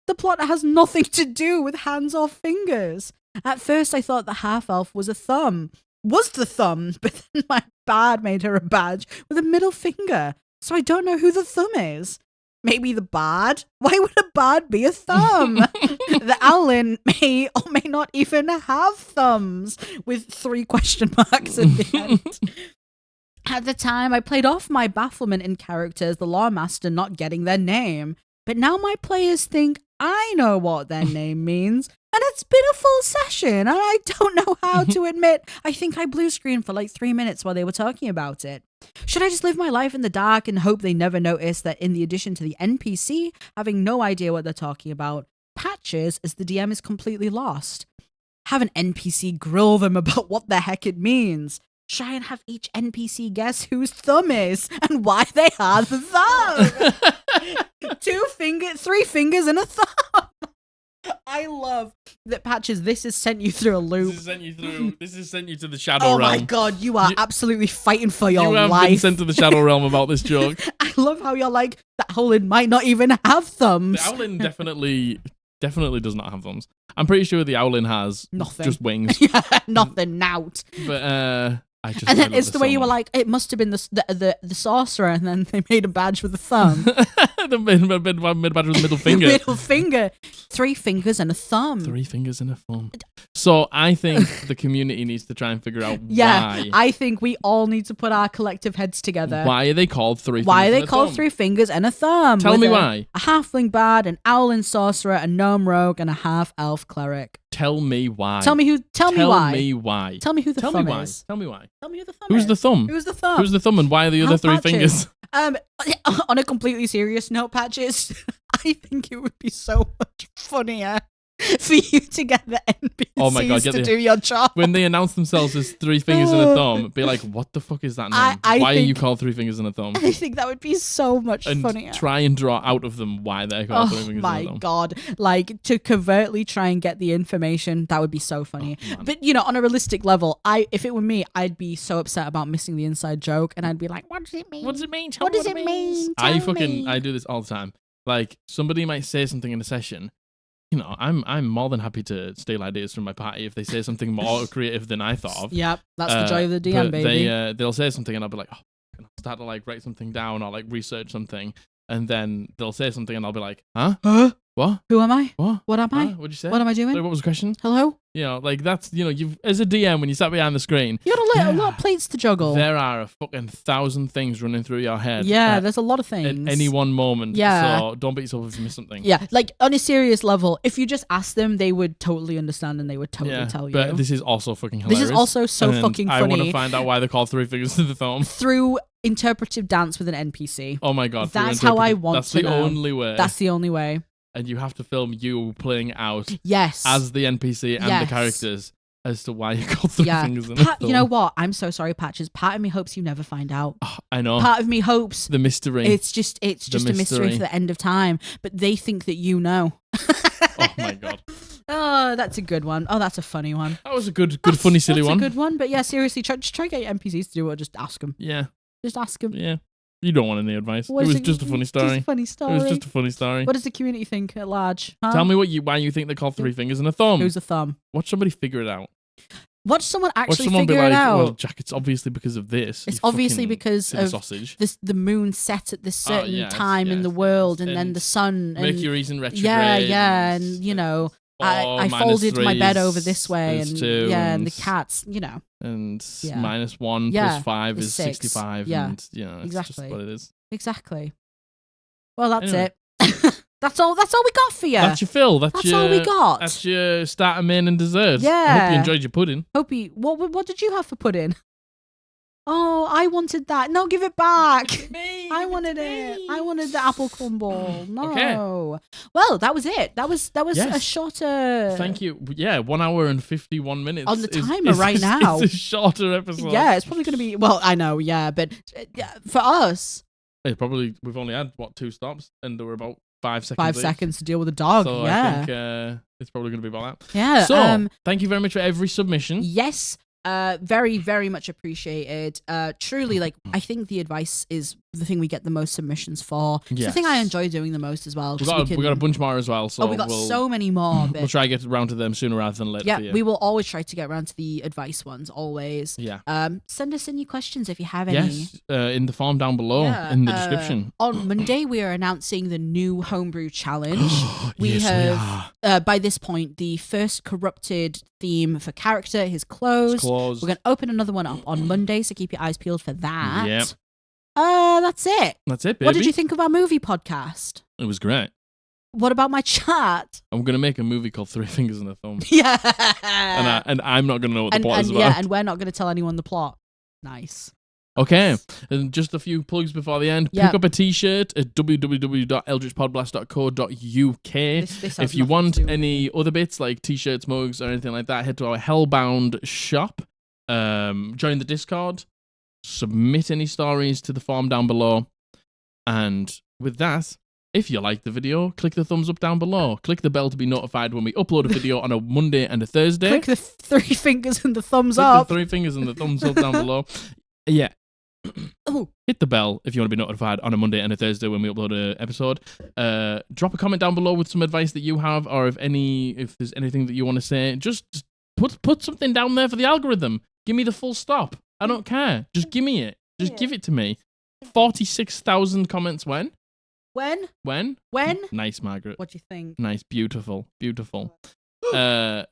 The plot has nothing to do with hands or fingers. At first, I thought the half-elf was the thumb, but then my bard made her a badge with a middle finger, so I don't know who the thumb is. Maybe the bard? Why would a bard be a thumb? The owlin may or may not even have thumbs, with 3 question marks at the end. At the time, I played off my bafflement in character as the lawmaster not getting their name, but now my players think I know what their name means, and it's been a full session, and I don't know how to admit I think I blue screened for like 3 minutes while they were talking about it. Should I just live my life in the dark and hope they never notice that in the addition to the NPC having no idea what they're talking about, Patches, as the DM, is completely lost? Have an NPC grill them about what the heck it means. Try and have each NPC guess whose thumb is and why they are the thumb. 3 fingers and a thumb. I love that, Patches, this has sent you through a loop. This has sent you to the Shadow Realm. Oh my god, you are absolutely fighting for your life. You have been sent to the Shadow Realm about this joke. I love how you're like, that Owlin might not even have thumbs. The Owlin definitely does not have thumbs. I'm pretty sure the Owlin has nothing. Just wings. Yeah, nothing, nout. But and then it's the way you were like, it must have been the sorcerer, and then they made a badge with a thumb. They made a badge with a middle finger. Middle finger. 3 fingers and a thumb. 3 fingers and a thumb. So I think the community needs to try and figure out why. I think we all need to put our collective heads together. Why are they called 3 fingers Why are they and a called thumb? 3 fingers and a thumb? Tell me why. A halfling bard, an owlin sorcerer, a gnome rogue, and a half-elf cleric. Tell me why. Tell me why. Tell me why. Tell me who the thumb why. is. Tell me why. Tell me who the thumb Who's is. the thumb? Who's the thumb? Who's the thumb, and why are the other 3 fingers? On a completely serious note, Patches, I think it would be so much funnier for you to get the NPCs Oh my God, to do your job. When they announce themselves as Three Fingers and a Thumb, be like, what the fuck is that name? Why are you called Three Fingers and a Thumb? I think that would be so much funnier. Try and draw out of them why they're called Three Fingers and a Thumb. Oh my God. Like, to covertly try and get the information, that would be so funny. But, you know, on a realistic level, if it were me, I'd be so upset about missing the inside joke, and I'd be like, what does it mean? What does it mean? What does it mean? I do this all the time. Like, somebody might say something in a session. You know, I'm more than happy to steal ideas from my party if they say something more creative than I thought of. Yep, that's the joy of the DM, baby. They'll say something and I'll be like, oh, and I'll start to like write something down or like research something, and then they'll say something and I'll be like, huh? What? Who am I? What am I? What'd you say? What am I doing? Sorry, what was the question? Hello? You know, like that's, you know, you've as a DM when you sat behind the screen, You got a lot of plates to juggle. there are a fucking 1,000 things running through your head. Yeah, there's a lot of things. At any one moment. Yeah. So don't beat yourself if you miss something. Yeah, like on a serious level, if you just ask them, they would totally understand and they would totally tell you. But this is also fucking hilarious. This is also so fucking funny. I want to find out why they're called Three Fingers to the Thumb. Through interpretive dance with an NPC. Oh my God. That's how I want That's to the know. only way. That's the only way. And you have to film you playing out Yes. as the NPC and the characters as to why you called Three Fingers in the Thumb. You know what? I'm so sorry, Patches. Part of me hopes you never find out. Oh, I know. Part of me hopes the mystery. It's just a mystery for the end of time. But they think that you know. Oh my God. Oh, that's a good one. Oh, that's a funny one. That was a good, funny, silly one. That's a good one. But yeah, seriously, try to get your NPCs to do it. Just ask them. Yeah. Just ask them. Yeah. You don't want any advice. It was just a funny story. Just a funny story. It was just a funny story. What does the community think at large? Huh? Tell me why you think they're called Three Fingers and a Thumb. Who's a thumb? Watch somebody figure it out. Watch someone actually be figure like, it out. Well, Jack, it's obviously because of this. It's obviously because of sausage. the moon set at this certain time in the world, and then the sun. And Mercury's in retrograde. Yeah, and you know, I folded my bed over this way, and and the cats, you know. And -1 plus 5 is 65. Yeah, and you know, it's just what it is. Exactly. Well, that's it. That's all we got for you. That's your fill. That's all we got. That's your starter, main, and dessert. Yeah. I hope you enjoyed your pudding. What did you have for pudding? Oh, I wanted that. No, give it back. I wanted it. I wanted the apple crumble. No. Okay. Well, that was it. That was a shorter. Thank you. Yeah, 1 hour and 51 minutes on the timer right now. It's a shorter episode. Yeah, it's probably going to be. Well, I know. Yeah, but for us, we've only had 2 stops, and there were about 5 seconds. 5 seconds to deal with a dog. So yeah. I think it's probably going to be about that. Yeah. So thank you very much for every submission. Yes. Very, very much appreciated. Truly, like, I think the advice is the thing we get the most submissions for. It's the thing I enjoy doing the most as well. We got a bunch more as well. So we got so many more. We'll try to get around to them sooner rather than later. Yeah, we will always try to get around to the advice ones, always. Yeah. Send us in your questions if you have any. Yes, in the form down below in the description. On Monday, we are announcing the new homebrew challenge. We have, by this point, the first corrupted theme for character is closed. We're going to open another one up on Monday, so keep your eyes peeled for that. Yep. That's it. That's it, baby. What did you think of our movie podcast? It was great. What about my chat? I'm going to make a movie called Three Fingers and a Thumb. Yeah. And I'm not going to know what the plot is about. Yeah, and we're not going to tell anyone the plot. Nice. Okay, and just a few plugs before the end. Pick up a t-shirt at www.eldritchpodblast.co.uk. If you want any other bits like t-shirts, mugs, or anything like that, head to our Hellbound shop. Join the Discord. Submit any stories to the form down below. And with that, if you like the video, click the thumbs up down below. Click the bell to be notified when we upload a video on a Monday and a Thursday. Click the 3 fingers and the thumbs up. The 3 fingers and the thumbs up down below. Yeah. Hit the bell if you want to be notified on a Monday and a Thursday when we upload an episode. Drop a comment down below with some advice that you have, or if there's anything that you want to say. Just put something down there for the algorithm. Give me the full stop. I don't care. Just give me it. Just give it to me. 46,000 comments when? When? Nice, Margaret. What do you think? Nice, beautiful.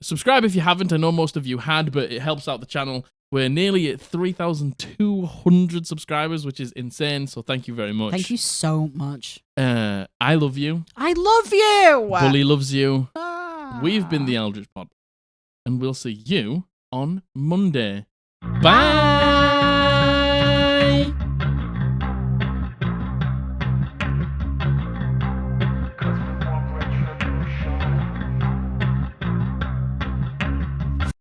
Subscribe if you haven't. I know most of you had, but it helps out the channel. We're nearly at 3,200 subscribers, which is insane. So thank you very much. Thank you so much. I love you. I love you. Bully loves you. We've been the Eldritch Pod, and we'll see you on Monday. Bye.